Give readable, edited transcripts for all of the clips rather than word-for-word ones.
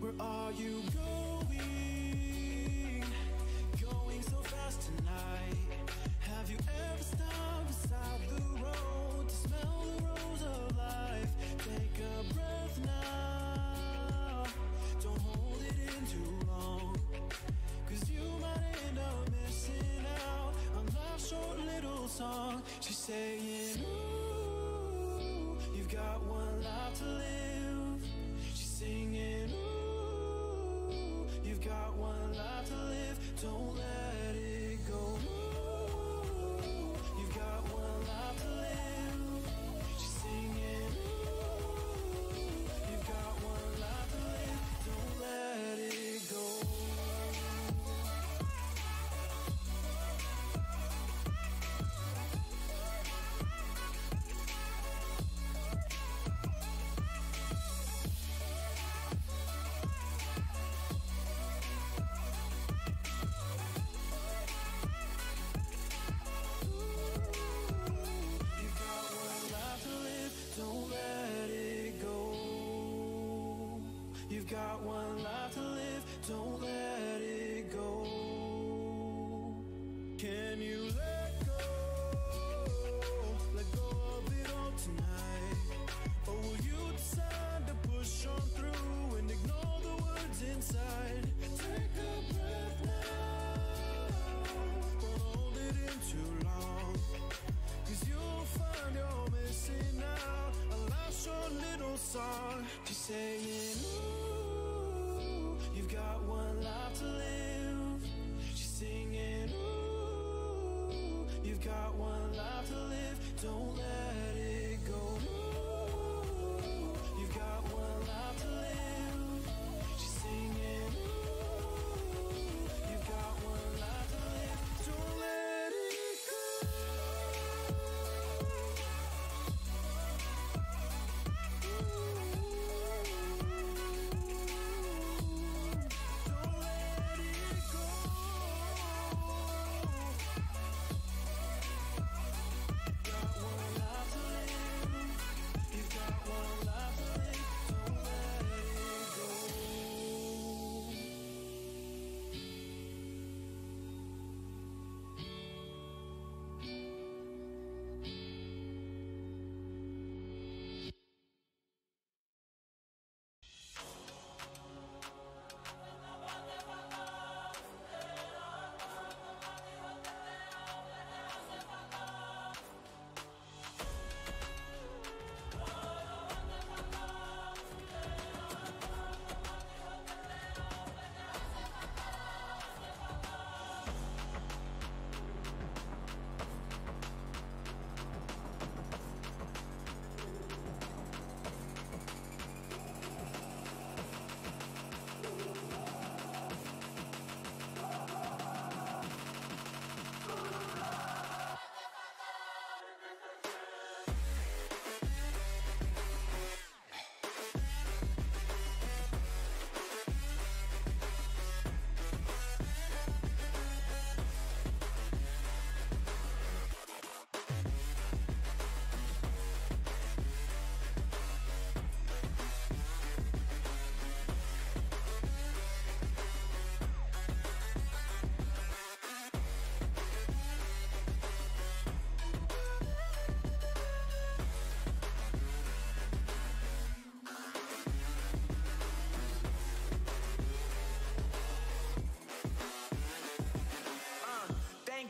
Where are you going? Going so fast tonight. Have you ever stopped beside the road to smell the rose of life? Take a breath now. Don't hold it in too long, 'cause you might end up missing out on life's short little song. She's saying, ooh, you've got one life to live. She's singing, ooh, you've got one life to live, don't let it go. Ooh, you've got one life to live. She's singing, ooh, you've got one life to live, don't let it go. You've got one life to live, don't let it go. Can you let go of it all tonight? Or will you decide to push on through and ignore the words inside? Take a breath now, don't hold it in too long, 'cause you'll find you're missing out on life's short little song. She's saying, ooh, you've got one life to live. She's singing, ooh, you've got one life to live, don't let it go. Ooh, you've got one life to live. She's singing, ooh, you've got one life to live, don't let it go.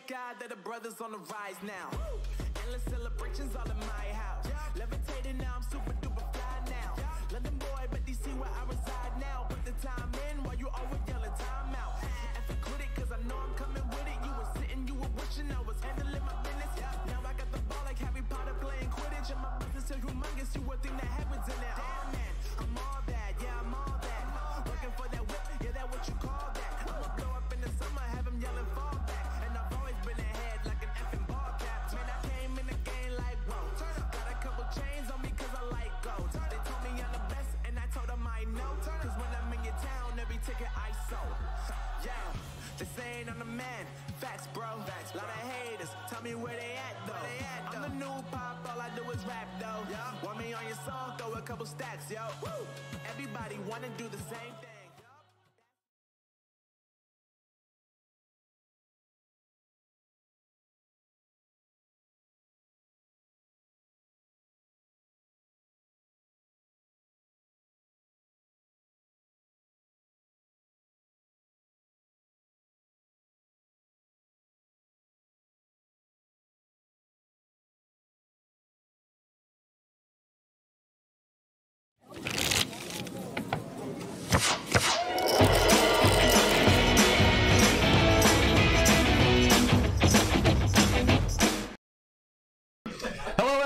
God that the brothers on the rise now. Endless celebrations all in my house. Levitating now, I'm super duper fly now. London boy, but DC where I reside now. Put the time in while you always yelling time out. And for quit it, cause I know I'm coming with it. You were sitting, you were wishing I was handling my business. Now I got the ball like Harry Potter playing Quidditch. And my business is humongous, you would think that happens in there. Damn man, I'm all that, yeah, I'm all that. Working for that whip, yeah, that what you call that. I'ma blow up in the summer, have him yelling fall back. And I've always been ahead like an effing ball cap. Man, I came in the game like, whoa. Got a couple chains on me cause I like gold. They told me I'm the best and I told them I know. Cause when I'm in your town, every ticket I sold. Yeah, they saying I'm the man. Facts, bro. Lot of haters, tell me where they at though. I'm the new pop, all I do is rap though. Want me on your song, throw a couple stacks, yo. Woo! Everybody wanna do the same thing.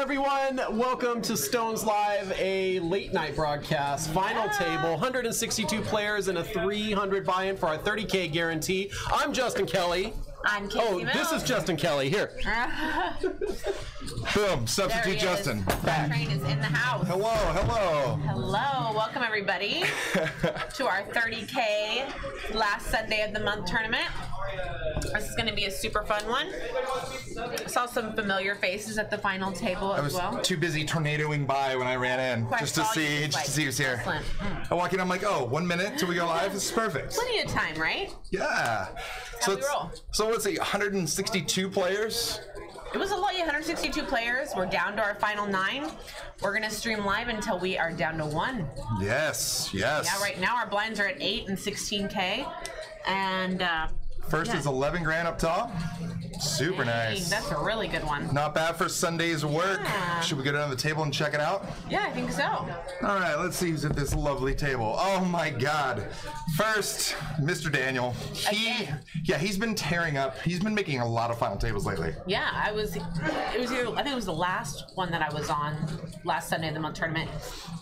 Everyone, welcome to Stones Live, a late night broadcast. Final table, 162 players and a 300 buy-in for our 30K guarantee. I'm Justin Kelly. I'm Kasey. Oh, this is Justin Kelly. Here. Boom. Substitute Justin. Refrain is in the house. Hello, hello. Hello. Welcome, everybody, to our 30K last Sunday of the month tournament. This is going to be a super fun one. I saw some familiar faces at the final table as well. I was too busy tornadoing by when I ran in just to see who's here. Excellent. I walk in, I'm like, oh, 1 minute till we go live? This is perfect. Plenty of time, right? Yeah. How we roll? So let's see, 162 players? It was a lot, 162 players. We're down to our final 9. We're going to stream live until we are down to 1. Yes, yes. Yeah, right now our blinds are at 8 and 16K. And first is 11 grand up top. Super nice. That's a really good one. Not bad for Sunday's work. Yeah. Should we get it on the table and check it out? Yeah, I think so. All right, let's see who's at this lovely table. Oh my God. First, Mr. Daniel. He's been tearing up. He's been making a lot of final tables lately. Yeah, I think it was the last one that I was on last Sunday of the month tournament.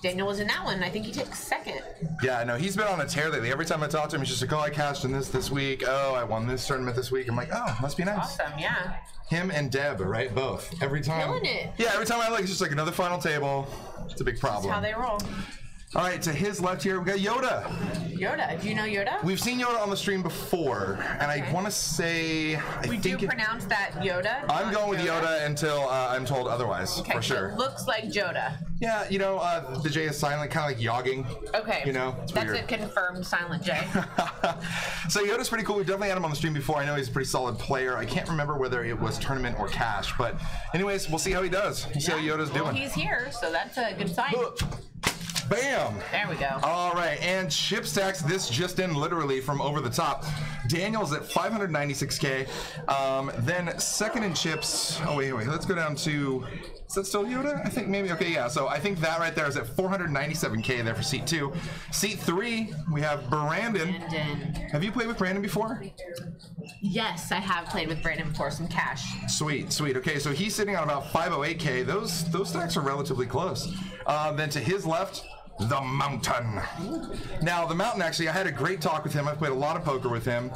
Daniel was in that one. I think he took second. Yeah, no, he's been on a tear lately. Every time I talk to him, he's just like, oh, I cashed in this week. Oh, I won this tournament this week. I'm like, oh, must be nice. Awesome, yeah. Him and Deb, right? Both. Every time. Killing it. Yeah, every time I look, it's just like another final table. It's a big problem. That's how they roll. All right, to his left here, we got Yoda. Yoda. Do you know Yoda? We've seen Yoda on the stream before, and I want to say... We do pronounce that Yoda. I'm going with Yoda until I'm told otherwise, okay, for sure. It looks like Joda. Yeah, you know, the J is silent, kind of like yogging. Okay. You know, that's weird. A confirmed silent J. So Yoda's pretty cool. We've definitely had him on the stream before. I know he's a pretty solid player. I can't remember whether it was tournament or cash, but anyways, we'll see how he does. We'll see how Yoda's doing. He's here, so that's a good sign. Bam! There we go. All right, and chip stacks, this just in literally from over the top. Daniel's at 596K. Then second in chips, oh wait, let's go down to, is that still Yoda? I think maybe, okay, yeah, so I think that right there is at 497K there for seat 2. Seat 3, we have Brandon. Have you played with Brandon before? Yes, I have played with Brandon before, some cash. Sweet, sweet. Okay, so he's sitting on about 508K. Those stacks are relatively close. Then to his left, the Mountain. Now, the Mountain, actually, I had a great talk with him. I've played a lot of poker with him.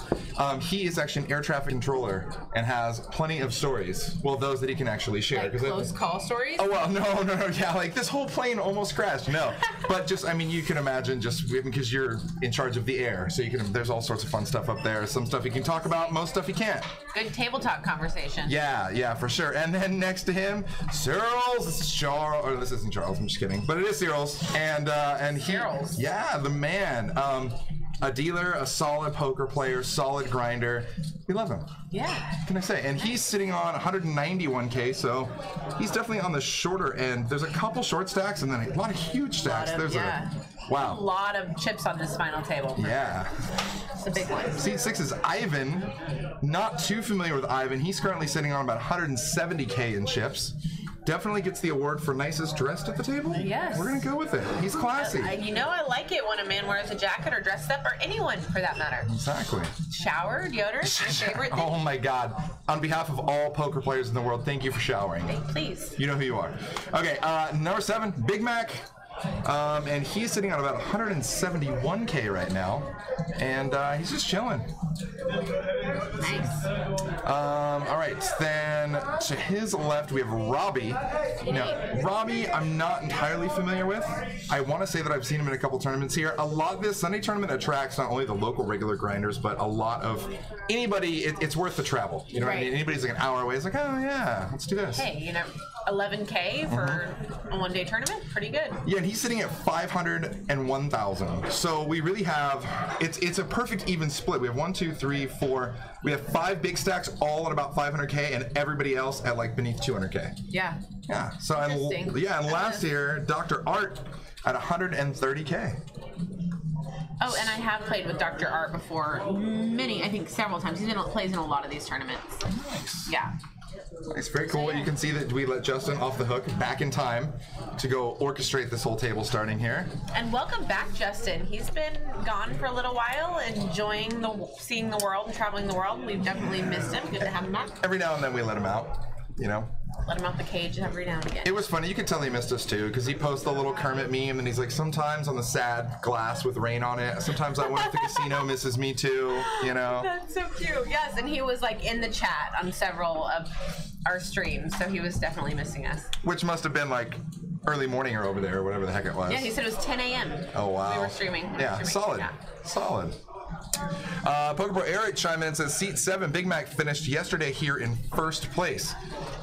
He is actually an air traffic controller and has plenty of stories. Well, those that he can actually share. Like close call stories? Oh, well, no. Yeah, like this whole plane almost crashed. No. But just, I mean, you can imagine just because you're in charge of the air. So you can, there's all sorts of fun stuff up there. Some stuff you can talk about, most stuff you can't. Good table talk conversation. Yeah, for sure. And then next to him, Cyril's. This is Charles, or this isn't Charles, I'm just kidding. But it is Cyril's. And he, yeah, the man, a dealer, a solid poker player, solid grinder. We love him. Yeah. What can I say? And he's sitting on 191K, so he's definitely on the shorter end. There's a couple short stacks and then a lot of huge stacks. There's Wow. A lot of chips on this final table. Yeah. It's a big one. Seat 6 is Ivan. Not too familiar with Ivan. He's currently sitting on about 170K in chips. Definitely gets the award for nicest dressed at the table. Yes. We're going to go with it. He's classy. You know, I like it when a man wears a jacket or dressed up, or anyone for that matter. Exactly. Shower, deodorant, your favorite thing? Oh my God. On behalf of all poker players in the world, thank you for showering. Hey, please. You know who you are. Okay, number 7, Big Mac. And he's sitting on about 171K right now. And he's just chilling. Nice. All right, then to his left we have Robbie. Now, Robbie, I'm not entirely familiar with. I want to say that I've seen him in a couple tournaments here. A lot of this Sunday tournament attracts not only the local regular grinders, but a lot of anybody. It's worth the travel. You know what I mean? Anybody's like an hour away. It's like, oh yeah, let's do this. Hey, you know, 11K for a one-day tournament, pretty good. Yeah, and he's sitting at 500 and 1,000. So we really have it's a perfect even split. We have 1, 2, 3, 4. We have 5 big stacks all at about 500K, and everybody else at like beneath 200K. Yeah. Yeah. So and last year, Dr. Art at 130K. Oh, and I have played with Dr. Art before, I think several times. He plays in a lot of these tournaments. Nice. Yeah. It's very cool. You can see that we let Justin off the hook back in time to go orchestrate this whole table starting here. And welcome back, Justin. He's been gone for a little while, enjoying seeing the world and traveling the world. We've definitely missed him. Good to have him back. Every now and then we let him out, you know. Let him out the cage every now and again. It was funny. You could tell he missed us too, because he posts the little Kermit meme, and he's like, sometimes on the sad glass with rain on it. Sometimes I wonder if the casino misses me too, you know. That's so cute. Yes, and he was like in the chat on several of our streams, so he was definitely missing us. Which must have been like early morning or over there, or whatever the heck it was. Yeah, he said it was 10 a.m. Oh, wow. We were streaming. Solid. Yeah. Solid. Pokebro Eric chimed in and says, Seat 7, Big Mac finished yesterday here in first place.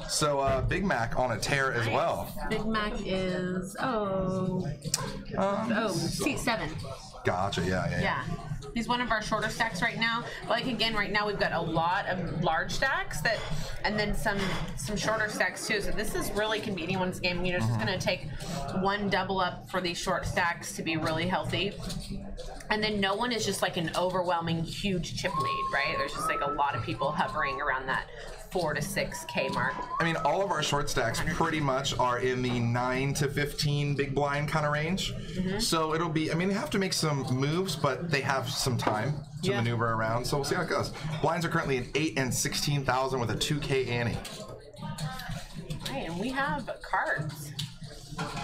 So Big Mac on a tear as well. Big Mac is, Seat 7. Gotcha, yeah. He's one of our shorter stacks right now. Like again, right now we've got a lot of large stacks and then some shorter stacks too. So this is really can be anyone's game. You know, it's just going to take one double up for these short stacks to be really healthy. And then no one is just like an overwhelming huge chip lead, right? There's just like a lot of people hovering around that 4 to 6K mark. I mean, all of our short stacks pretty much are in the 9 to 15 big blind kind of range. So it'll be, I mean, they have to make some moves, but they have some time to maneuver around. So we'll see how it goes. Blinds are currently at 8 and 16,000 with a 2K ante. Right, and we have cards.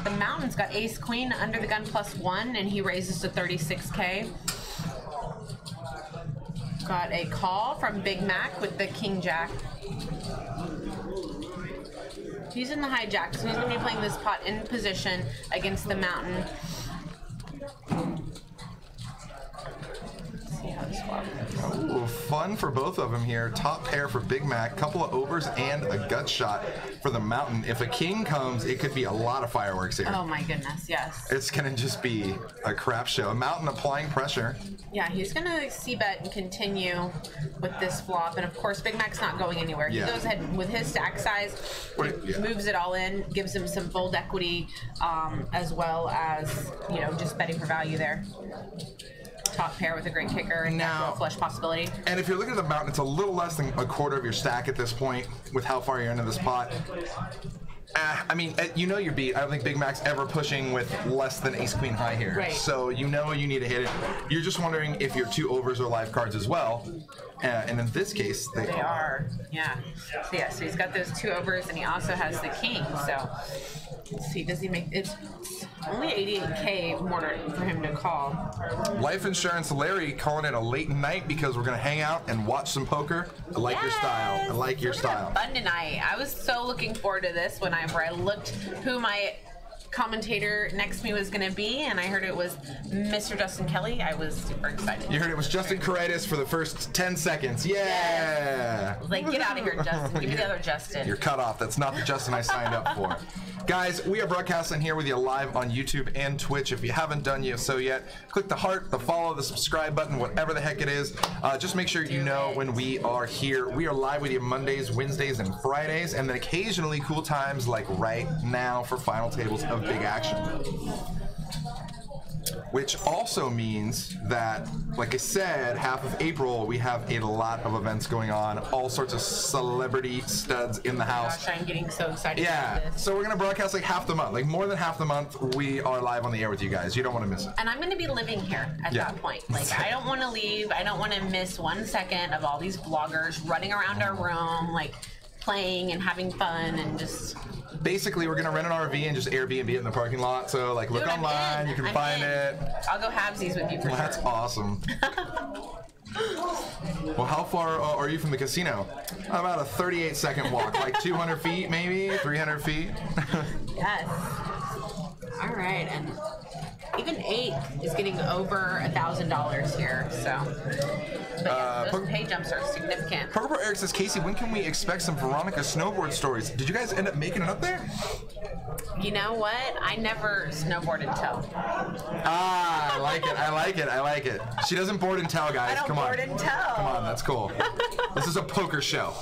The Mountain's got Ace Queen under the gun +1, and he raises to 36K. Got a call from Big Mac with the King Jack. He's in the hijack, so he's going to be playing this pot in position against the Mountain. Let's see how this works. Ooh, fun for both of them here. Top pair for Big Mac, couple of overs and a gut shot for the Mountain. If a king comes, it could be a lot of fireworks here. Oh my goodness, yes. It's going to just be a crap show. Mountain applying pressure. Yeah, he's going to c-bet and continue with this flop. And of course, Big Mac's not going anywhere. He goes ahead with his stack size, moves it all in, gives him some fold equity, as well as, you know, just betting for value there. Top pair with a great kicker and now flush possibility. And if you're looking at the Mountain, it's a little less than a quarter of your stack at this point with how far you're into this pot. I mean, you know you're beat. I don't think Big Mac's ever pushing with less than Ace Queen high here. Right. So you know you need to hit it. You're just wondering if your 2 overs are live cards as well. And in this case, they are. Yeah. So yeah, so he's got those 2 overs and he also has the king. So let's see, does he make it's only 88K more for him to call. Life Insurance Larry calling it a late night because we're going to hang out and watch some poker. I like your style. I like your style. Fun tonight. I was so looking forward to this whenever I looked who my commentator next to me was going to be, and I heard it was Mr. Justin Kelly. I was super excited. You heard it was Justin Caritis for the first 10 seconds. Yeah! Yes. I was like, get out of here, Justin. Give me the other Justin. You're cut off. That's not the Justin I signed up for. Guys, we are broadcasting here with you live on YouTube and Twitch. If you haven't done so yet, click the heart, the follow, the subscribe button, whatever the heck it is. Just make sure you know when we are here. We are live with you Mondays, Wednesdays, and Fridays, and then occasionally cool times like right now for final tables of big action. which also means that, like I said, half of April, we have a lot of events going on, all sorts of celebrity studs in the house. Gosh, I'm getting so excited Yeah, about this. so we're going to broadcast like half the month, like more than half the month, we are live on the air with you guys. You don't want to miss it. And I'm going to be living here at that point. Like, I don't want to leave. I don't want to miss 1 second of all these vloggers running around our room, like, playing and having fun and just... Basically, we're going to rent an RV and just Airbnb it in the parking lot. So, like, look online, you can find it. I'll go halvesies with you for sure. That's awesome. Well, how far are you from the casino? About a 38-second walk, like 200 feet, maybe 300 feet. Yes. All right, and even 8 is getting over $1,000 here. So, but yeah, those pay jumps are significant. Purple Eric says, Casey, when can we expect some Veronica snowboard stories? Did you guys end up making it up there? You know what? I never snowboard and tell. Ah, I like it. I like it. I like it. She doesn't board and tell, guys. I don't Come on. board and tell. Come on, that's cool. This is a poker show.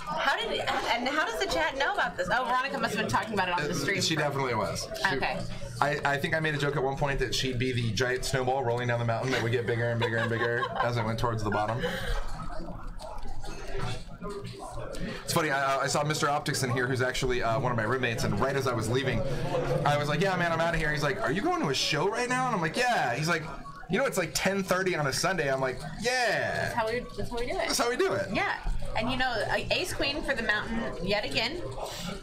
How does the chat know about this? Oh, Veronica must have been talking about it on the stream. She definitely was. Okay. I think I made a joke at one point that she'd be the giant snowball rolling down the mountain that would get bigger and bigger and bigger as it went towards the bottom. It's funny, I saw Mr. Optics in here, who's actually one of my roommates, and right as I was leaving, I was like, yeah, man, I'm out of here. He's like, are you going to a show right now? And I'm like, yeah. He's like, you know, it's like 10:30 on a Sunday. I'm like, yeah. That's how we do it. That's how we do it. Yeah. And you know, Ace Queen for the mountain yet again,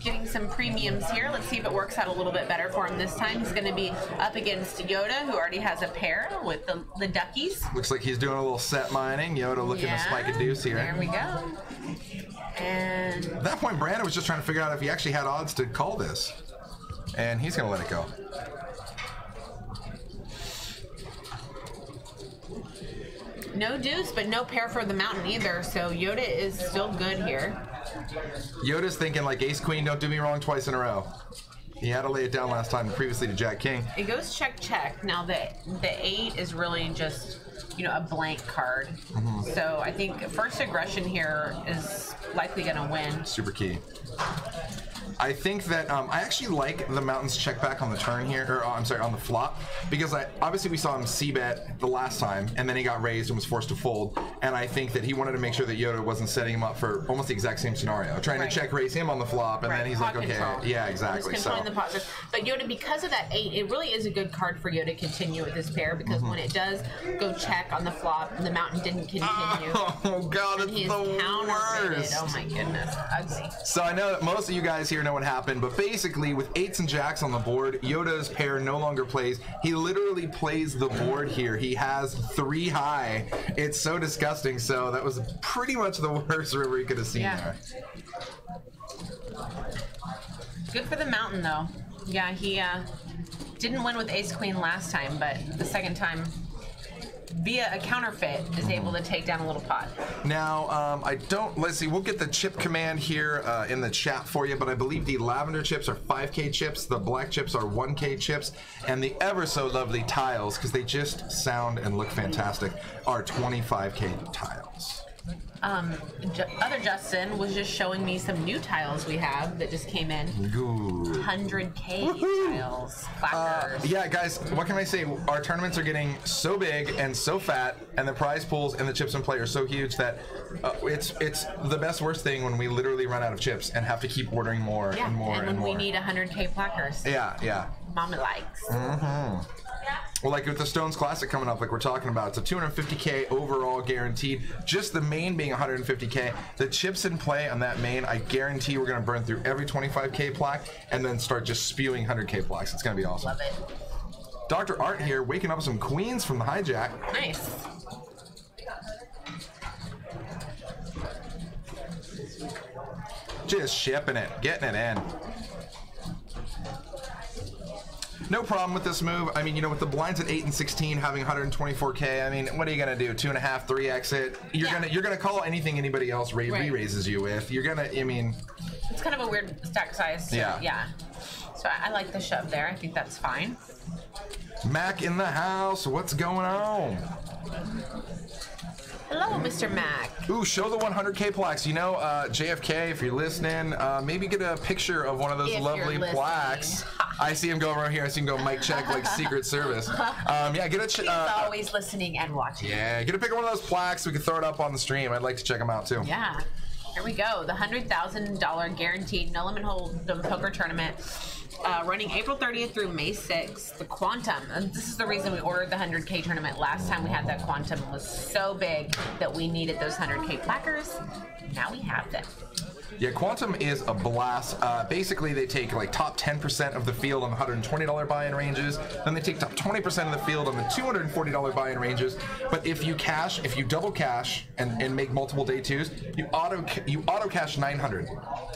getting some premiums here. Let's see if it works out a little bit better for him this time. He's going to be up against Yoda, who already has a pair with the duckies. Looks like he's doing a little set mining. Yoda looking to spike a deuce here. There we go. And at that point, Brandon was just trying to figure out if he actually had odds to call this. And he's going to let it go. no deuce, but no pair for the mountain either, so Yoda is still good here. Yoda's thinking like ace queen, don't do me wrong twice in a row. He had to lay it down last time previously to Jack King. It goes check check. Now the 8 is really just, you know, a blank card. So I think first aggression here is likely going to win. Super key. I think that I actually like the mountains check back on the turn here, or I'm sorry, on the flop, because obviously we saw him c-bet the last time, and then he got raised and was forced to fold, and I think that he wanted to make sure that Yoda wasn't setting him up for almost the exact same scenario, trying to check raise him on the flop, and then he's Pot like, okay, control. yeah, exactly. Just controlling the pot. But Yoda, because of that 8, it really is a good card for Yoda to continue with this pair, because when it does go check on the flop, the mountain didn't continue. Oh god, it's the worst. Oh my goodness, ugly. So I know that most of you guys here know what happened, but basically with 8s and jacks on the board, Yoda's pair no longer plays. He literally plays the board here. He has 3 high. It's so disgusting. So that was pretty much the worst river he could have seen there. Good for the mountain though. Yeah, he didn't win with ace queen last time, but the second time via a counterfeit is able to take down a little pot. Now, let's see, we'll get the chip command here in the chat for you, but I believe the lavender chips are 5K chips, the black chips are 1K chips, and the ever so lovely tiles, because they just sound and look fantastic, are 25K tiles. Other Justin was just showing me some new tiles we have that just came in. Ooh. 100K tiles, placards. Yeah, guys, what can I say? Our tournaments are getting so big and so fat, and the prize pools and the chips and play are so huge that it's the best worst thing when we literally run out of chips and have to keep ordering more and more and more. We need 100K placards. Yeah. Mama likes. Well, like with the Stones Classic coming up, like we're talking about, it's a 250K overall guaranteed. Just the main being 150K. The chips in play on that main, I guarantee we're going to burn through every 25K plaque and then start just spewing 100K plaques. It's going to be awesome. Love it. Dr. Art here, waking up some queens from the hijack. Nice. Just shipping it, getting it in. No problem with this move. I mean, you know, with the blinds at 8 and 16 having 124K, I mean, what are you gonna do? 2.5, 3x it? You're gonna call anything anybody else re-raises you with. You're gonna, I mean, it's kind of a weird stack size. So yeah. So I like the shove there. I think that's fine. Mac in the house. What's going on? Hello, Mr. Mac. Ooh, show the 100K plaques. You know, JFK, if you're listening, maybe get a picture of one of those If lovely you're listening. plaques. I see him go around here. I see him go mic check like Secret Service. Yeah, get a He's always listening and watching. yeah, get a pic of one of those plaques. We can throw it up on the stream. I'd like to check them out too. Yeah. Here we go. The $100,000 guaranteed no limit hold'em poker tournament. Running April 30th through May 6th, the Quantum. And this is the reason we ordered the 100K tournament. Last time we had that Quantum was so big that we needed those 100K plackers. Now we have them. Yeah, Quantum is a blast. Basically, they take like top 10% of the field on the $120 buy-in ranges. Then they take top 20% of the field on the $240 buy-in ranges. But if you double cash and make multiple day twos, you auto cash 900.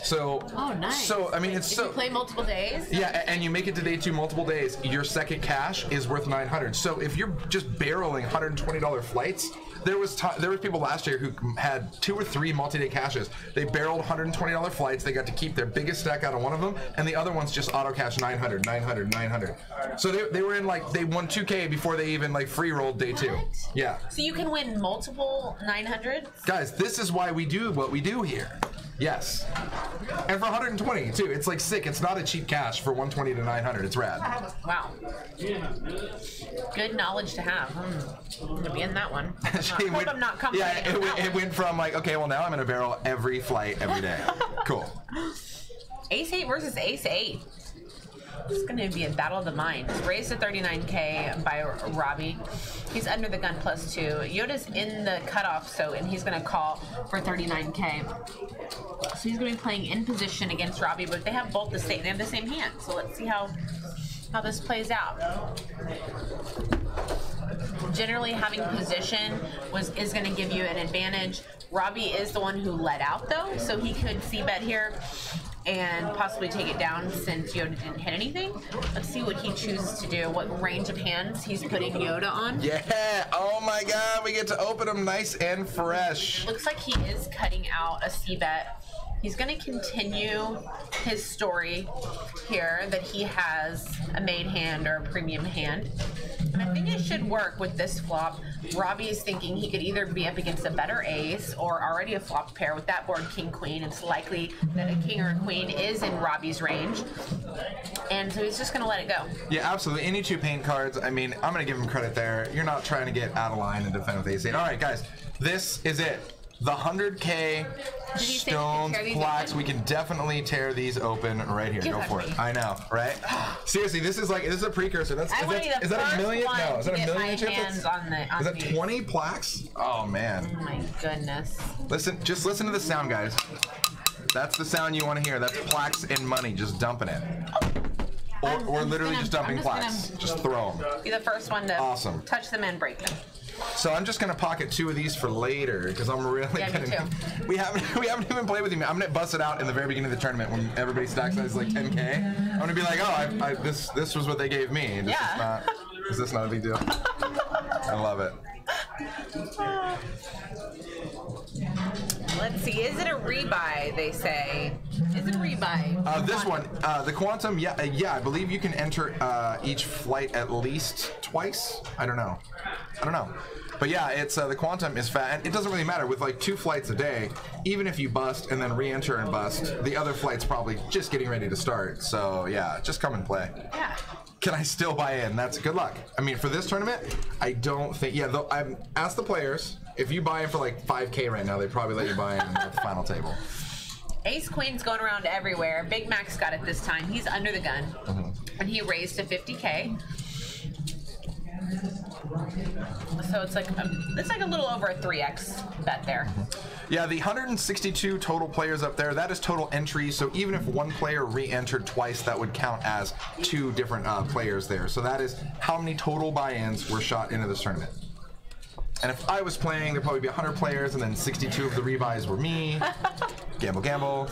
So, Oh, nice. So I mean, it's if so you play multiple days? yeah, and you make it to day two multiple days, your second cash is worth 900. So if you're just barreling $120 flights, there was people last year who had 2 or 3 multi-day cashes. They barreled $120 flights. They got to keep their biggest stack out of one of them, and the other ones just auto cash 900, 900, 900. So they were in like, they won 2K before they even like free rolled day two. What? Yeah, So you can win multiple 900s? guys, this is why we do what we do here. Yes, and for 120 too. It's like sick. It's not a cheap cash for 120 to 900. It's rad. Wow. Good knowledge to have. I'm going to be in that one. I hope I'm not coming yeah, it went from like, okay, well now I'm gonna barrel every flight every day. Cool. Ace 8 versus Ace 8. It's going to be a battle of the minds. Raised to 39K by Robbie. He's under the gun +2. Yoda's in the cutoff, and he's going to call for 39K. So he's going to be playing in position against Robbie, but they have both the same hand. So let's see how this plays out. Generally, having position is going to give you an advantage. Robbie is the one who let out, though, so he could c-bet here and possibly take it down since Yoda didn't hit anything. Let's see what he chooses to do, what range of hands he's putting Yoda on. Yeah, oh my god, we get to open them nice and fresh. Looks like he is cutting out a c-bet. He's going to continue his story here that he has a made hand or a premium hand. And I think it should work with this flop. Robbie is thinking he could either be up against a better ace or already a flopped pair with that board king-queen. It's likely that a king or a queen is in Robbie's range. And so he's just going to let it go. Yeah, absolutely. Any 2 paint cards, I mean, I'm going to give him credit there. You're not trying to get out of line and defend with ace 8. All right, guys, this is it. The 100K stones plaques. We can definitely tear these open right here. Go for it. I know, right? Seriously, this is a precursor. Is that a million? No, is that a million chips? Is that 20 plaques? Oh man. Oh my goodness. Just listen to the sound, guys. That's the sound you want to hear. That's plaques and money just dumping it. Or literally just dumping plaques. Just throw them. Be the first one to Awesome. touch them and break them. So I'm just gonna pocket 2 of these for later because I'm really Yeah, me too. We haven't even played with him. I'm gonna bust it out in the very beginning of the tournament when everybody stacks size like 10K. I'm gonna be like, oh, this was what they gave me. Is this not a big deal? I love it. Let's see. Is it a rebuy? They say. Is it a rebuy? This one, the Quantum. Yeah, I believe you can enter each flight at least twice. I don't know. But yeah, it's the Quantum is fat, and it doesn't really matter with like 2 flights a day. Even if you bust and then re-enter and bust, the other flight's probably just getting ready to start. So yeah, just come and play. Yeah. Can I still buy in? That's good luck. I mean, for this tournament, I don't think. Yeah, though I've asked the players if you buy in for like 5K right now, they probably let you buy in at the final table. Ace Queen's going around everywhere. Big Mac's got it this time. He's under the gun, and he raised to 50K. So it's like a little over a 3x bet there. Yeah, the 162 total players up there, that is total entries. So even if one player re-entered twice, that would count as 2 different players there. So that is how many total buy-ins were shot into this tournament. And if I was playing, there'd probably be 100 players, and then 62 of the rebuys were me. Gamble.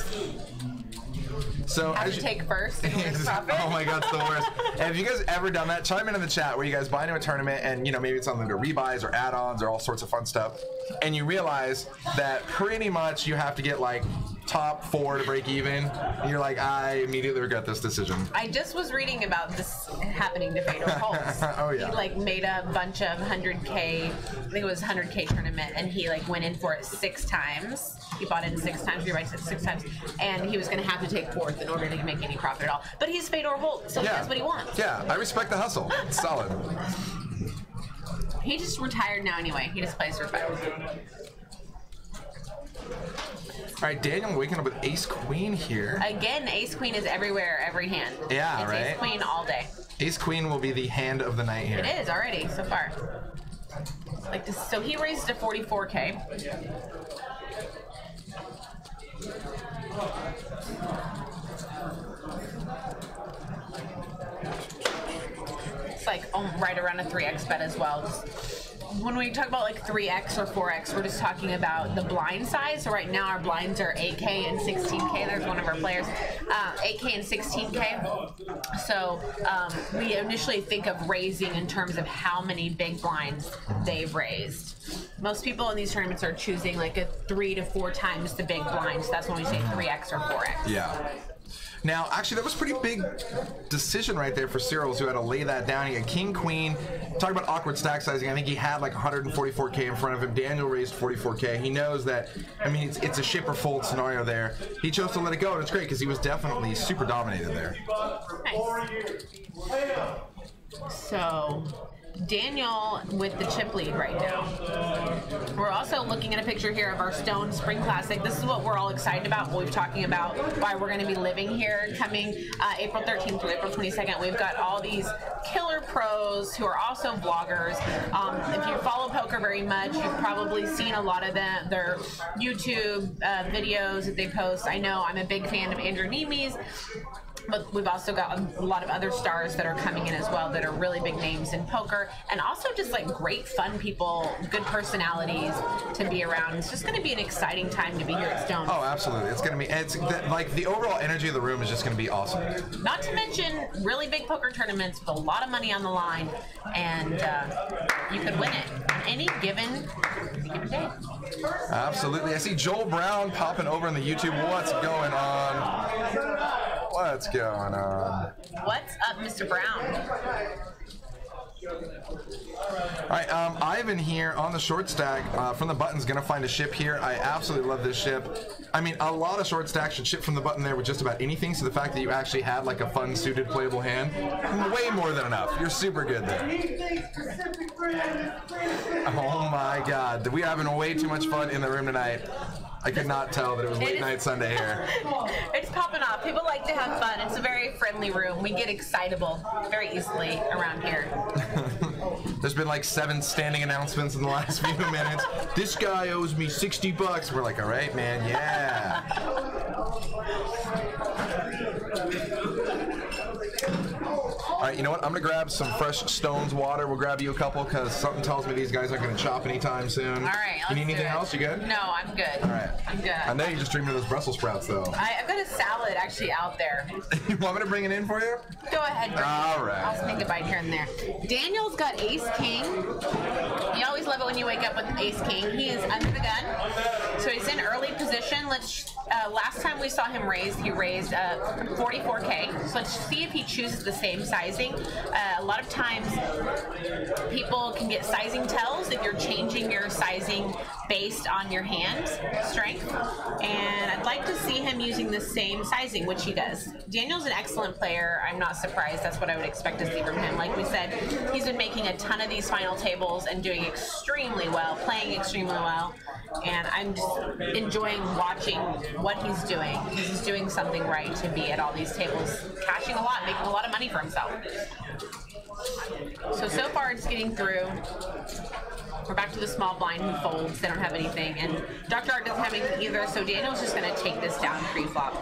So Have to take first in order to profit. Oh my god, it's the worst. And have you guys ever done that? Chime in the chat where you guys buy into a tournament and maybe it's something to rebuys or add-ons or all sorts of fun stuff, and you realize that pretty much you have to get like top 4 to break even, and you're like, I immediately regret this decision. I just was reading about this happening to Fedor Holtz. Oh yeah. He like made a bunch of 100K, I think it was 100K tournament, and he like went in for it 6 times. He bought in 6 times, rewrites it 6 times, and he was going to have to take 4th in order to make any profit at all. But he's Fedor Holtz, so he does what he wants. Yeah, I respect the hustle. It's solid. He just retired now anyway. He just plays for fun. All right, Daniel waking up with Ace Queen here. Again, Ace Queen is everywhere, every hand. Yeah, it's right? Ace Queen all day. Ace Queen will be the hand of the night here. It is already so far. Like this, so he raised to 44K. It's like right around a 3x bet as well. When we talk about like 3x or 4x, we're just talking about the blind size. So right now our blinds are 8K and 16K. There's one of our players, 8K and 16K. So we initially think of raising in terms of how many big blinds they've raised. Most people in these tournaments are choosing like a 3 to 4 times the big blinds. So that's when we say 3x or 4x. Yeah. Now, actually, that was a pretty big decision right there for Cyril's, who had to lay that down. He had King, Queen. Talk about awkward stack sizing. I think he had like 144K in front of him. Daniel raised 44K. He knows that, I mean, it's a ship or fold scenario there. He chose to let it go, and it's great because he was definitely super dominated there. Nice. So, Daniel with the chip lead right now. We're also looking at a picture here of our Stone Spring Classic. This is what we're all excited about. We've talking about why we're going to be living here coming April 13th through April 22nd. We've got all these killer pros who are also vloggers. If you follow poker very much, you've probably seen a lot of their YouTube videos that they post. I know I'm a big fan of Andrew Neme's. But we've also got a lot of other stars that are coming in as well that are really big names in poker, and also just like great fun people, good personalities to be around. It's just going to be an exciting time to be here at Stone. Oh, absolutely. It's going to be, like the overall energy of the room is just going to be awesome. Not to mention really big poker tournaments with a lot of money on the line, and you could win it on any given day. Absolutely. I see Joel Brown popping over in the YouTube. What's going on? What's going on? What's up, Mr. Brown? All right, Ivan here on the short stack from the button's gonna find a ship here. I absolutely love this ship. I mean, a lot of short stacks should ship from the button there with just about anything, so the fact that you actually had like a fun suited playable hand, way more than enough. You're super good there. Oh my god, we're having way too much fun in the room tonight. I could not tell that it was late night Sunday here. It's popping off. People like to have fun. It's a very friendly room. We get excitable very easily around here. There's been like 7 standing announcements in the last few minutes. This guy owes me $60. We're like, all right, man, yeah. All right, you know what? I'm gonna grab some fresh Stones water. We'll grab you a couple because something tells me these guys aren't gonna chop anytime soon. All right. You need anything else? You good? No, I'm good. All right. I'm good. I know you're just dreaming of those Brussels sprouts, though. I've got a salad actually out there. You want me to bring it in for you? Go ahead. All right. I'll sneak a bite here and there. Daniel's got Ace King. You always love it when you wake up with Ace King. He is under the gun, so he's in early position. Last time we saw him raise, he raised 44K. So let's see if he chooses the same sizing. A lot of times, people can get sizing tells if you're changing your sizing based on your hand strength. And I'd like to see him using the same sizing, which he does. Daniel's an excellent player. I'm not surprised. That's what I would expect to see from him. Like we said, he's been making a ton of these final tables and doing extremely well, playing extremely well. And I'm just enjoying watching what he's doing. He's doing something right to be at all these tables, cashing a lot, making a lot of money for himself. So far it's getting through. We're back to the small blind who folds. They don't have anything. And Dr. Art doesn't have anything either, so Daniel's just going to take this down pre-flop.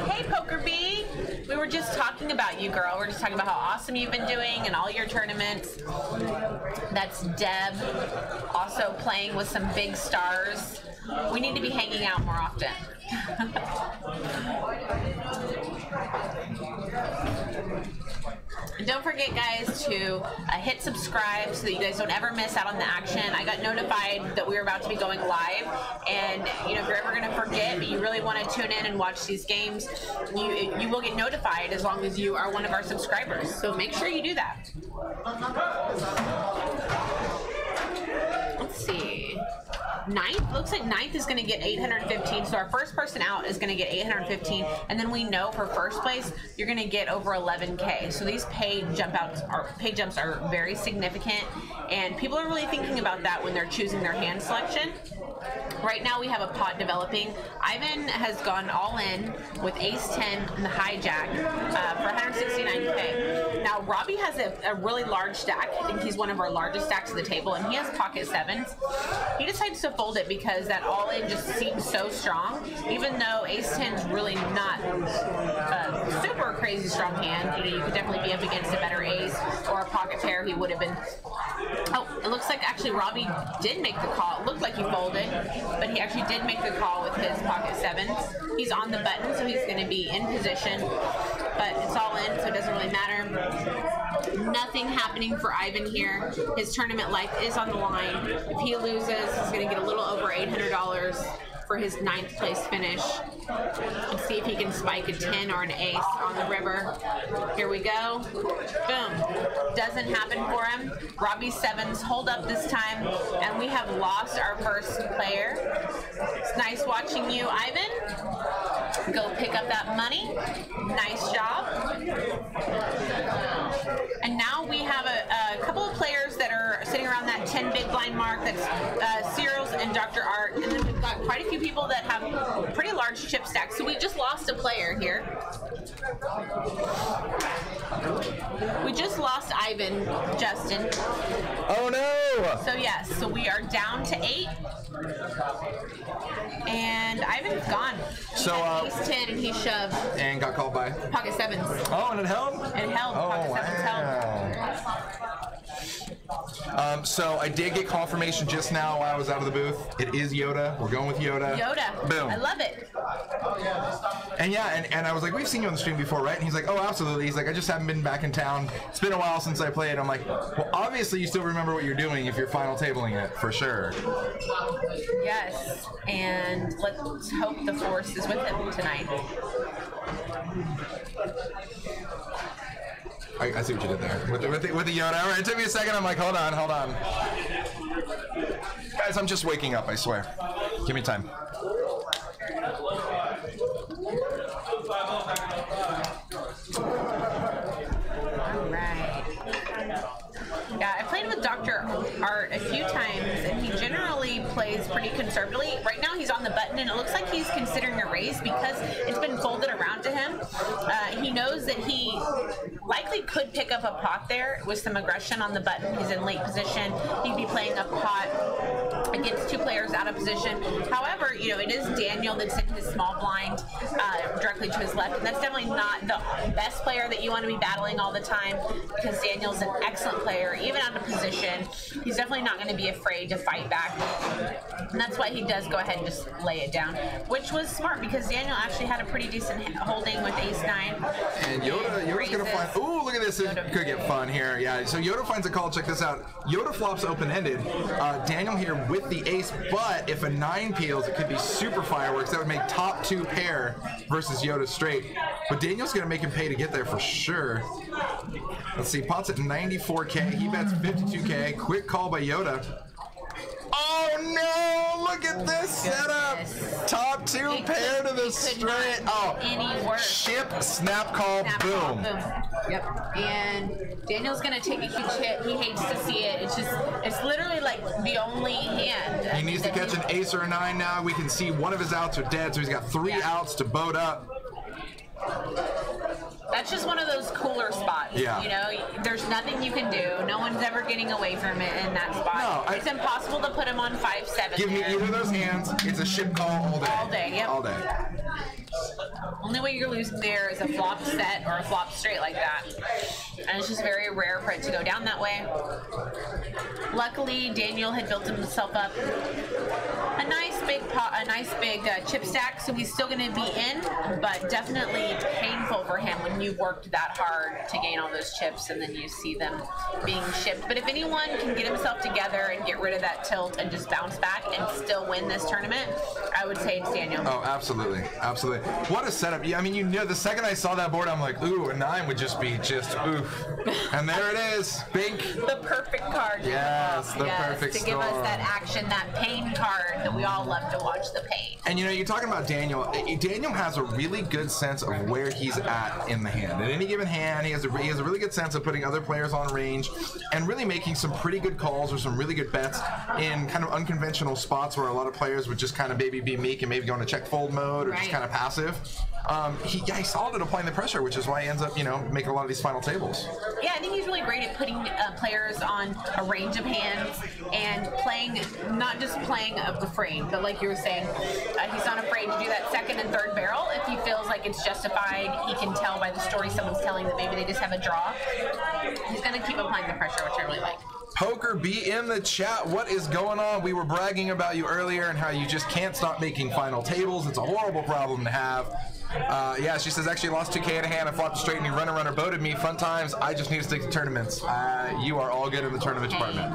Hey, Poker Bee! We were just talking about you, girl. We're just talking about how awesome you've been doing and all your tournaments. That's Deb, also playing with some big stars. We need to be hanging out more often. And don't forget, guys, to hit subscribe so that you guys don't ever miss out on the action. I got notified that we were about to be going live, and you know, if you're ever going to forget but you really want to tune in and watch these games, you will get notified as long as you are one of our subscribers. So make sure you do that. Let's see. Ninth, looks like ninth is going to get 815. So our first person out is going to get 815, and then we know for first place you're going to get over 11K. So these paid jumps are very significant, and people are really thinking about that when they're choosing their hand selection. Right now we have a pot developing. Ivan has gone all in with ace 10 and the hijack for 169K. Now Robbie has a really large stack. I think he's one of our largest stacks of the table, and he has pocket sevens. He decides to fold it because that all in just seems so strong, even though ace 10 is really not a super crazy strong hand. You know, you could definitely be up against a better ace or a pocket pair. He would have been. Oh, it looks like actually Robbie did make the call. It looked like he folded, but he actually did make the call with his pocket sevens. He's on the button, so he's going to be in position, but it's all in, so it doesn't really matter. Nothing happening for Ivan here. His tournament life is on the line. If he loses, he's going to get a little over $800 for his 9th place finish. Let's see if he can spike a 10 or an ace on the river. Here we go. Boom. Doesn't happen for him. Robbie's sevens hold up this time, and we have lost our first player. It's nice watching you, Ivan. Go pick up that money. Nice job. And now we have a couple of players that are sitting around that 10 big blind mark. That's Cyril's and Dr. Art. And then we've got quite a few people that have pretty large chip stacks. So we just lost a player here. We just lost Ivan, Justin. Oh no! So yes, so we are down to 8. And Ivan's gone. He had ace 10 and he shoved. And got called by? Pocket sevens. Oh, and it held? It held. Oh, Pocket sevens held. So I did get confirmation just now while I was out of the booth. It is Yoda. We're going with Yoda. Yoda. Boom. I love it. And yeah, and I was like, we've seen you on the stream before, right? And he's like, oh, absolutely. He's like, I just haven't been back in town. It's been a while since I played. I'm like, well, obviously you still remember what you're doing if you're final tabling it, for sure. Yes. And let's hope the force is with him tonight. I see what you did there with the Yoda. All right, it took me a second. I'm like, hold on. Guys, I'm just waking up, I swear. Give me time. All right. Yeah, I played with Dr. Art a few times, and he generally plays pretty conservatively. Right now he's on the button, and it looks like he's considering a raise because it's been folded around to him. He knows that he likely could pick up a pot there with some aggression on the button. He's in late position. He'd be playing a pot against 2 players out of position. However, you know, it is Daniel that's in his small blind directly to his left, and that's definitely not the best player that you want to be battling all the time, because Daniel's an excellent player, even out of position. He's definitely not going to be afraid to fight back, and that's why he does go ahead and just lay it down, which was smart because Daniel actually had a pretty decent holding with ace 9. And Yoda's going to find, ooh, look at this, it could get fun here. Yeah, so Yoda finds a call, check this out. Yoda flops open-ended. Daniel here with the ace, but if a 9 peels, it could be super fireworks. That would make top 2 pair versus Yoda straight. But Daniel's going to make him pay to get there for sure. Let's see, pot's at 94K. He bets 52K. Quick call by Yoda. Oh no! Look at this setup. Top 2 pair to the straight. Oh, any worse. Ship, snap call, boom. Yep. And Daniel's gonna take a huge hit. He hates to see it. It's literally like the only hand. He needs to catch an ace or a 9 now. We can see one of his outs are dead, so he's got 3 outs to boat up. That's just one of those cooler spots. Yeah. You know, there's nothing you can do. No one's ever getting away from it in that spot. No, it's impossible to put him on 5-7. Give me either of those hands. It's a ship call all day. All day, yep. All day. Only way you're losing there is a flop set or a flop straight like that. and it's just very rare for it to go down that way. Luckily, Daniel had built himself up a nice big chip stack, so he's still going to be in, but definitely painful for him when you worked that hard to gain all those chips and then you see them being shipped. But if anyone can get himself together and get rid of that tilt and just bounce back and still win this tournament, I would say it's Daniel. Oh, absolutely, absolutely. What a setup! Yeah, I mean, you know, the second I saw that board, I'm like, ooh, a 9 would just be just oof. And there it is, Bink. The perfect card. Yes, the perfect to give us that action, that pain card that we all love to watch the pain. And you know, you're talking about Daniel. Daniel has a really good sense of where he's at in the hand. At any given hand, he has a really good sense of putting other players on range and really making some pretty good calls or some really good bets in kind of unconventional spots where a lot of players would just kind of maybe be meek and maybe go into check fold mode or just kind of passive. He's solid at applying the pressure, which is why he ends up, you know, making a lot of these final tables. Yeah, I think he's really great at putting players on a range of hands and playing, not just playing a refrain, but like you were saying, he's not afraid to do that second and third barrel if he feels like it's justified. He can tell by the story someone's telling that maybe they just have a draw. He's going to keep applying the pressure, which I really like. Poker, be in the chat. What is going on? We were bragging about you earlier and how you just can't stop making final tables. It's a horrible problem to have. Yeah, she says, actually lost 2K in a hand. I flopped straight and you runner boated me. Fun times. I just need to stick to tournaments. You are all good in the tournament department.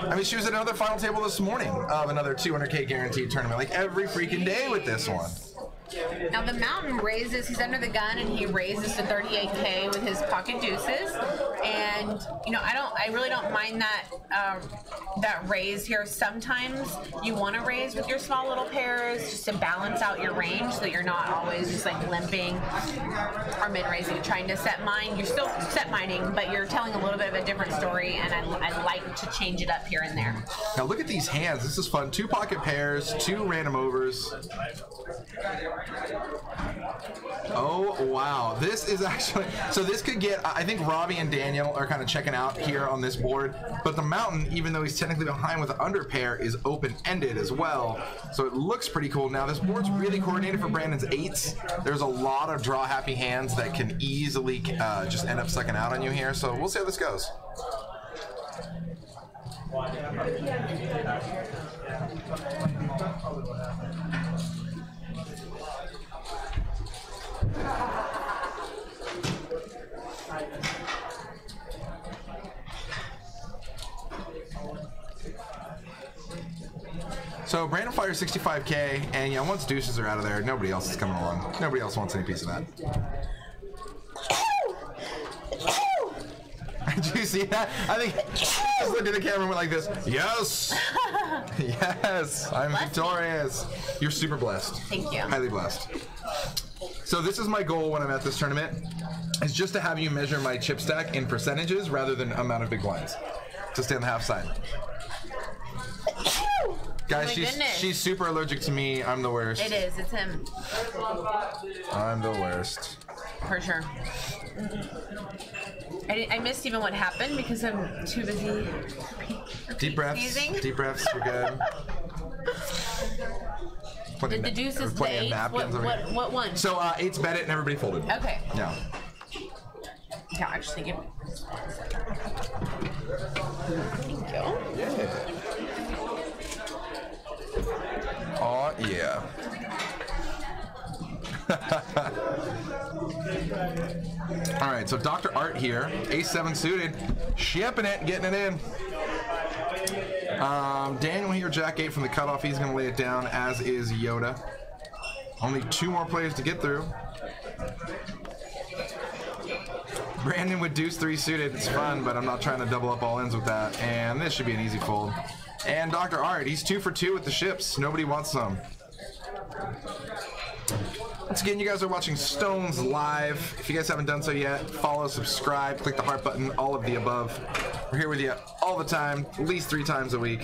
I mean, she was at another final table this morning of another 200K guaranteed tournament. Like every freaking day with this one. Now the mountain raises, he's under the gun and he raises to 38K with his pocket deuces. And, you know, I really don't mind that that raise here. Sometimes you want to raise with your small little pairs just to balance out your range so that you're not always just like limping or mid-raising and trying to set mine. You're still set mining, but you're telling a little bit of a different story, and I like to change it up here and there. Now look at these hands. This is fun. 2 pocket pairs, 2 random overs. Oh, wow. This is actually... So this could get... I think Robbie and Daniel are kind of checking out here on this board. But the mountain, even though he's technically behind with the under pair, is open-ended as well. So it looks pretty cool. Now, this board's really coordinated for Brandon's 8s. There's a lot of draw-happy hands that can easily just end up sucking out on you here. So we'll see how this goes. So Brandon fires 65K, and yeah, once deuces are out of there, nobody else is coming along. Nobody else wants any piece of that. Did you see that? I think he just looked at the camera and went like this. Yes! Yes! I'm victorious. You're super blessed. Thank you. Highly blessed. So this is my goal when I'm at this tournament, is just to have you measure my chip stack in percentages rather than amount of big blinds. To stay on the half side. Guys, she's super allergic to me. I'm the worst. It is. It's him. I'm the worst. For sure. I missed even what happened because I'm too busy. Deep breaths. Sneezing. Deep breaths. You're good. Did the deuces the 8? What one? So 8's bet it and everybody folded. Okay. Yeah. Yeah, actually give me. Thank you. Yeah. Oh yeah. All right, so Dr. Art here, Ace-7 suited, shipping it, getting it in. Daniel here, Jack-8 from the cutoff. He's going to lay it down, as is Yoda. Only 2 more players to get through. Brandon with Deuce-3 suited. It's fun, but I'm not trying to double up all ends with that. And this should be an easy fold. And Dr. Art, he's 2 for 2 with the ships. Nobody wants some. Once again, you guys are watching Stones Live. If you guys haven't done so yet, follow, subscribe, click the heart button, all of the above. We're here with you all the time, at least 3 times a week.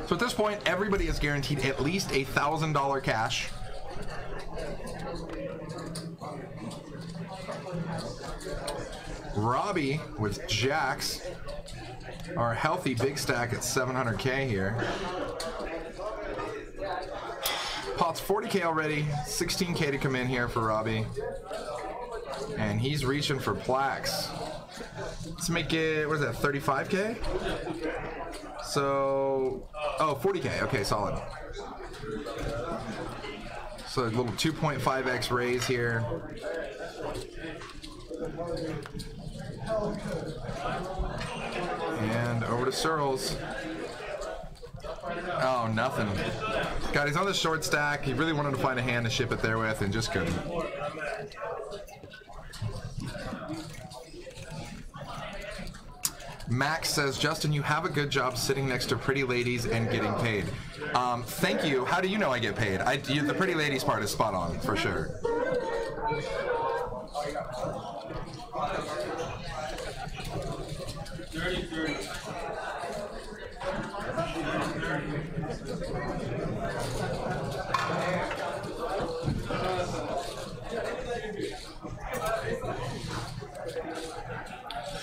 So at this point, everybody is guaranteed at least $1,000 cash. Robbie with jacks. Our healthy big stack at 700K here. Pot's 40K already, 16K to come in here for Robbie. And he's reaching for plaques. Let's make it, what is that, 35K? So, oh, 40K, okay, solid. So a little 2.5x raise here. And over to Searles. Oh, nothing. God, he's on the short stack. He really wanted to find a hand to ship it there with and just couldn't. Max says, Justin, you have a good job sitting next to pretty ladies and getting paid. Thank you. How do you know I get paid? The pretty ladies part is spot on, for sure.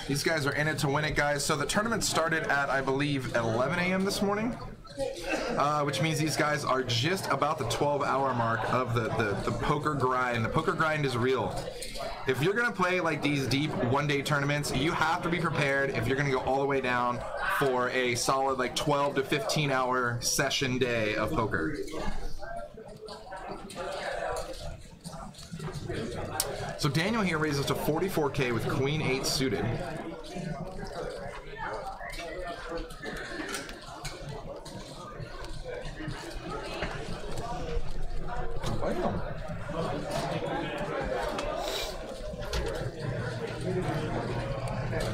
These guys are in it to win it, guys. So the tournament started at, I believe, 11 a.m. this morning, which means these guys are just about the 12-hour mark of the poker grind. The poker grind is real. If you're gonna play like these deep one-day tournaments, you have to be prepared if you're gonna go all the way down for a solid like 12 to 15-hour session day of poker. So Daniel here raises to 44K with Queen 8 suited. Wow.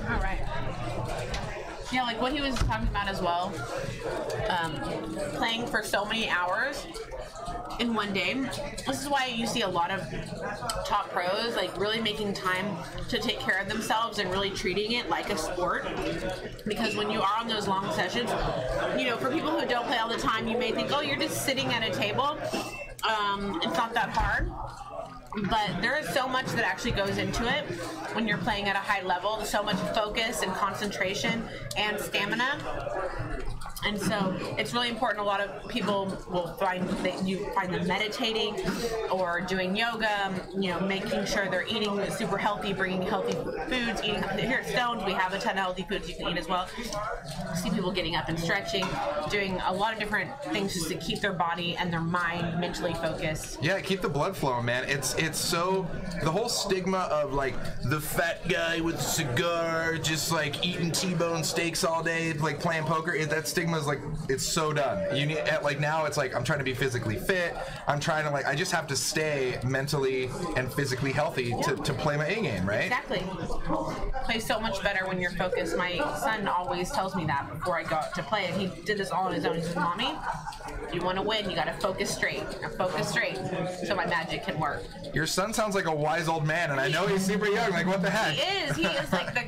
All right. Yeah, like what he was talking about as well, playing for so many hours in one day. This is why you see a lot of top pros like really making time to take care of themselves and really treating it like a sport, because when you are on those long sessions, you know, for people who don't play all the time, you may think, oh, you're just sitting at a table. It's not that hard. But there is so much that actually goes into it when you're playing at a high level. So much focus and concentration and stamina. And so it's really important. A lot of people will find that you find them meditating or doing yoga, you know, making sure they're eating super healthy, bringing healthy foods, eating. Here at Stones, we have a ton of healthy foods you can eat as well. I see people getting up and stretching, doing a lot of different things just to keep their body and their mind mentally focused. Yeah, keep the blood flowing, man. It's so, the whole stigma of like the fat guy with a cigar just like eating T-bone steaks all day, like playing poker, that stigma is like, it's so done. You need, like now it's like I'm trying to be physically fit. I'm trying to like, I just have to stay mentally and physically healthy to play my A game, right? Exactly. Play so much better when you're focused. My son always tells me that before I go out to play, and he did this all on his own. He says, Mommy, if you want to win, you got to focus straight. Focus straight so my magic can work. Your son sounds like a wise old man, and I know he's super young. Like, what the heck? He is like the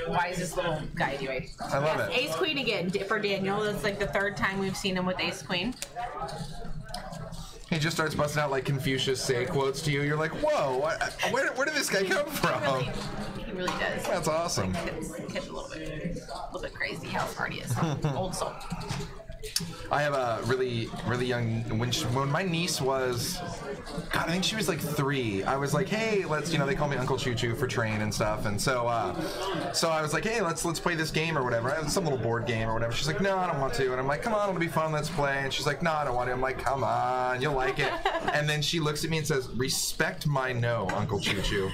wisest little guy anyway. I love it. Ace Queen again for Daniel. That's like the third time we've seen him with Ace Queen. He just starts busting out like Confucius say quotes to you. You're like, whoa, where did this guy come from? He really does. That's awesome. Kid's a little bit crazy how smart he is. Old soul. I have a really young, when my niece was, God, I think she was like 3. I was like, hey, let's, you know, they call me Uncle Choo Choo for train and stuff, and so I was like, hey, let's play this game or whatever. Some little board game or whatever. She's like, no, I don't want to, and I'm like, come on, it'll be fun, let's play. And she's like, no, I don't want to. I'm like, come on, you'll like it. And then she looks at me and says, respect my no, Uncle Choo Choo.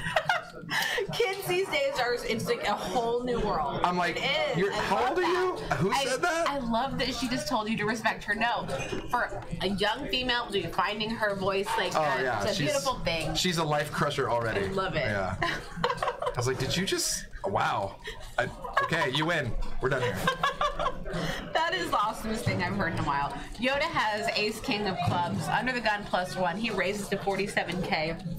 Kids these days it's like a whole new world. I'm like, how old are you? Who said that? I love that she just told you to respect her no. For a young female, finding her voice like that, yeah. it's a beautiful thing. She's a life crusher already. I love it. Yeah. I was like, did you just, wow. Okay, you win. We're done here. That is the awesomest thing I've heard in a while. Yoda has Ace King of Clubs, under the gun +1. He raises to 47K.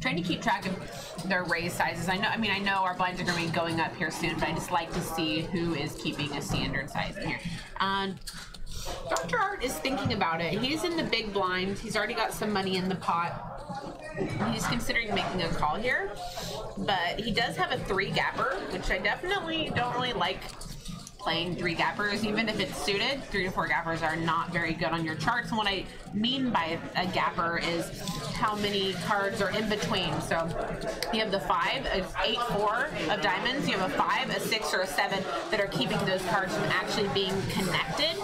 Trying to keep track of their raise sizes. I know our blinds are going to be going up here soon, but I just like to see who is keeping a standard size in here. Dr. Art is thinking about it. He's in the big blind. He's already got some money in the pot. he's considering making a call here, but he does have a 3-gapper, which I definitely don't really like playing 3 gappers, even if it's suited. 3 to 4 gappers are not very good on your charts. And what I mean by a gapper is how many cards are in between. So you have the 5, 8, 4 of diamonds. You have a 5, a 6, or a 7 that are keeping those cards from actually being connected.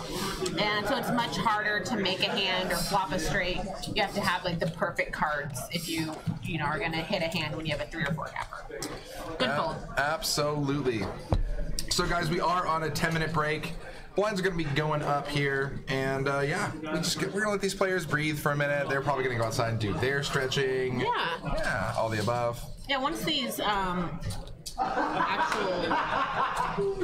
And so it's much harder to make a hand or flop a straight. You have to have like the perfect cards if you are going to hit a hand when you have a 3 or 4 gapper. Good fold. Absolutely. So guys, we are on a 10-minute break. Blinds are going to be going up here, and yeah, we're going to let these players breathe for a minute. They're probably going to go outside and do their stretching. Yeah, all the above. Yeah, once these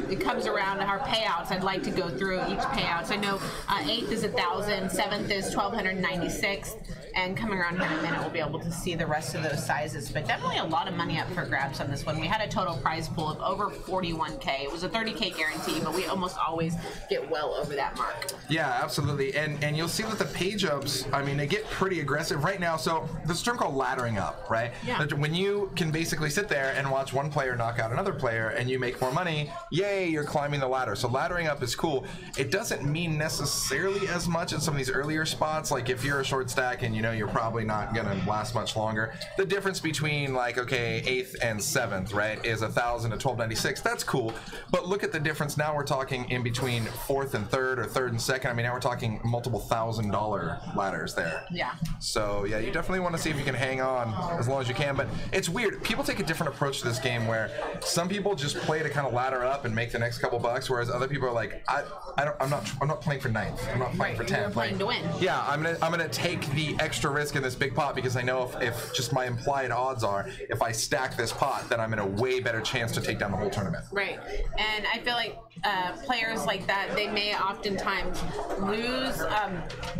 it comes around our payouts, I'd like to go through each payout. So I know 8th is 1,000, 7th is 1,296, and coming around here in a minute we'll be able to see the rest of those sizes. But definitely a lot of money up for grabs on this one. We had a total prize pool of over 41K. It was a 30K guarantee, but we almost always get well over that mark. Yeah, absolutely. And you'll see that the page ups, I mean, they get pretty aggressive right now. So there's a term called laddering up, right? Yeah. When you can basically sit there and watch one player knock out another player and you make more money, yay, you're climbing the ladder. So laddering up is cool. It doesn't mean necessarily as much in some of these earlier spots. Like if you're a short stack and you know you're probably not going to last much longer, the difference between like, okay, 8th and 7th, right, is 1,000 to 1,296. That's cool. But look at the difference. Now we're talking in between 4th and 3rd or 3rd and 2nd. I mean, now we're talking multiple $1,000 ladders there. Yeah. So yeah, you definitely want to see if you can hang on as long as you can. But it's weird. People take a different approach to this game where some people just play to kind of ladder up and make the next couple bucks, whereas other people are like, I'm not playing for 9th. I'm not playing for 10th. You're playing to win. Yeah, I'm gonna take the extra risk in this big pot because I know if just my implied odds are if I stack this pot, then I'm in a way better chance to take down the whole tournament. Right, and I feel like players like that, they may oftentimes lose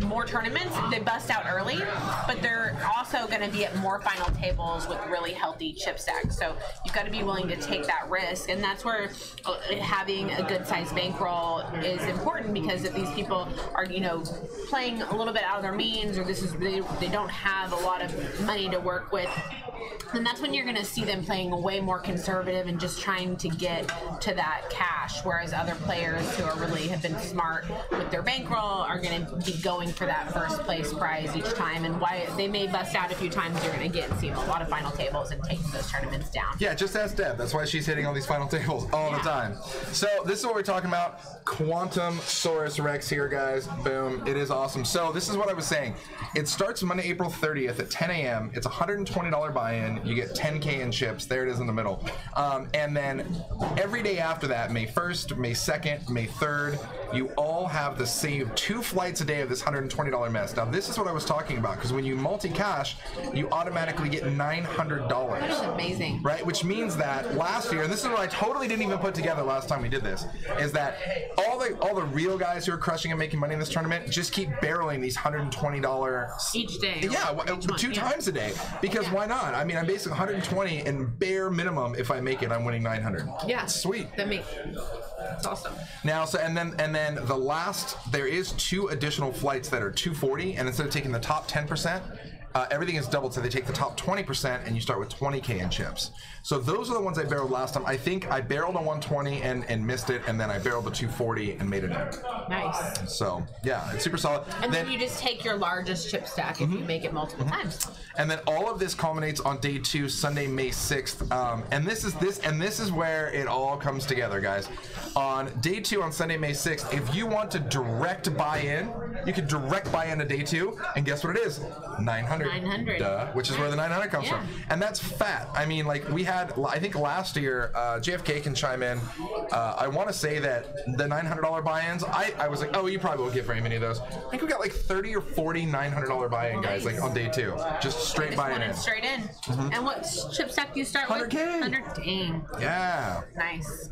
more tournaments. They bust out early, but they're also going to be at more final tables with really healthy chip stacks. So you've got to be willing to take that risk, and that's where having a good sized bankroll is important, because if these people are, playing a little bit out of their means, or they don't have a lot of money to work with, then that's when you're going to see them playing way more conservative and just trying to get to that cash, whereas other players who are really have been smart with their bankroll are going to be going for that first place prize each time. And why they may bust out a few times, you're going to get see a lot of final tables and taking those tournaments down. Yeah, just ask Deb. That's why she's hitting all these final tables all the time. So this is what we're talking about. Quantum Saurus Rex here, guys. Boom. It is awesome. So this is what I was saying. It starts Monday, April 30th at 10 a.m. It's a $120 buy-in. You get 10K in chips. There it is in the middle. And then every day after that, May 1st, May 2nd, May 3rd, you all have the same 2 flights a day of this $120 mess. Now, this is what I was talking about, because when you multi-cash, you automatically get $900. That is amazing. Right? Which means that last year, and this is what I totally didn't even put together last time we did this, is that all the real guys who are crushing and making money in this tournament just keep barreling these $120 each day. Yeah, two times a day. Because why not? I mean, I'm basically 120, and bare minimum, if I make it, I'm winning 900. Yeah, sweet. That's awesome. Now, so and then the last, there is 2 additional flights that are 240, and instead of taking the top 10%, everything is doubled, so they take the top 20% and you start with 20K in chips. So those are the ones I barreled last time. I think I barreled a 120 and missed it, and then I barreled a 240 and made it in. Nice. So yeah, it's super solid. And then you just take your largest chip stack if you make it multiple times. And then all of this culminates on day 2, Sunday, May 6th. And this is where it all comes together, guys. On day 2, on Sunday, May 6th, if you want to direct buy in, you can direct buy in to day 2, and guess what it is? 900. 900. Duh, which is where the 900 comes from. And that's fat. I mean, like, we had, I think last year, JFK can chime in. I want to say that the $900 buy-ins, I was like, oh, you probably won't get very many of those. I think we got like 30 or 40 $900 buy-in guys, like on day 2. Just straight buy-in in. Straight in. And what chip stack do you start 100K. with? 100. Dang. Yeah. Nice.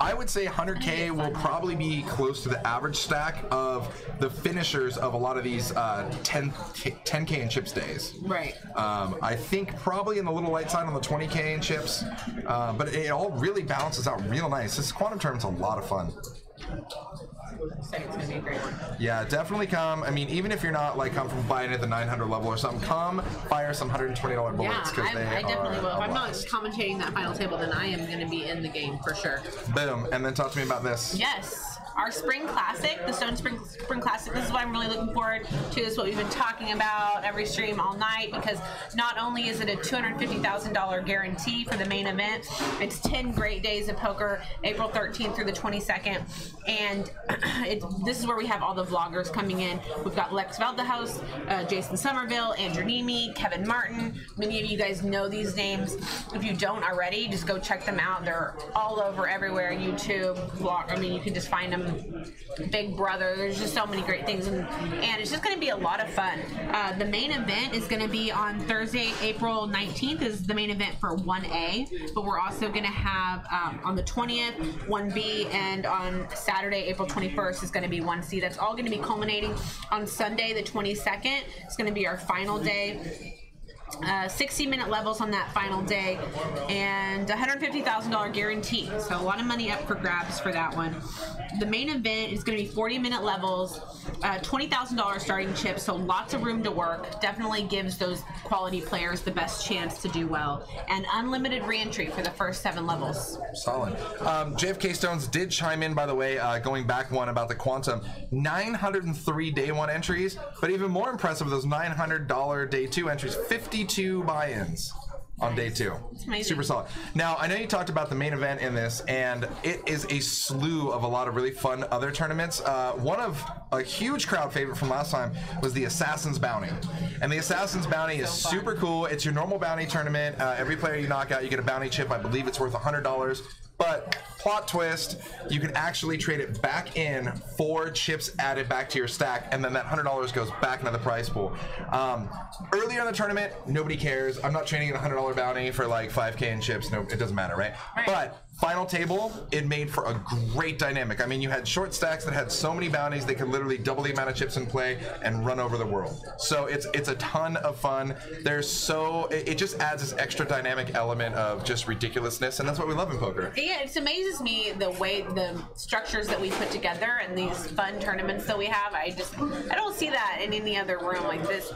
I would say 100K will probably be close to the average stack of the finishers of a lot of these 10K in chips days. Right. I think probably in the little light side on the 20K in chips, but it all really balances out real nice. This quantum tournament's a lot of fun. So it's gonna be a great one. Yeah, definitely come. I mean, even if you're not like come from buying at the 900 level or something, come fire some $120 bullets because I definitely will. If I'm not commentating that final table, then I am going to be in the game for sure. Boom. And then talk to me about this. Yes. Our Spring Classic, the Stone Spring Classic, this is what I'm really looking forward to. This is what we've been talking about every stream all night, because not only is it a $250,000 guarantee for the main event, it's 10 great days of poker, April 13th through the 22nd. And this is where we have all the vloggers coming in. We've got Lex Valdehouse, Jason Somerville, Andrew Nemi, Kevin Martin. Many of you guys know these names. If you don't already, just go check them out. They're all over everywhere, YouTube, vlog. I mean, you can just find them. Big Brother. There's just so many great things, and it's just going to be a lot of fun. The main event is going to be on Thursday, April 19th is the main event for 1A, but we're also going to have on the 20th 1B, and on Saturday, April 21st is going to be 1C. That's all going to be culminating on Sunday the 22nd. It's going to be our final day. 60-minute levels on that final day, and $150,000 guarantee. So a lot of money up for grabs for that one. The main event is going to be 40-minute levels, $20,000 starting chips, so lots of room to work. Definitely gives those quality players the best chance to do well. And unlimited reentry for the first 7 levels. Solid. JFK Stones did chime in, by the way, going back one about the Quantum. 903 day 1 entries, but even more impressive, those $900 day 2 entries, 52 buy-ins on day 2. Super solid. Now, I know you talked about the main event in this, and it is a slew of a lot of really fun other tournaments. One of a huge crowd favorite from last time was the Assassin's Bounty. And the Assassin's Bounty is super cool. It's your normal bounty tournament. Every player you knock out, you get a bounty chip. I believe it's worth $100. But plot twist, you can actually trade it back in for chips added back to your stack, and then that $100 goes back into the prize pool. Earlier in the tournament, nobody cares. I'm not trading a $100 bounty for like 5K in chips. No, it doesn't matter, right? But final table, it made for a great dynamic. I mean, you had short stacks that had so many bounties they could literally double the amount of chips in play and run over the world. So it's a ton of fun. It just adds this extra dynamic element of just ridiculousness, and that's what we love in poker. Yeah, it amazes me the way the structures that we put together and these fun tournaments that we have. I don't see that in any other room like this.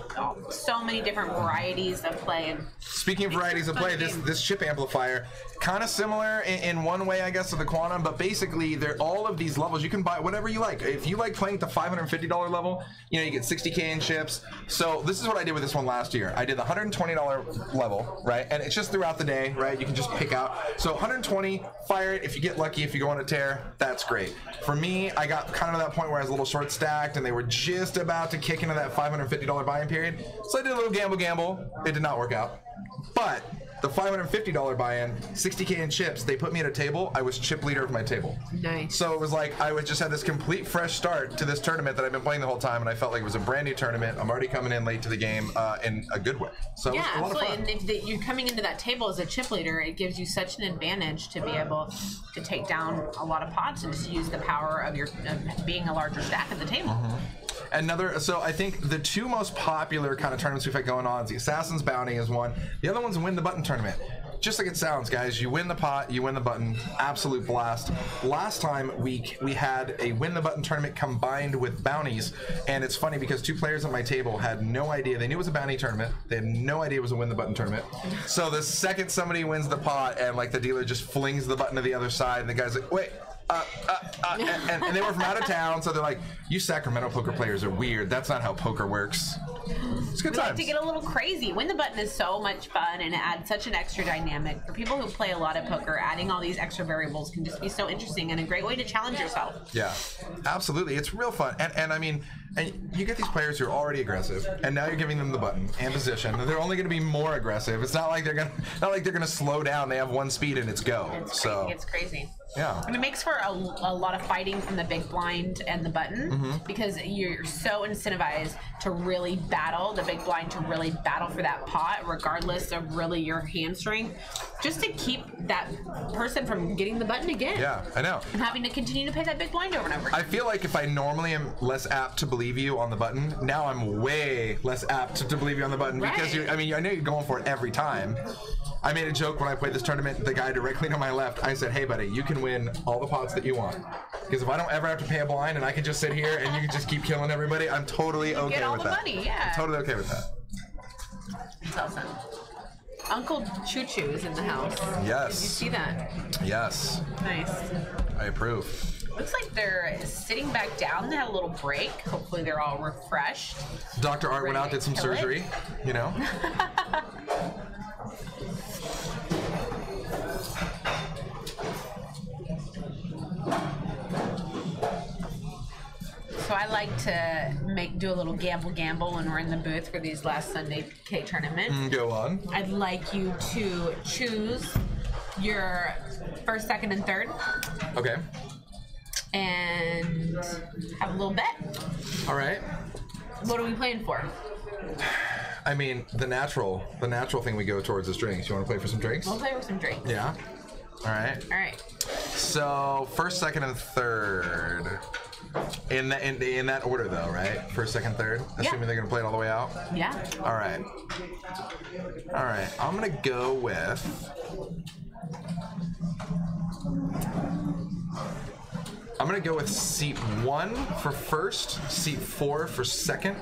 So many different varieties of play. And speaking of varieties of play, this chip amplifier, kind of similar in one way, I guess, to the Quantum, but basically they're all of these levels. You can buy whatever you like. If you like playing at the $550 level, you get 60K in chips. So this is what I did with this one last year. I did the $120 level, right? And it's just throughout the day, right? You can just pick out. So 120, fire it. If you get lucky, if you go on a tear, that's great. For me, I got kind of to that point where I was a little short stacked and they were just about to kick into that $550 buy-in period. So I did a little gamble. It did not work out. But the $550 buy-in, 60K in chips, they put me at a table. I was chip leader of my table. Nice. So it was like I would just had this complete fresh start to this tournament that I've been playing the whole time, and I felt like it was a brand new tournament. I'm already coming in late to the game in a good way. So yeah, it was a lot absolutely. of fun. And if you're coming into that table as a chip leader, it gives you such an advantage to be able to take down a lot of pots and just use the power of your being a larger stack at the table. So I think the 2 most popular kind of tournaments we've had going on is the Assassin's Bounty is one. The other one's Win the Button tournament. Just like it sounds, guys. You win the pot, you win the button. Absolute blast. Last time we had a Win the Button tournament combined with bounties, and it's funny because 2 players at my table had no idea. They knew it was a bounty tournament. They had no idea it was a Win the Button tournament. So the second somebody wins the pot and like the dealer just flings the button to the other side, and the guy's like, wait. And they were from out of town, so they're like, you Sacramento poker players are weird. That's not how poker works. It's good We times. like to get a little crazy. Win the Button is so much fun, and it adds such an extra dynamic. For people who play a lot of poker, adding all these extra variables can just be so interesting and a great way to challenge yourself. Yeah, absolutely. It's real fun. And I mean, and you get these players who are already aggressive, and now you're giving them the button and position. They're only going to be more aggressive. It's not like they're gonna slow down. They have 1 speed and it's go. It's crazy. Yeah. And it makes for a lot of fighting from the big blind and the button because you're so incentivized to really battle, the big blind to really battle for that pot, regardless of really your hand strength, just to keep that person from getting the button again. Yeah, I know. And having to continue to pay that big blind over and over again. I feel like if I normally am less apt to believe you on the button, now I'm way less apt to believe you on the button because I know you're going for it every time. I made a joke when I played this tournament. The guy directly to my left, I said, "Hey, buddy, you can win all the pots that you want. Because if I don't ever have to pay a blind and I can just sit here and you can just keep killing everybody, I'm totally okay with that." Get all the money, yeah. I'm totally okay with that. That's awesome. Uncle Choo Choo is in the house. Yes. Did you see that? Yes. Nice. I approve. Looks like they're sitting back down. They had a little break. Hopefully they're all refreshed. Dr. Art went out, did some surgery, you know. So I like to do a little gamble when we're in the booth for these last Sunday K tournaments. Go on. I'd like you to choose your first, second, and third. Okay. And have a little bet. All right. What are we playing for? I mean, the natural thing we go towards is drinks. You want to play for some drinks? We'll play with some drinks. Yeah. All right. All right. So first, second, and third. In that order, though, right? First, second, third. Assuming they're gonna play it all the way out. Yeah. All right. All right. I'm gonna go with. Seat 1 for first, seat 4 for second,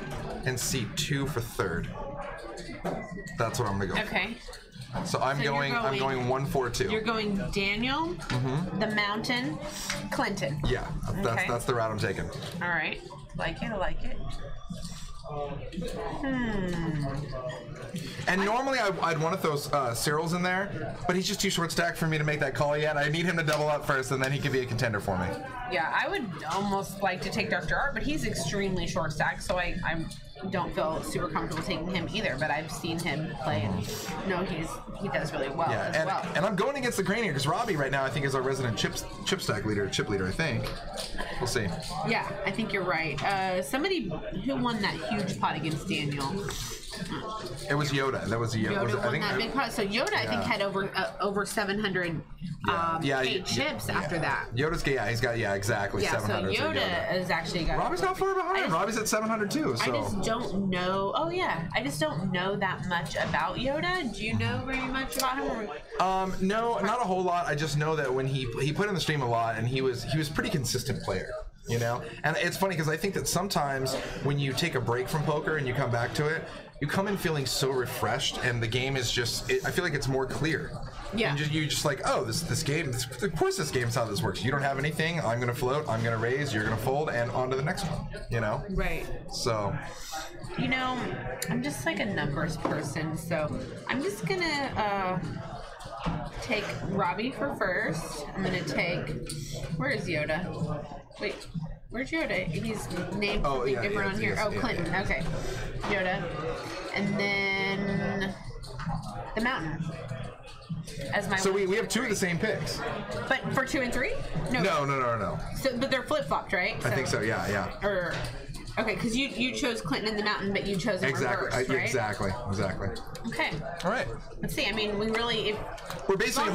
and seat 2 for third. That's what I'm gonna go. Okay. So I'm going 1-4-2. You're going Daniel, the Mountain, Clinton. Yeah, that's the route I'm taking. All right. Like it. I like it. And normally I'd want to throw Cyril's in there, but he's just too short stacked for me to make that call yet. I need him to double up first, and then he could be a contender for me. Yeah, I would almost like to take Dr. Art, but he's extremely short stacked, so I don't feel super comfortable taking him either. But I've seen him play, and he does really well as well. And I'm going against the grain here because Robbie right now I think is our resident chip leader, I think. We'll see. Yeah, I think you're right. Somebody who won that huge pot against Daniel. It was Yoda. That was Yoda. Yoda won that big pot. So Yoda, I think, had over 700 chips after that. Yoda's he's got exactly 700. So Yoda is actually got. Robbie's not far behind. Robbie's at 700 too. So. I just don't know. Oh yeah, I just don't know that much about Yoda. Do you know very much about him? No, not a whole lot. I just know that when he put in the stream a lot, and he was pretty consistent player. You know, and it's funny because I think that sometimes when you take a break from poker and you come back to it, you come in feeling so refreshed, and the game is just. I feel like it's more clear. Yeah. And you just like, oh, this game. Of course, this game's how this works. You don't have anything. I'm gonna float. I'm gonna raise. You're gonna fold, and on to the next one. You know. Right. So. You know, I'm just like a numbers person, so I'm just gonna take Robbie for first. I'm gonna take. Where is Yoda? Wait, where's Yoda? He's named something different on here. Clinton. Yeah. Okay, Yoda, and then the Mountain as my. So we have two of the same picks. But for 2 and 3? No. So, but they're flip flopped, right? I think so. Yeah. Or. Okay, because you chose Clinton in the Mountain, but you chose in reverse, right? Exactly. Okay. All right. Let's see. I mean, we're basically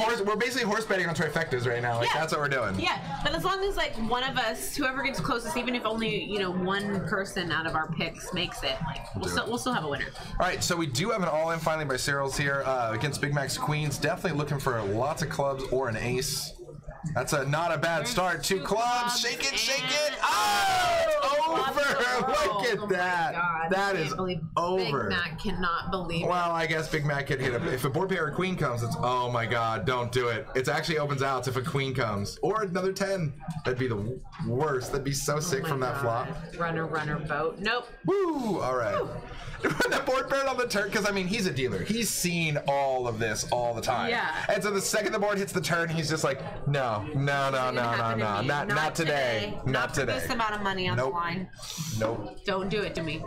horse betting on trifectas right now. Like that's what we're doing. Yeah, but as long as like one of us, whoever gets closest, even if only one person out of our picks makes it, like we'll still have a winner. All right. So we do have an all-in finally by Cyril's here against Big Mac's Queens. Definitely looking for lots of clubs or an ace. That's not a bad start. 2 clubs. Shake it. Oh, over. Look at that. God, that is over. Big Mac cannot believe it. Well, I guess Big Mac could hit it. If a board pair or queen comes, it's, oh my God, don't do it. It actually opens outs if a queen comes. Or another 10. That'd be the worst. That'd be so sick from that flop. Runner, boat. Nope. Woo. All right. Woo. The board pair on the turn, because I mean, he's a dealer. He's seen all of this all the time. Yeah. And so the second the board hits the turn, he's just like, no, not today. Not today. This amount of money on the line. Nope. Don't do it to me.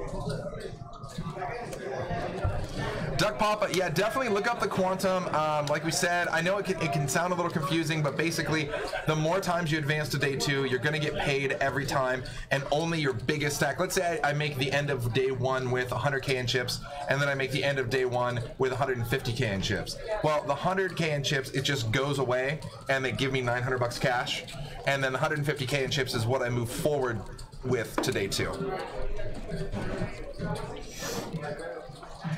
Duck Papa, yeah, definitely look up the quantum. Like we said, I know it can sound a little confusing, but basically, the more times you advance to day 2, you're going to get paid every time, and only your biggest stack. Let's say I make the end of day 1 with 100K in chips, and then I make the end of day 1 with 150K in chips. Well, the 100K in chips, it just goes away, and they give me $900 cash, and then the 150K in chips is what I move forward with to day 2.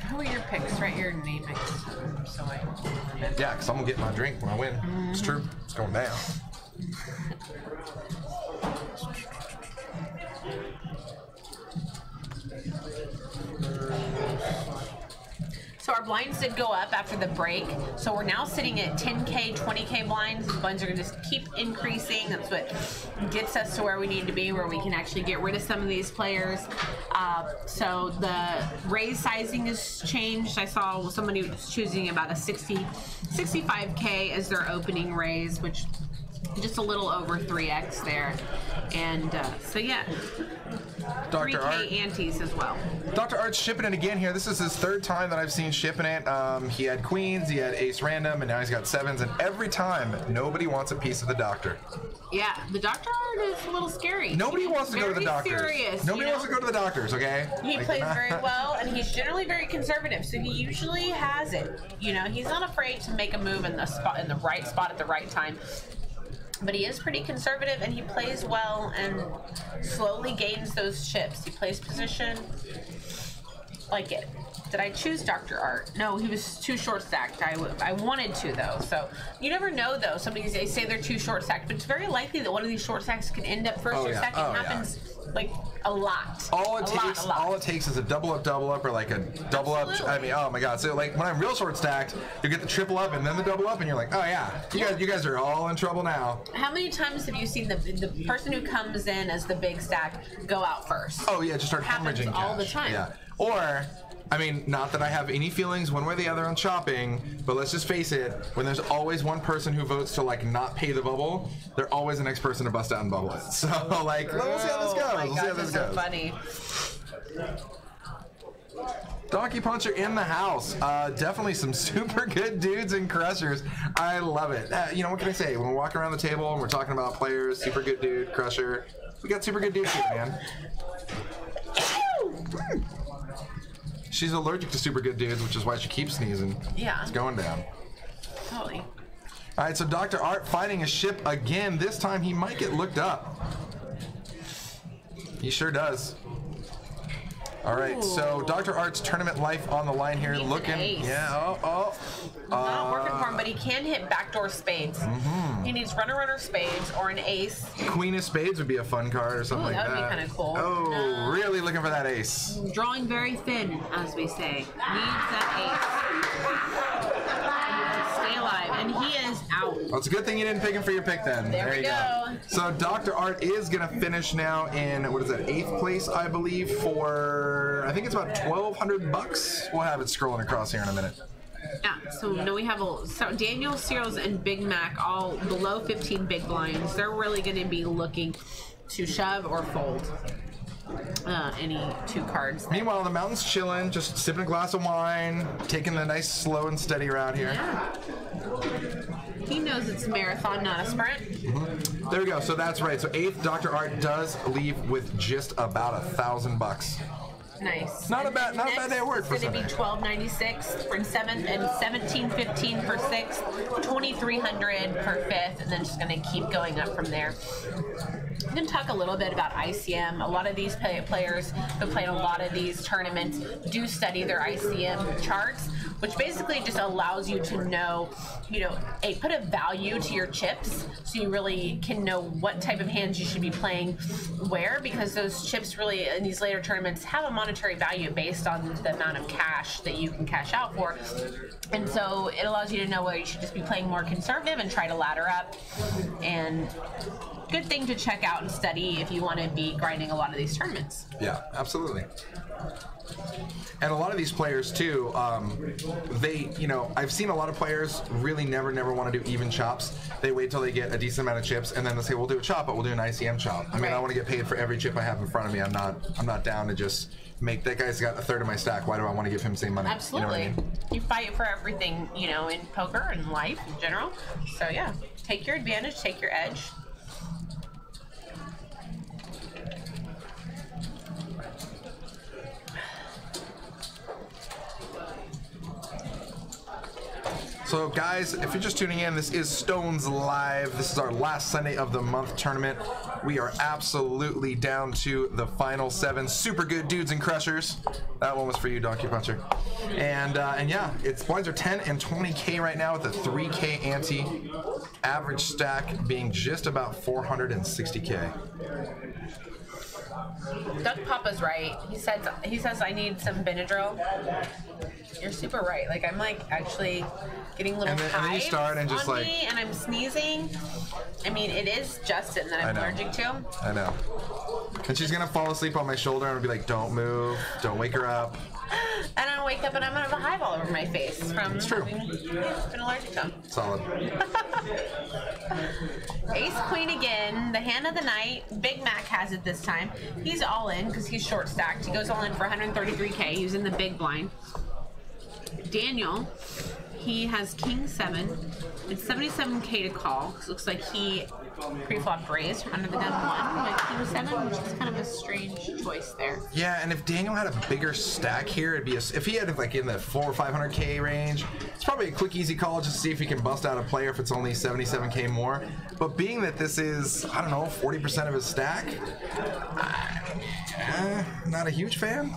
Who are your picks write your name next to them so I remember. Yeah, because I'm gonna get my drink when I win. It's true. It's going down. So our blinds did go up after the break. So we're now sitting at 10K, 20K blinds. These blinds are going to just keep increasing. That's what gets us to where we need to be, where we can actually get rid of some of these players. So the raise sizing has changed. I saw somebody was choosing about a 65K as their opening raise, which just a little over 3x there. And so yeah, Dr. 3K Art. antes as well. Dr. Art's shipping it again here. This is his third time that I've seen shipping it. He had queens, he had ace random, and now he's got sevens. And every time, nobody wants a piece of the doctor. Yeah, the Dr. Art is a little scary. Nobody wants to go to the Very doctors. serious, Nobody wants to go to the doctors, okay? He Like, plays very well, and he's generally very conservative, so he usually has it. You know, he's not afraid to make a move in the spot, in the right spot at the right time. But he is pretty conservative, and he plays well and slowly gains those chips. He plays position. Like it. Did I choose Dr. Art? No, he was too short stacked. I wanted to, though. So you never know, though. They say they're too short stacked, but it's very likely that one of these short stacks can end up first or second. It happens like a lot. All it takes is a double up, or like a double Absolutely. up. I mean, oh my God! So like when I'm real short stacked, you get the triple up and then the double up, and you're like, oh yeah, you guys are all in trouble now. How many times have you seen the person who comes in as the big stack go out first? Oh yeah, just start Happens hemorrhaging all cash. the time. Yeah, or. I mean, not that I have any feelings one way or the other on shopping, but let's just face it, when there's always one person who votes to like not pay the bubble, they're always the next person to bust out and bubble it. So like, we'll see how this goes. My We'll see God, how this that's goes. so funny. Donkey Puncher in the house. Definitely some super good dudes and crushers. I love it. You know, what can I say? When we're walking around the table and we're talking about players, super good dude, crusher, we got super good dudes here, man. She's allergic to super good dudes, which is why she keeps sneezing. Yeah. It's going down. Totally. All right, so Dr. Art finding a ship again. This time he might get looked up. He sure does. All right, so Dr. Art's tournament life on the line here. He's Looking. an ace. Yeah, Not working for him, but he can hit backdoor spades. He needs runner spades or an ace. Queen of Spades would be a fun card or something Ooh, like that that. would be kinda cool. Oh, No. really looking for that ace. Drawing very thin, as we say. Needs that ace. Stay alive, and he is out. Well, it's a good thing you didn't pick him for your pick then. There we you go. So Dr. Art is going to finish now in, what is that, 8th place, I believe, for, I think it's about $1,200. We'll have it scrolling across here in a minute. Yeah, so no, we have so Daniel, Cyril's, and Big Mac all below 15 big blinds. They're really going to be looking to shove or fold any two cards. Meanwhile, the mountain's chilling, just sipping a glass of wine, taking the nice slow and steady route here. Yeah. He knows it's a marathon, not a sprint. There we go. So that's right. So 8th, Dr. Art does leave with just about $1,000. Nice. Not a bad day of work for It's going to be Sunday. $12.96 for 7th and $17.15 for 6th, $2,300 per 5th, and then just going to keep going up from there. I'm going to talk a little bit about ICM. A lot of these players who play in a lot of these tournaments do study their ICM charts, which basically just allows you to know, put a value to your chips, so you really can know what type of hands you should be playing where, because those chips really in these later tournaments have a monetary value based on the amount of cash that you can cash out for. And so it allows you to know whether you should just be playing more conservative and try to ladder up. And good thing to check out and study if you want to be grinding a lot of these tournaments. Yeah, absolutely. And a lot of these players too, I've seen a lot of players really never want to do even chops. They wait till they get a decent amount of chips, and then they say, we'll do a chop, but we'll do an ICM chop. I mean, Right. I want to get paid for every chip I have in front of me. I'm not down to just make, that guy's got a third of my stack. Why do I want to give him the same money? Absolutely. You know what I mean? You fight for everything, in poker and life in general. So yeah, take your advantage, take your edge. So guys, if you're just tuning in, this is Stones Live. This is our last Sunday of the month tournament. We are absolutely down to the final 7 super good dudes and crushers. That one was for you, Donkey Puncher. And yeah, its blinds are 10 and 20K right now with a 3K ante. Average stack being just about 460K. Doug Papa's right. He says I need some Benadryl. You're super right. Like I'm like actually getting little hives and then you start and just on like, me, and I'm sneezing. I mean, it is Justin that I'm allergic to. I know. And she's gonna fall asleep on my shoulder and I'll be like, "Don't move, don't wake her up." And I'll wake up and I'm gonna have a hive all over my face from having been allergic to them. Solid. Ace Queen again, the hand of the night. Big Mac has it this time. He's all in because he's short stacked. He goes all in for 133K using the big blind. Daniel, he has King 7. It's 77K to call. It looks like he pre-flop raised under the gun 1 with King 7, which is kind of a strange choice there. Yeah, and if Daniel had a bigger stack here, it'd be if he had like in the 400 or 500K range, it's probably a quick, easy call just to see if he can bust out a player if it's only 77K more. But being that this is, I don't know, 40% of his stack, not a huge fan.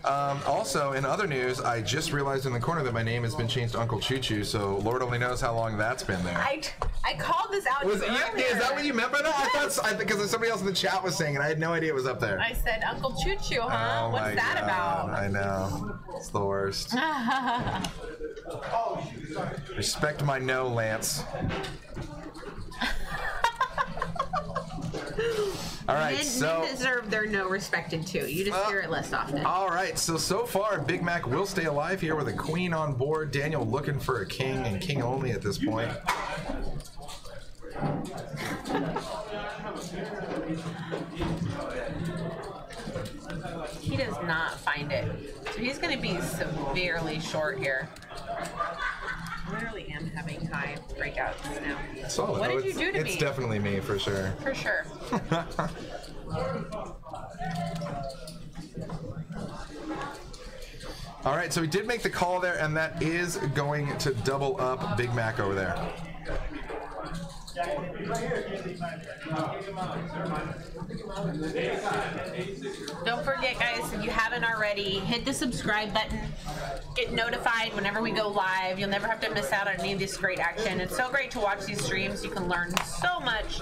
Also, in other news, I just realized in the corner that my name has been changed to Uncle Choo Choo, so Lord only knows how long that's been there. I called this out earlier. Is that what you meant by that? Yes. I thought, because somebody else in the chat was saying it. I had no idea it was up there. I said, Uncle Choo Choo, huh? Oh What's that about? I know. It's the worst. Respect my no, Lance. All right, men deserve their no respected too. You just hear it less often. All right, so far, Big Mac will stay alive here with a queen on board. Daniel looking for a king and king only at this point. He does not find it. So he's going to be severely short here. I literally am having high breakouts now. Solid. What did you do to me? It's definitely me, for sure. For sure. All right, so he did make the call there, and that is going to double up Big Mac over there. Don't forget, guys, if you haven't already, hit the subscribe button. Get notified whenever we go live. You'll never have to miss out on any of this great action. It's so great to watch these streams. You can learn so much,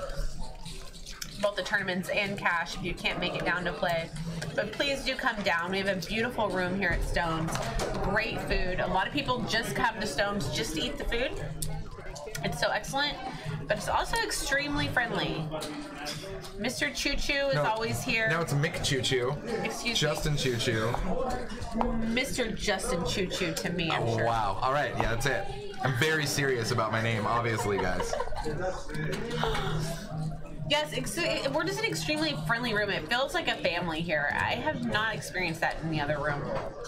both the tournaments and cash, if you can't make it down to play. But please do come down. We have a beautiful room here at Stones. Great food. A lot of people just come to Stones just to eat the food. It's so excellent, but it's also extremely friendly. Mr. Choo Choo is always here. No, it's Mick Choo Choo. Excuse Justin me. Choo Choo. Mr. Justin Choo Choo to me, I'm sure. Wow. All right, yeah, that's it. I'm very serious about my name, obviously, guys. Yes, we're just an extremely friendly room. It feels like a family here. I have not experienced that in the other room,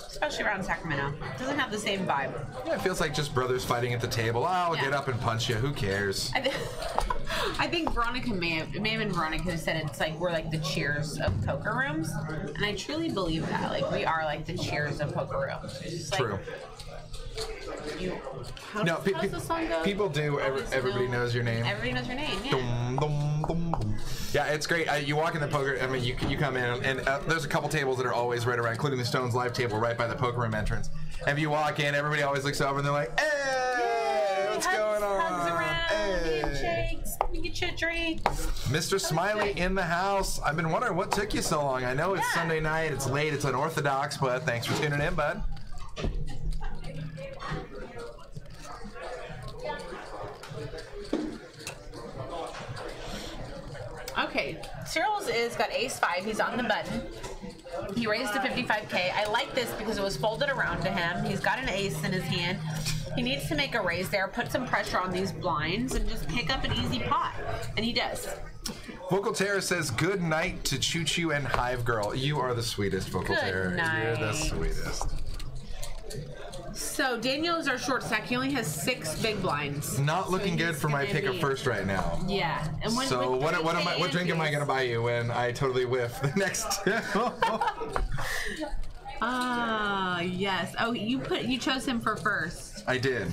especially around Sacramento. It doesn't have the same vibe. Yeah, it feels like just brothers fighting at the table. Oh, I'll get up and punch you. Who cares? I think Veronica may have been Veronica who said it's like we're like the cheers of poker rooms, and I truly believe that. Like we are like the cheers of poker rooms. It's like, True. How's the song go? People do. Everybody knows your name. Everybody knows your name. Yeah. Dum, dum, dum, dum. Yeah, it's great. You walk in the poker. I mean, you come in, and there's a couple tables that are always right around, including the Stones live table right by the poker room entrance. And if you walk in, everybody always looks over and they're like, "Hey, what's going on? Hugs around, handshakes, we get you a drink." Mr. Smiley in the house. I've been wondering what took you so long. I know it's Sunday night. It's late. It's unorthodox, but thanks for tuning in, bud. Okay, Cyril's got ace-5. He's on the button. He raised to 55K. I like this because it was folded around to him. He's got an ace in his hand. He needs to make a raise there, put some pressure on these blinds, and just pick up an easy pot. And he does. Vocal Terror says, "Good night to Choo Choo and Hive Girl." You are the sweetest, Vocal Terror. You're the sweetest. So Daniel is our short stack. He only has 6 big blinds. Not looking good for my pick of first right now. Yeah. And when, so what drink am I gonna buy you when I totally whiff the next? Ah, yes. Oh, you chose him for first. I did.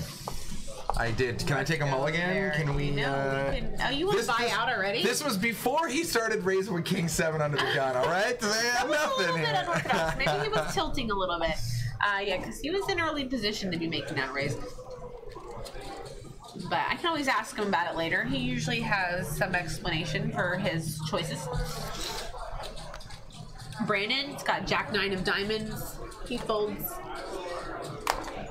I did. Can I take a mulligan? Can we? No, we can. Oh, you want to buy out already? This was before he started raising with King 7 under the gun. All right, they have nothing a little here. bit unorthodox. Maybe he was tilting a little bit. Yeah, because he was in early position to be making that raise. But I can always ask him about it later. He usually has some explanation for his choices. Brandon's got Jack 9 of diamonds. He folds.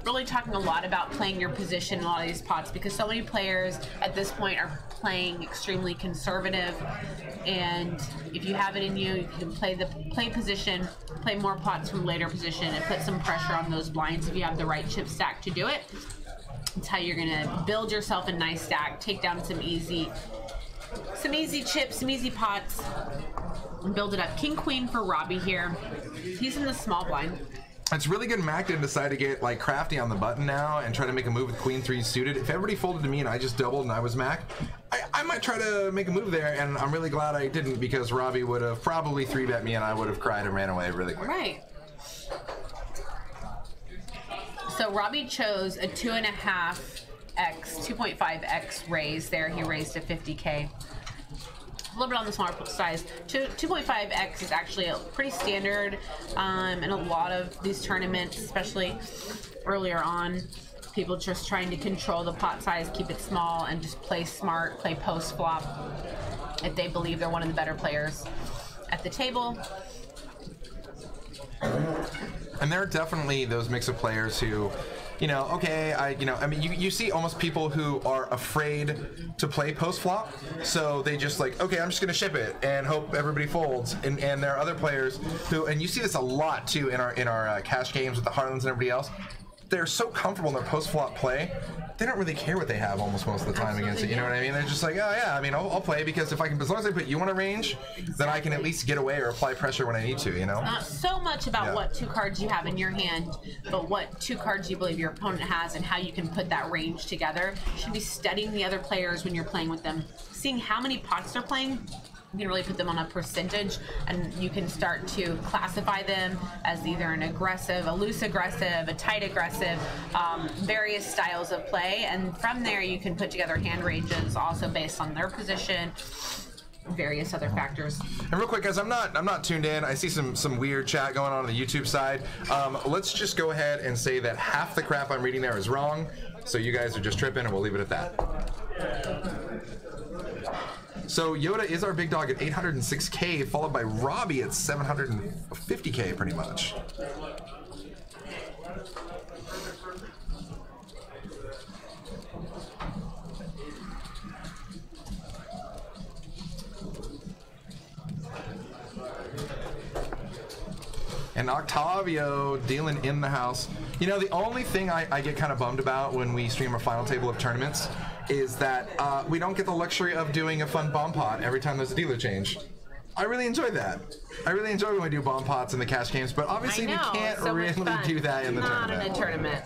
Really talking a lot about playing your position in a lot of these pots because so many players at this point are playing extremely conservative, and if you have it in you, you can play position, play more pots from later position, and put some pressure on those blinds if you have the right chip stack to do it. It's how you're gonna build yourself a nice stack, take down some easy chips, some easy pots, and build it up. King Queen for Robbie here. He's in the small blind. It's really good. Mac didn't decide to get like crafty on the button now and try to make a move with Queen 3 suited. If everybody folded to me and I just doubled and I was Mac, I might try to make a move there, and I'm really glad I didn't because Robbie would have probably 3-bet me and I would have cried and ran away really quick. Right. So Robbie chose a 2.5x raise there. He raised to 50K. A little bit on the smaller size. 2.5x is actually pretty standard in a lot of these tournaments, especially earlier on. People just trying to control the pot size, keep it small, and just play smart, play post flop if they believe they're one of the better players at the table. And there are definitely those mix of players who, you know, okay, I mean, you see almost people who are afraid to play post flop, so they just like, okay, I'm just gonna ship it and hope everybody folds. And there are other players who, and you see this a lot too in our cash games with the Heartlands and everybody else. They're so comfortable in their post flop play, they don't really care what they have almost most of the time against it. You know what I mean? They're just like, oh yeah, I mean, I'll play because if I can, as long as I put you on a range, then I can at least get away or apply pressure when I need to. You know? Not so much about what 2 cards you have in your hand, but what 2 cards you believe your opponent has and how you can put that range together. You should be studying the other players when you're playing with them, seeing how many pots they're playing. You can really put them on a percentage, and you can start to classify them as either an aggressive, a loose aggressive, a tight aggressive, various styles of play. And from there, you can put together hand ranges also based on their position, various other factors. And real quick, guys, I'm not tuned in. I see some weird chat going on the YouTube side. Let's just go ahead and say that half the crap I'm reading there is wrong. So you guys are just tripping, and we'll leave it at that. So Yoda is our big dog at 806K, followed by Robbie at 750K, pretty much. And Octavio dealing in the house. You know, the only thing I get kind of bummed about when we stream a final table of tournaments is that we don't get the luxury of doing a fun bomb pot every time there's a dealer change. I really enjoy that. I really enjoy when we do bomb pots in the cash games, but obviously we can't really do that in the tournament. Not in a tournament.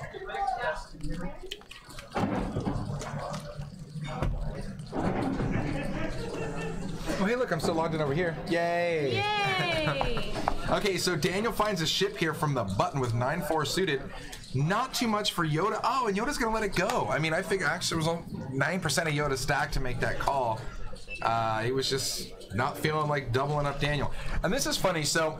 Oh, hey, look, I'm still logged in over here. Yay! Yay! Okay, so Daniel finds a ship here from the button with 9-4 suited. Not too much for Yoda. Oh, and Yoda's gonna let it go. I mean, I figure actually it was 9% of Yoda's stack to make that call. He was just not feeling like doubling up Daniel. And this is funny, so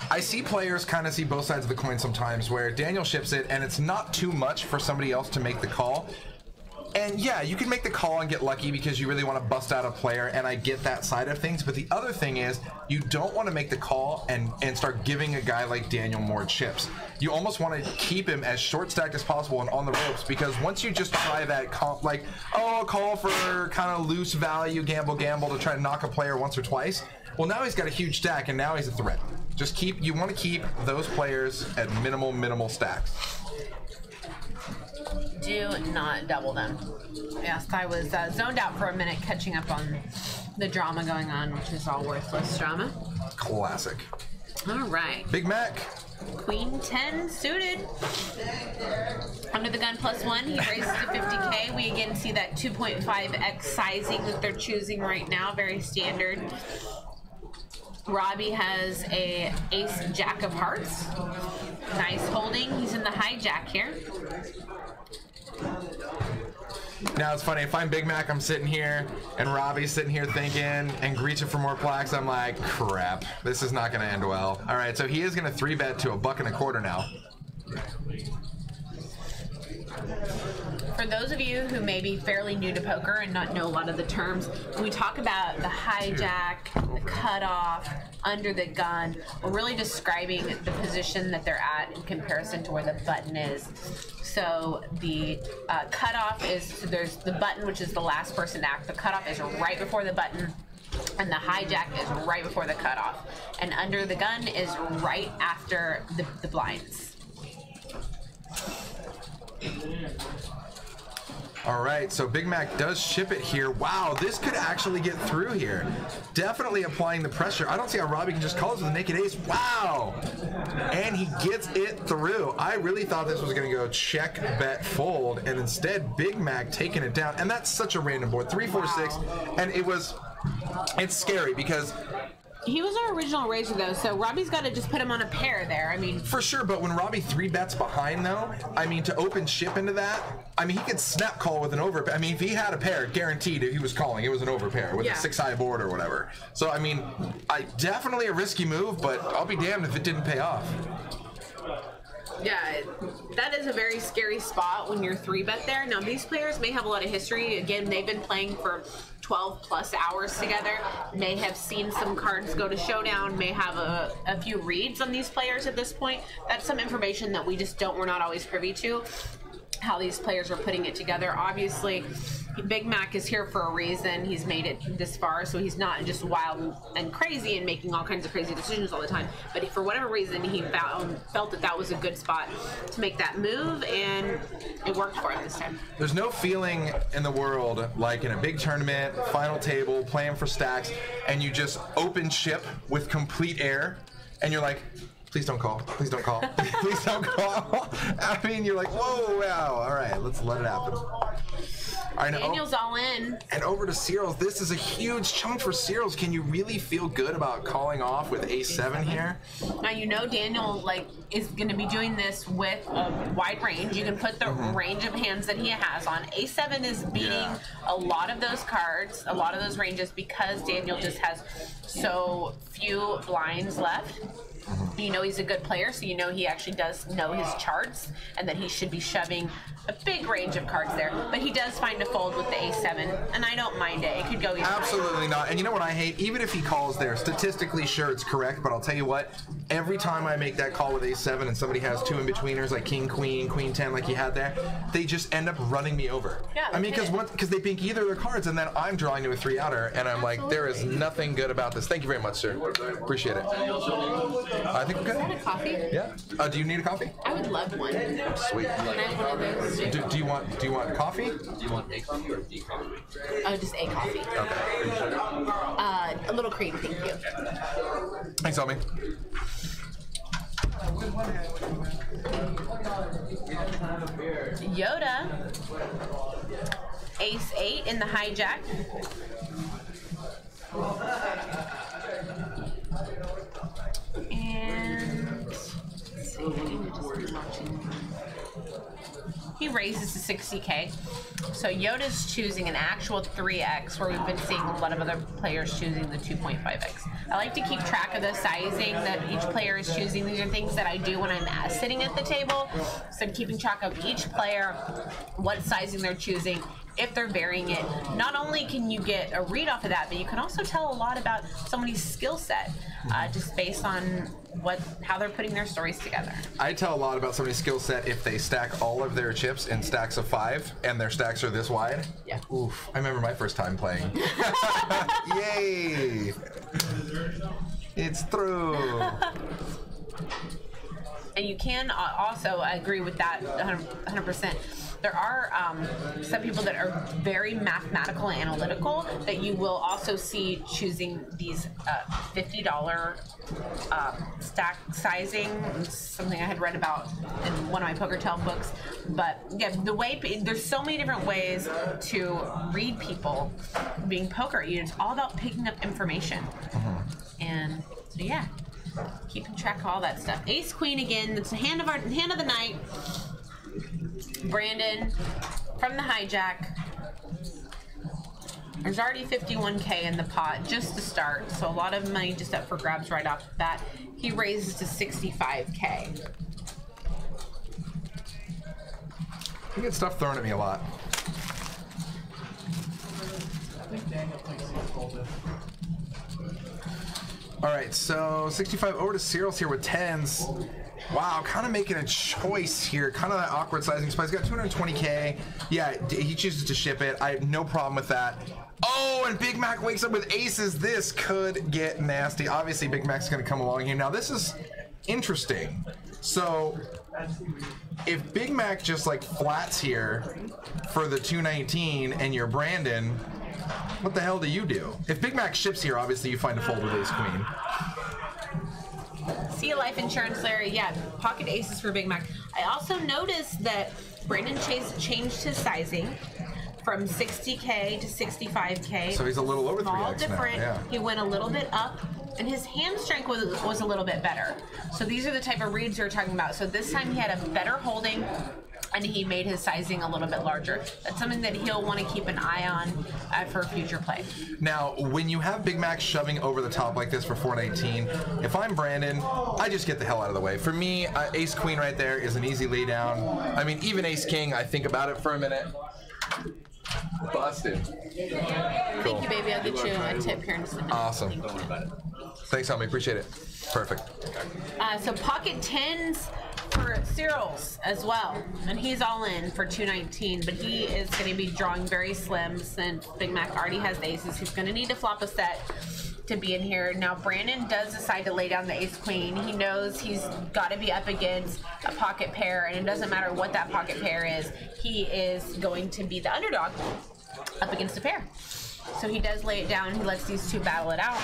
I see players kind of see both sides of the coin sometimes where Daniel ships it and it's not too much for somebody else to make the call. And yeah, you can make the call and get lucky because you really want to bust out a player, and I get that side of things. But the other thing is, you don't want to make the call and start giving a guy like Daniel more chips. You almost want to keep him as short stacked as possible and on the ropes, because once you just try that call, like, oh, call for kind of loose value, gamble to try to knock a player once or twice, well, now he's got a huge stack and now he's a threat. Just keep, you want to keep those players at minimal stacks. Do not double them. Yes, I was zoned out for a minute catching up on the drama going on, which is all worthless drama. Classic. All right. Big Mac. Queen 10 suited. Under the gun +1, he raises to 50K. We again see that 2.5x sizing that they're choosing right now, very standard. Robbie has a ace jack of hearts. Nice holding. He's in the hijack here. Now it's funny, if I'm Big Mac, I'm sitting here, and Robbie's sitting here thinking, and reaching for more plaques, I'm like, crap, this is not gonna end well. All right, so he is gonna 3-bet to $1.25 now. For those of you who may be fairly new to poker and not know a lot of the terms, when we talk about the hijack, the cutoff, under the gun, we're really describing the position that they're at in comparison to where the button is. So the cutoff is, so there's the button, which is the last person to act. The cutoff is right before the button, and the hijack is right before the cutoff. And under the gun is right after the blinds. All right, so Big Mac does ship it here. Wow, this could actually get through here. Definitely applying the pressure. I don't see how Robbie can just call this with a naked ace. Wow! And he gets it through. I really thought this was gonna go check, bet, fold, and instead Big Mac taking it down. And that's such a random board. 3, 4, 6, and it's scary because he was our original raiser, though, so Robbie's got to just put him on a pair there. I mean, for sure, but when Robbie 3-bets behind, though, I mean, to open ship into that, I mean, he could snap call with an over. I mean, if he had a pair, guaranteed, if he was calling, it was an over pair with a 6-high board or whatever. So, I mean, definitely a risky move, but I'll be damned if it didn't pay off. Yeah, that is a very scary spot when you're 3-bet there. Now, these players may have a lot of history. Again, they've been playing for 12 plus hours together, may have seen some cards go to showdown, may have a few reads on these players at this point. That's some information that we're not always privy to, how these players are putting it together. Obviously, Big Mac is here for a reason. He's made it this far, so he's not just wild and crazy and making all kinds of crazy decisions all the time. But for whatever reason, he felt that was a good spot to make that move, and it worked for him this time. There's no feeling in the world like in a big tournament, final table, playing for stacks, and you just open ship with complete air, and you're like, please don't call. Please don't call. Please don't call. I mean, you're like, whoa, wow. All right, let's let it happen. All right, Daniel's all in. And over to Cyril's. This is a huge chunk for Cyril's. Can you really feel good about calling off with A7 here? Now, you know Daniel is going to be doing this with a wide range. You can put the range of hands that he has on. A7 is beating a lot of those cards, a lot of those ranges, because Daniel just has so few blinds left. You know he's a good player, so you know he actually does know his charts and that he should be shoving a big range of cards there. But he does find a fold with the A7, and I don't mind it. It could go either way. Absolutely not. And you know what I hate? Even if he calls there, statistically, sure, it's correct, but I'll tell you what, every time I make that call with A7 and somebody has 2 in-betweeners like King, Queen, Queen 10 like he had there, they just end up running me over. Yeah, I mean, because they pink either of their cards, and then I'm drawing to a 3-outer, and I'm like, there is nothing good about this. Thank you very much, sir. Appreciate it. I think we're good. Is that a coffee? Yeah. Do you need a coffee? I would love one. Sweet. Can I have one of those? Do you want coffee? Do you want A coffee or D coffee? Oh, just a coffee. Okay. A little cream, thank you. Thanks, homie. Yoda, Ace-8 in the hijack. And let's see, I need to just be watching. He raises to 60K. So Yoda's choosing an actual 3x, where we've been seeing a lot of other players choosing the 2.5x. I like to keep track of the sizing that each player is choosing. These are things that I do when I'm sitting at the table. So I'm keeping track of each player, what sizing they're choosing, if they're varying it. Not only can you get a read off of that, but you can also tell a lot about somebody's skill set, just based on how they're putting their stories together. I tell a lot about somebody's skill set if they stack all of their chips in stacks of 5 and their stacks are this wide. Yeah. Oof. I remember my first time playing. Yay! It's through. And you can also agree with that 100%. There are some people that are very mathematical and analytical that you will also see choosing these $50 stack sizing. It's something I had read about in one of my Poker Tell books. But yeah, there's so many different ways to read people being poker. It's all about picking up information. And so yeah, keeping track of all that stuff. Ace Queen again. It's the hand of the night. Brandon from the hijack. There's already 51K in the pot just to start, so a lot of money just up for grabs right off the bat. He raises to 65K. You get stuff thrown at me a lot. All right, so 65 over to Cyril's here with 10s. Wow, kind of making a choice here. Kind of that awkward sizing spot. He's got 220K. Yeah, he chooses to ship it. I have no problem with that. Oh, and Big Mac wakes up with aces. This could get nasty. Obviously, Big Mac's going to come along here. Now, this is interesting. So, if Big Mac just like flats here for the 219 and you're Brandon, what the hell do you do? If Big Mac ships here, obviously you find a fold with ace queen. See a life insurance, Larry. Yeah, pocket aces for Big Mac. I also noticed that Brandon changed his sizing from 60K to 65K. So he's a little over 3x different. now. Yeah. He went a little bit up, and his hand strength was a little bit better. So these are the type of reads we're talking about. So this time he had a better holding, and he made his sizing a little bit larger. That's something that he'll want to keep an eye on for future play. Now, when you have Big Mac shoving over the top like this for 419, if I'm Brandon, I just get the hell out of the way. For me, ace queen right there is an easy lay down. I mean, even ace king, I think about it for a minute. Busted. Thank you, baby. I'll get you a tip here in just a minute. Awesome. Thanks, homie. Appreciate it. Perfect. So pocket 10s for Cyril's as well, and he's all in for 219, but he is going to be drawing very slim since Big Mac already has the aces. He's going to need to flop a set to be in here. Now Brandon does decide to lay down the ace queen. He knows he's got to be up against a pocket pair, and it doesn't matter what that pocket pair is, he is going to be the underdog up against a pair. So he does lay it down. He lets these two battle it out.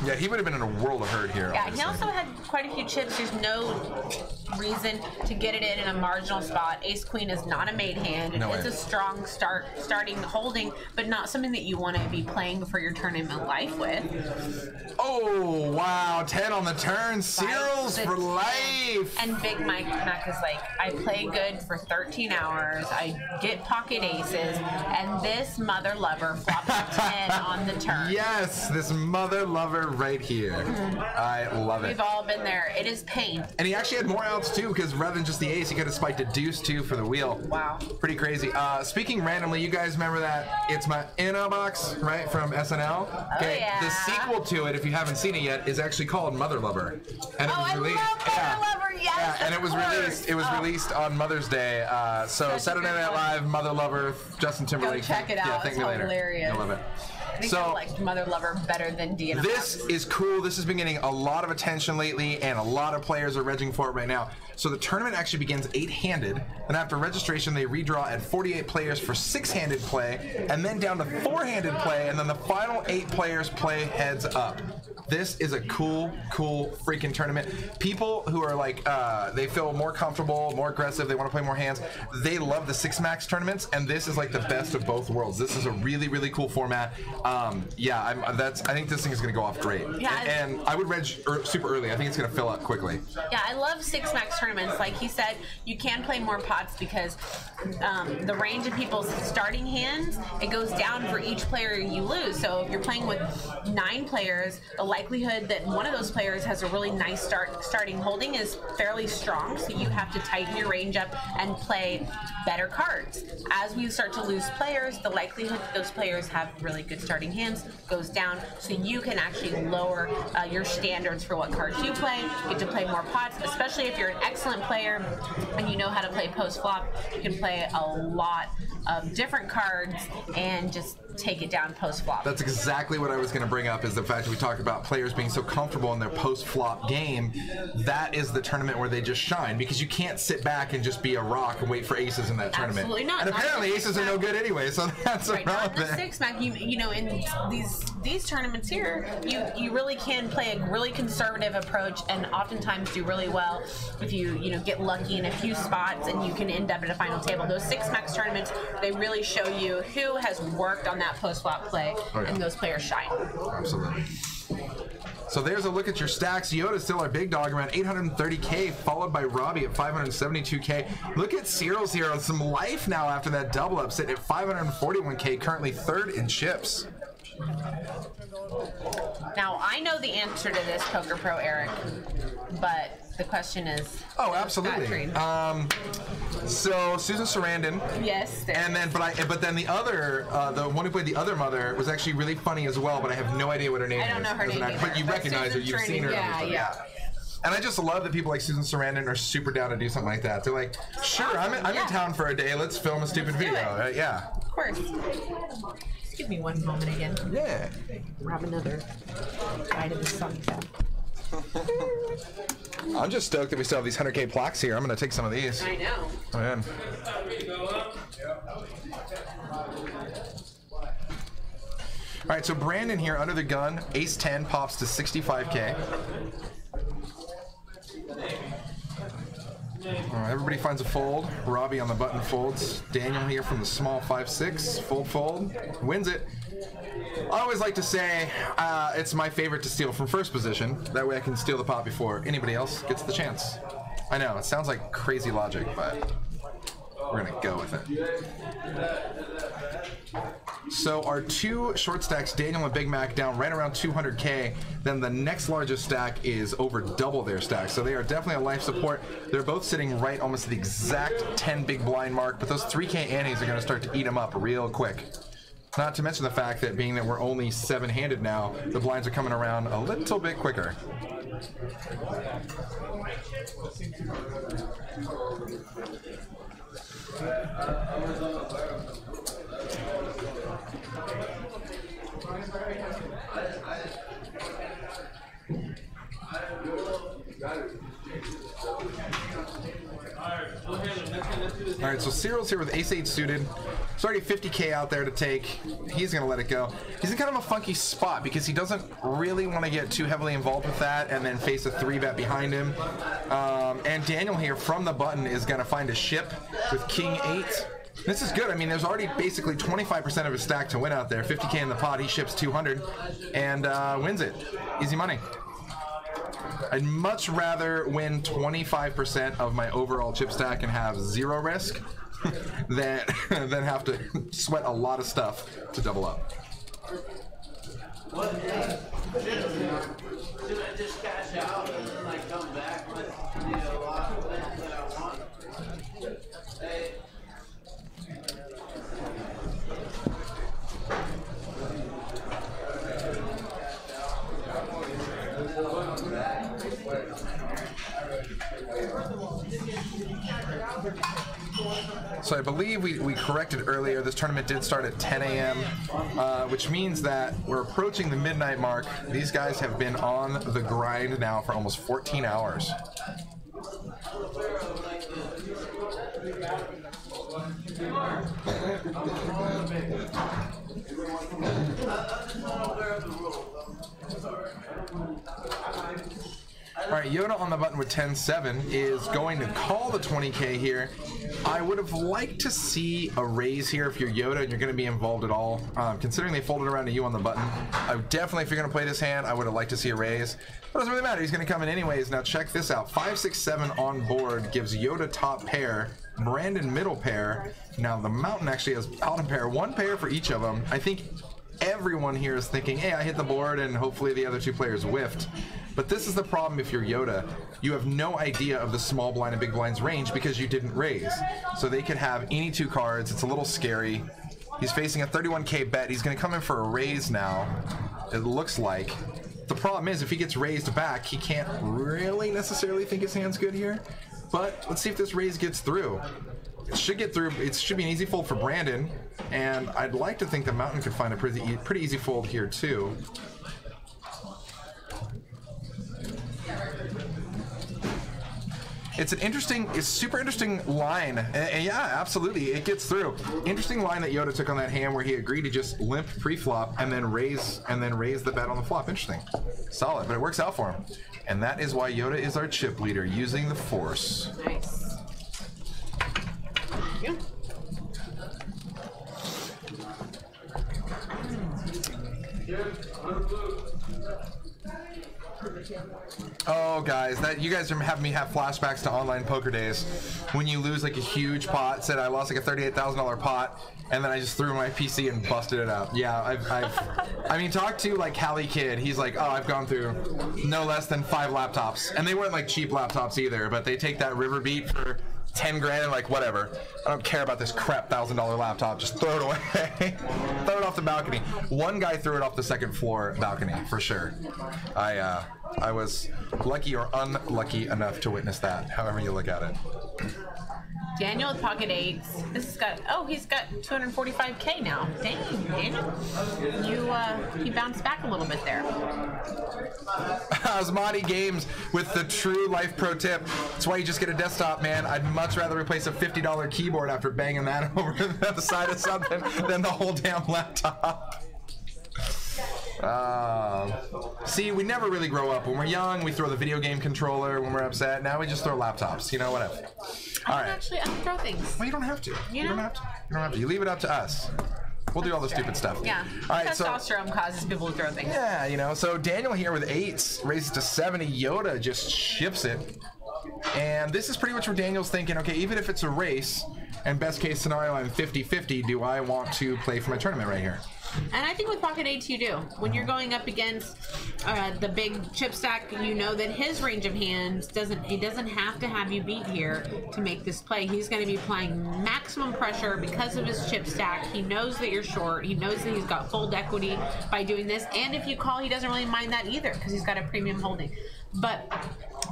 Yeah, he would have been in a world of hurt here. Yeah, obviously. he also had quite a few chips. There's no reason to get it in a marginal spot. Ace queen is not a made hand. It's a strong starting holding, but not something that you want to be playing for your tournament life with. Oh, wow. 10 on the turn. Cyril's for life. And Big Mac is like, I play good for 13 hours. I get pocket aces, and this mother lover flops a 10 on the turn. Yes, this mother lover right here. I love it. We've all been there. It is pain. And he actually had more outs too, because rather than just the ace, he could have spiked a deuce too for the wheel. Wow. Pretty crazy. Speaking randomly, you guys remember that It's My Inner Box, right, from SNL? Okay. Yeah. The sequel to it, if you haven't seen it yet, is actually called Mother Lover. And it was released. I love Mother Lover. Yes. Yeah, and it was released. It was released on Mother's Day. So Saturday Night Live, Mother Lover, Justin Timberlake. Go check it out. Yeah, thank It's me later. hilarious. I love it. I think So- I liked Mother Lover better than DNA. This is cool. This has been getting a lot of attention lately, and a lot of players are regging for it right now. So the tournament actually begins 8-handed, and after registration, they redraw at 48 players for 6-handed play, and then down to 4-handed play, and then the final 8 players play heads up. This is a cool freaking tournament. People who are like, they feel more comfortable, more aggressive, they want to play more hands. They love the 6-max tournaments, and this is like the best of both worlds. This is a really cool format. Yeah, I think this thing is going to go off great. Yeah, and I would reg super early. I think it's going to fill up quickly. Yeah, I love 6-max tournaments. Like he said, you can play more pots because the range of people's starting hands, it goes down for each player you lose. So if you're playing with 9 players, the likelihood that one of those players has a really nice starting holding is fairly strong. So you have to tighten your range up and play better cards. As we start to lose players, the likelihood that those players have really good starting hands goes down. So you can actually lower your standards for what cards you play. You get to play more pots, especially if you're an excellent player and you know how to play post-flop. You can play a lot of different cards and just take it down post-flop. That's exactly what I was going to bring up, is the fact that we talked about players being so comfortable in their post-flop game. That is the tournament where they just shine, because you can't sit back and just be a rock and wait for aces in that tournament. Absolutely not. And Not apparently the aces are no good anyway, so that's Right, not the irrelevant. 6-max. You know, in these tournaments here, you really can play a really conservative approach and oftentimes do really well if you get lucky in a few spots and you can end up at a final table. Those 6-max tournaments, they really show you who has worked on that post-flop play, Oh, yeah. and those players shine. Absolutely. So there's a look at your stacks. Yoda's still our big dog, around 830K, followed by Robbie at 572K. Look at Cyril's here on some life now after that double up, sitting at 541K, currently third in chips. Now, I know the answer to this, Poker Pro Eric, but the question is... Oh, absolutely. So Susan Sarandon. Yes. And then, but then the other, the one who played the other mother was actually really funny as well, but I have no idea what her name is. I don't know her name either, but you recognize her, Susan you've seen her. Yeah. And I just love that people like Susan Sarandon are super down to do something like that. They're like, sure, I'm in town for a day. Let's film a stupid video. Right? Yeah. Of course. Just give me one moment again. Yeah. Grab another bite of the sunset. I'm just stoked that we still have these 100K plaques here. I'm going to take some of these. I know. Oh, man. All right, so Brandon here under the gun, ace 10 pops to 65K. All right, everybody finds a fold. Robbie on the button folds. Daniel here from the small 5-6, fold, wins it. I always like to say it's my favorite to steal from first position. That way I can steal the pot before anybody else gets the chance. I know, it sounds like crazy logic, but we're gonna go with it. So our two short stacks, Daniel and Big Mac, down right around 200K. Then the next largest stack is over double their stack. So they are definitely a life support. They're both sitting right almost at the exact 10 big blind mark, but those 3K antes are gonna start to eat them up real quick. Not to mention the fact that being that we're only 7-handed now, the blinds are coming around a little bit quicker. All right, so Cyril's here with ace-8 suited. It's already 50K out there to take. He's going to let it go. He's in kind of a funky spot because he doesn't really want to get too heavily involved with that and then face a 3-bet behind him. And Daniel here from the button is going to find a ship with King 8. This is good. I mean, there's already basically 25% of his stack to win out there. 50K in the pot. He ships 200 and wins it. Easy money. I'd much rather win 25% of my overall chip stack and have 0 risk than have to sweat a lot of stuff to double up. Should I just cash out and then like come back with a lot of things that I want? Hey. So I believe we corrected earlier. This tournament did start at 10 a.m., which means that we're approaching the midnight mark. These guys have been on the grind now for almost 14 hours. All right, Yoda on the button with 10-7 is going to call the 20K here. I would have liked to see a raise here if you're Yoda and you're going to be involved at all. Considering they folded around to you on the button, I would definitely, if you're going to play this hand, I would have liked to see a raise. But it doesn't really matter. He's going to come in anyways. Now check this out. 5-6-7 on board gives Yoda top pair, Brandon middle pair. Now the Mountain actually has bottom pair. 1 pair for each of them. I think everyone here is thinking, hey, I hit the board and hopefully the other 2 players whiffed. But this is the problem if you're Yoda. You have no idea of the small blind and big blind's range because you didn't raise. So they could have any 2 cards. It's a little scary. He's facing a 31K bet. He's going to come in for a raise now, it looks like. The problem is if he gets raised back, he can't really necessarily think his hand's good here. But let's see if this raise gets through. It should get through. It should be an easy fold for Brandon. And I'd like to think the Mountain could find a pretty easy fold here too. It's super interesting line. And yeah, absolutely, it gets through. Interesting line that Yoda took on that hand where he agreed to just limp pre-flop and then raise the bet on the flop. Interesting. Solid, but it works out for him. And that is why Yoda is our chip leader, using the force. Nice. Thank you. Oh, guys, you guys are having me have flashbacks to online poker days when you lose like a huge pot. Said I lost like a $38,000 pot, and then I just threw my PC and busted it up. Yeah, I mean, talk to like Cali Kid. He's like, oh, I've gone through no less than 5 laptops, and they weren't like cheap laptops either. But they take that Riverbeat for 10 grand and like, whatever. I don't care about this crap $1,000 laptop. Just throw it away. Throw it off the balcony. One guy threw it off the second floor balcony for sure. I was lucky or unlucky enough to witness that, however you look at it. Daniel with pocket 8s. This has got, oh, he's got 245K now. Dang, Daniel. He bounced back a little bit there. Asmati Games with the true life pro tip. That's why you just get a desktop, man. I'd much rather replace a $50 keyboard after banging that over the side of something than the whole damn laptop. See, we never really grow up. When we're young, we throw the video game controller. When we're upset, now we just throw laptops. You know, whatever. All right. Actually, I don't throw things. Well, you don't have to. You don't have to. You don't have to. You leave it up to us. We'll do all the stupid stuff. Yeah. All right. Testosterone causes people to throw things. Yeah, you know. So Daniel here with 8s raises to 70. Yoda just ships it. And this is pretty much where Daniel's thinking, okay, even if it's a race, and best case scenario, I'm 50-50, do I want to play for my tournament right here? And I think with pocket 8s you do. When you're going up against the big chip stack, you know that his range of hands doesn't have to have you beat here to make this play. He's going to be applying maximum pressure because of his chip stack. He knows that you're short. He knows that he's got fold equity by doing this. And if you call, he doesn't really mind that either because he's got a premium holding. But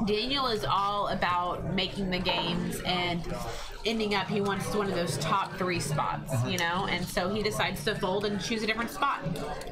Daniel is all about making the games and ending up, he wants one of those top 3 spots, you know, and so he decides to fold and choose a different spot.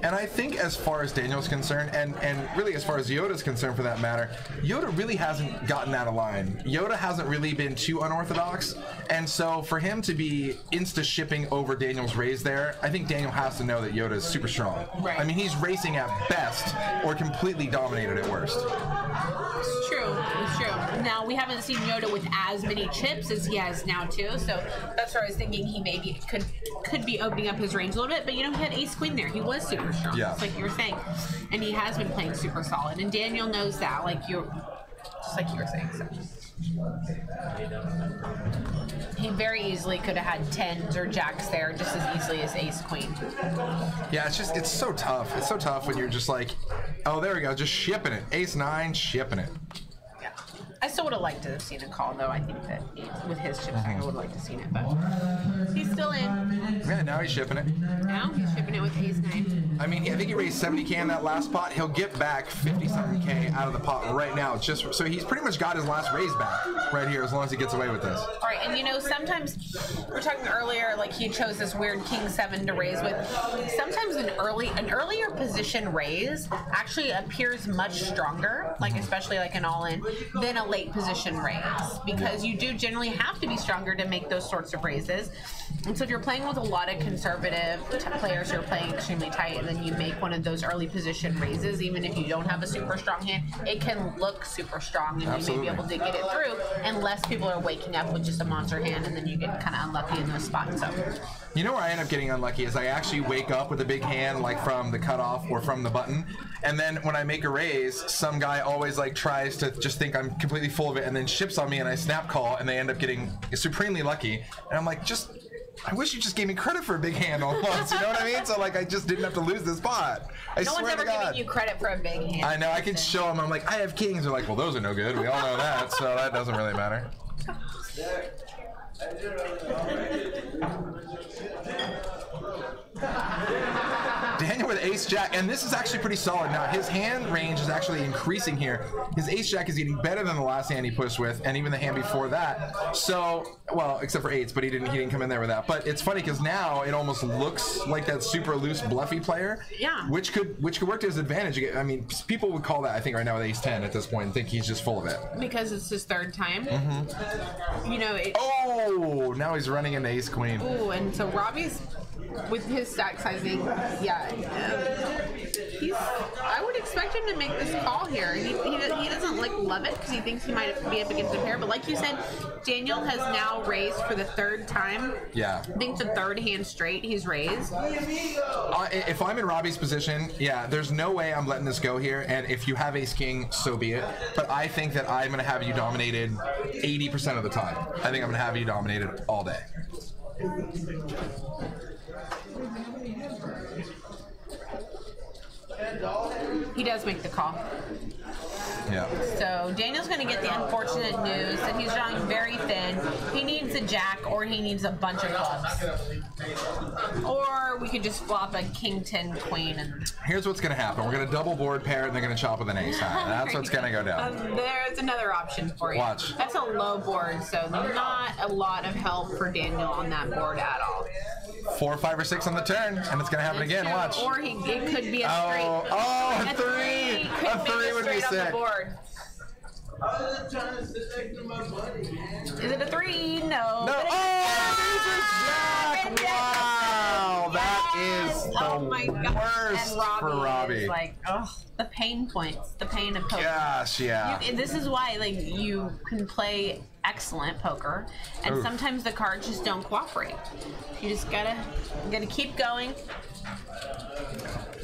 And I think as far as Daniel's concerned, and really as far as Yoda's concerned for that matter, Yoda really hasn't gotten out of line. Yoda hasn't really been too unorthodox, and so for him to be insta-shipping over Daniel's raise there, I think Daniel has to know that Yoda is super strong. Right. I mean, he's racing at best or completely dominated at worst. It's true. It's true. Now, we haven't seen Yoda with as many chips as he has now, too, so that's where I was thinking he maybe could be opening up his range a little bit, but, you know, he had ace-queen there. He was super strong, just like you were saying, and he has been playing super solid, and Daniel knows that, just like you were saying, so. He very easily could have had 10s or jacks there just as easily as ace-queen. Yeah, it's so tough. It's so tough when you're just like, oh, there we go, just shipping it. Ace-9, shipping it. Yeah. I still would have liked to have seen a call, though. I think that with his chip stack, I would have liked to have seen it, but he's still in. Yeah, now he's shipping it. Now he's shipping it with ace-9. I mean, I think he raised 70K in that last pot. He'll get back 50-something K out of the pot right now. Just so he's pretty much got his last raise back right here, as long as he gets away with this. All right, and you know, sometimes we were talking earlier, like he chose this weird King 7 to raise with. Sometimes an earlier position raise actually appears much stronger, like especially like an all-in, than a late position raise, because you do generally have to be stronger to make those sorts of raises. And so if you're playing with a lot of conservative players who are playing extremely tight, and then you make one of those early position raises, even if you don't have a super strong hand, it can look super strong, and Absolutely. you may be able to get it through, and less people are waking up with just a monster hand, and then you get kind of unlucky in those spots. So, you know where I end up getting unlucky is I actually wake up with a big hand, like from the cutoff or from the button, and then when I make a raise, some guy always like tries to just think I'm completely full of it, and then ships on me, and I snap call, and they end up getting supremely lucky, and I'm like, I wish you just gave me credit for a big hand all once, you know what I mean? So like I just didn't have to lose this spot. no one's ever giving you credit for a big hand. I know, I can show them, I'm like, I have kings. They're like, well, those are no good. We all know that, so that doesn't really matter. Daniel with ace-jack, and this is actually pretty solid. Now, his hand range is actually increasing here. His ace-jack is getting better than the last hand he pushed with, and even the hand before that. So, well, except for eights, but he didn't come in there with that. But it's funny because now it almost looks like that super loose, bluffy player. Yeah. Which could work to his advantage. I mean, people would call that, I think, right now with ace-10 at this point and think he's just full of it. Because it's his third time. You know, Oh, now he's running into ace-queen. Ooh, and so Robbie's with his stack sizing, I would expect him to make this call here. He doesn't like love it because he thinks he might be up against a pair. But like you said, Daniel has now raised for the 3rd time. Yeah. I think the 3rd hand straight he's raised. If I'm in Robbie's position, yeah, there's no way I'm letting this go here. And if you have ace king, so be it. But I think that I'm gonna have you dominated 80% of the time. I think I'm gonna have you dominated all day. He does make the call. Yeah. So Daniel's going to get the unfortunate news that he's drawing very thin. He needs a jack or he needs a bunch of clubs. Or we could just flop a king 10 queen. And Here's what's going to happen. We're going to double board pair and they're going to chop with an ace high. That's what's going to go down. There's another option for you. Watch. That's a low board, so not a lot of help for Daniel on that board at all. 4, 5, or 6 on the turn, and it's going to happen again. True. Watch. Or it could be a straight. Oh, a 3. Could A make 3 would be straight on the sick. board. I was just trying to sit next to my buddy, man. Is it a 3? No. No. But Oh, there's a jack. Wow. That is the oh my God. worst And Robbie for Robbie. is like, oh, the pain points, the pain of poker. Gosh, yeah. This is why, like, you can play excellent poker, and Oof. sometimes the cards just don't cooperate. You just gotta keep going.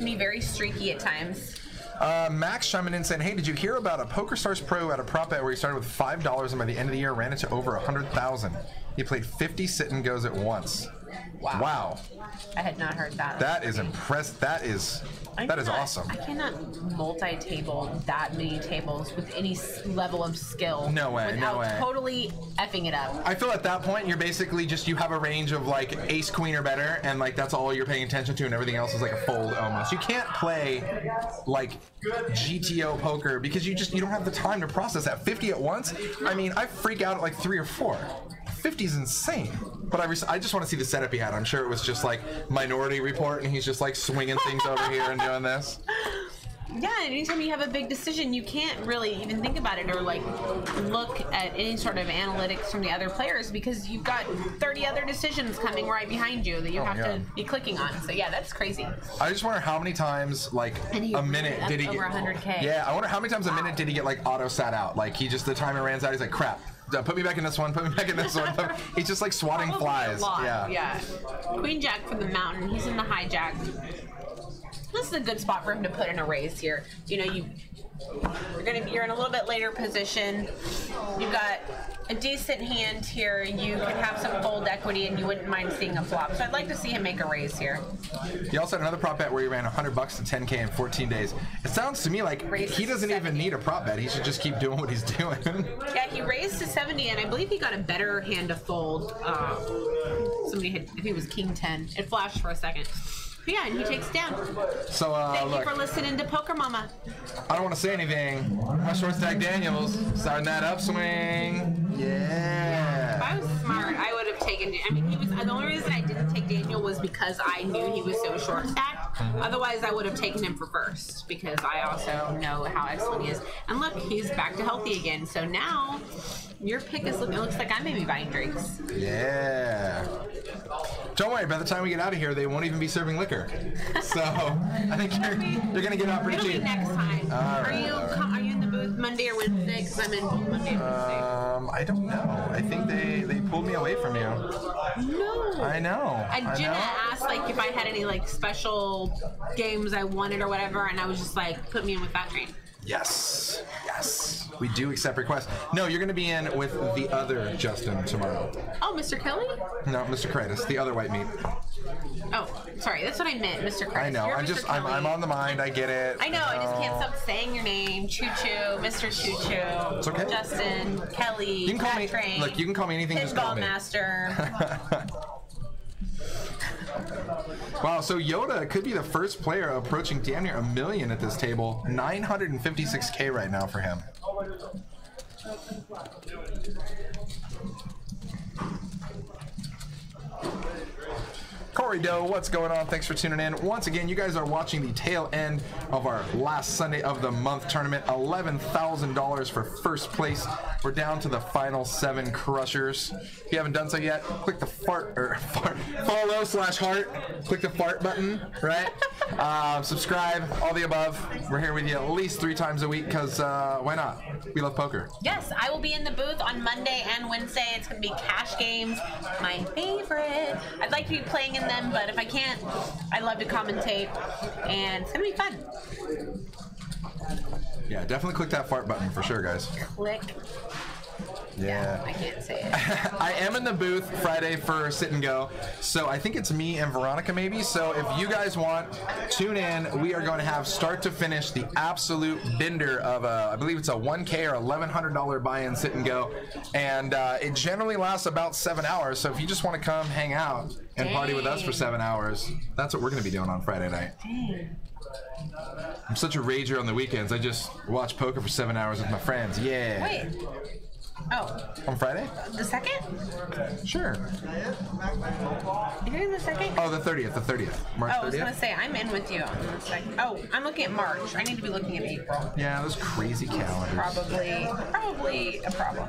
Be very streaky at times. Max chiming in saying, hey, did you hear about a PokerStars Pro at a prop bet where he started with $5 and by the end of the year ran it to over 100,000? He played 50 sit-and-goes at once. Wow. I had not heard that. That is impressive. That is awesome. I cannot multi-table that many tables with any level of skill. No way, without no way. totally effing it up. I feel at that point you're basically just, you have a range of like ace queen or better, and like that's all you're paying attention to, and everything else is like a fold almost. You can't play like GTO poker because you don't have the time to process that 50 at once. I mean, I freak out at like 3 or 4. 50 is insane. But I just want to see the setup he had. I'm sure it was just like Minority Report, and he's just like swinging things over here and doing this. Yeah, anytime you have a big decision, you can't really even think about it or like look at any sort of analytics from the other players because you've got 30 other decisions coming right behind you that you have to be clicking on. So yeah, that's crazy. I just wonder how many times like a minute did he over get 100K. Yeah, I wonder how many times a minute did he get like auto sat out. Like he just, the timer ran out, he's like, crap. Put me back in this one. Put me back in this one. He's just like swatting Probably flies. a lot, Yeah. Queen Jack from the mountain. He's in the hijack. This is a good spot for him to put in a raise here. You know, you're in a little bit later position. You've got a decent hand here. You can have some fold equity, and you wouldn't mind seeing a flop. So I'd like to see him make a raise here. He also had another prop bet where he ran $100 to 10K in 14 days. It sounds to me like he doesn't even need a prop bet. He should just keep doing what he's doing. Yeah, he raised to 70, and I believe he got a better hand to fold. Somebody had, I think it was King 10. It flashed for a second. But yeah, and he takes down. So Thank look, you for listening to Poker Mama. I don't want to say anything. My short stack Daniels starting that upswing. Yeah. If I was smart, I would have taken. I mean, the only reason I didn't take Daniel was because I knew he was so short stacked. Otherwise, I would have taken him for first because I also know how excellent he is. And look, he's back to healthy again. So now your pick is looking. It looks like I may be buying drinks. Yeah. Don't worry. By the time we get out of here, they won't even be serving liquor. So I think you're gonna get out pretty It'll be cheap. next time. All Are you in the booth Monday or Wednesday? Because I'm in both Monday and Wednesday. I don't know. I think they pulled me away from you. No. I know. Jenna asked like if I had any like special games I wanted or whatever, and I was just like, put me in with that train. Yes. Yes. We do accept requests. No, you're going to be in with the other Justin tomorrow. Oh, Mr. Kelly? No, Mr. Kratos, the other white meat. Oh, sorry. That's what I meant, Mr. Kelly. I know. I'm on the mind. I get it. I know. I just can't stop saying your name. Choo Choo, Mr. Choo Choo. It's okay. Justin, Kelly. You can call me. Train, Look, you can call me anything. Just call Pinball me. Master. Wow, so Yoda could be the first player approaching damn near $1 million at this table. 956K right now for him. Corrido, what's going on? Thanks for tuning in. Once again, you guys are watching the tail end of our last Sunday of the month tournament. $11,000 for first place. We're down to the final 7 crushers. If you haven't done so yet, click the follow/heart. Click the fart button, right? Subscribe, all the above. We're here with you at least 3 times a week because why not? We love poker. Yes, I will be in the booth on Monday and Wednesday. It's going to be cash games, my favorite. I'd like to be playing in them, but if I can't, I love to commentate, and it's going to be fun. Yeah, definitely click that fart button for sure, guys. Click. Yeah. I can't say it. I am in the booth Friday for Sit and Go, so I think it's me and Veronica maybe. So if you guys want, tune in. We are going to have start to finish the absolute bender of I believe it's a 1K or $1,100 buy-in Sit and Go, and it generally lasts about 7 hours. So if you just want to come hang out and party with us for 7 hours, that's what we're going to be doing on Friday night. Dang. I'm such a rager on the weekends. I just watch poker for 7 hours with my friends. Yeah. Wait. Oh. On Friday? The 2nd? Sure. You're doing the 2nd? Oh, the 30th. The 30th. March 30th. I was going to say, I'm in with you on the 2nd. Oh, I'm looking at March. I need to be looking at April. Yeah, those crazy calendars. Probably a problem.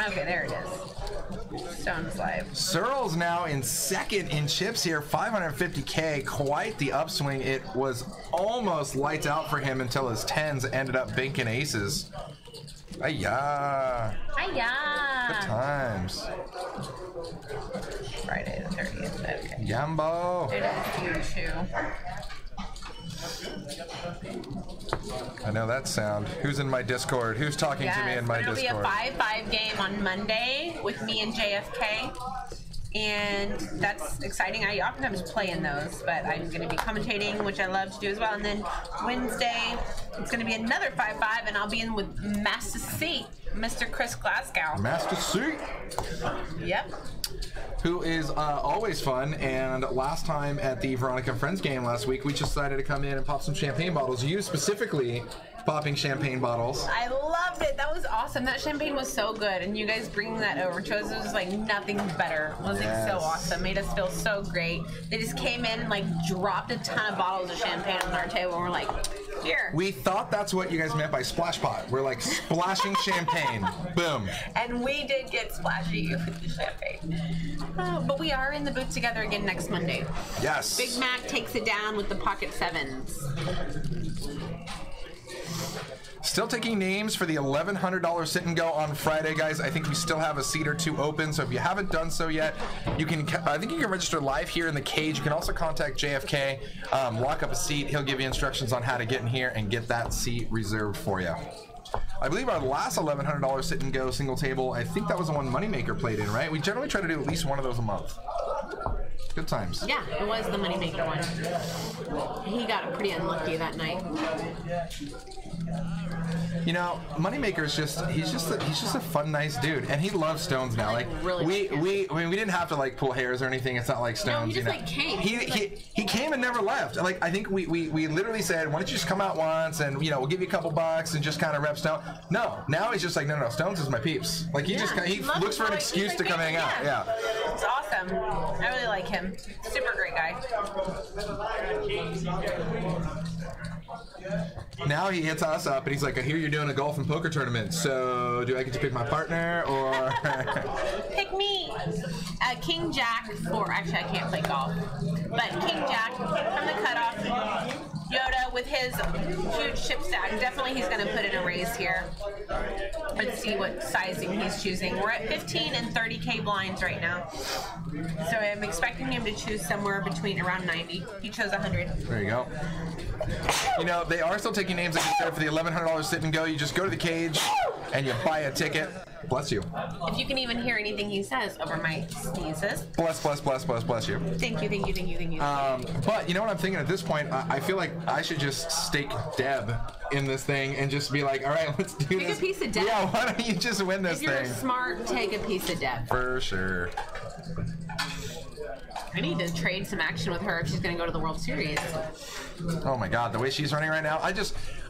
Okay, there it is. Stones Live. Searle's now in 2nd in chips here, 550K, quite the upswing. It was almost lights out for him until his 10s ended up banking aces. Hiya. Good times. Friday the 30th. Okay. Yambo. It is you too. I know that sound. Who's in my Discord? Who's talking to me in my Discord? It'll be a 5-5 game on Monday with me and JFK. And that's exciting. I oftentimes play in those, but I'm going to be commentating, which I love to do as well. And then Wednesday, it's going to be another 5-5, and I'll be in with Master C, Mr. Chris Glasgow. Master C. Yep. Who is always fun, and last time at the Veronica Friends game last week, we just decided to come in and pop some champagne bottles. You specifically popping champagne bottles. I loved it. That was awesome. That champagne was so good, and you guys bringing that over to us, it was like nothing better. It was like so awesome. Made us feel so great. They just came in and like dropped a ton of bottles of champagne on our table, and we're like, here. We thought that's what you guys meant by splash pot. We're like splashing champagne. Boom. And we did get splashy with the champagne. But we are in the booth together again next Monday. Yes. Big Mac takes it down with the pocket 7s. Still taking names for the $1,100 sit and go on Friday, guys. I think we still have a seat or 2 open, so if you haven't done so yet, you can. I think you can register live here in the cage. You can also contact JFK, lock up a seat. He'll give you instructions on how to get in here and get that seat reserved for you. I believe our last $1,100 sit and go single table, I think that was the one Moneymaker played in, right? We generally try to do at least one of those a month. Good times. Yeah, it was the Moneymaker one. He got pretty unlucky that night. You know, Moneymaker's he's just a fun, nice dude, and he loves Stones now. Like really we didn't have to like pull hairs or anything. It's not like Stones. No, he just like came. He came and never left. Like I think we literally said, why don't you just come out once and we'll give you a couple bucks and just kind of rep Stone. No, now he's just like no, Stones is my peeps. Like he looks for an excuse to come hang out. Yeah, it's awesome. I really like him. Super great guy. Now he hits us up and he's like, I hear you're doing a golf and poker tournament, so do I get to pick my partner or pick me? King Jack for actually I can't play golf, but King Jack from the cutoff. Yoda with his huge chip stack. Definitely he's going to put in a raise here. Let's see what sizing he's choosing. We're at 15 and 30K blinds right now. So I'm expecting him to choose somewhere between around 90. He chose 100. There you go. They are still taking names like you said for the $1,100 sit and go. You just go to the cage and you buy a ticket. Bless you. If you can even hear anything he says over my sneezes. Bless you. Thank you. But you know what I'm thinking at this point? I feel like I should just stake Deb in this thing and just be like, all right, let's do this. Take a piece of Deb. Yeah, why don't you just win this thing? If you're smart, take a piece of Deb. For sure. I need to trade some action with her if she's going to go to the World Series. Oh my God, the way she's running right now,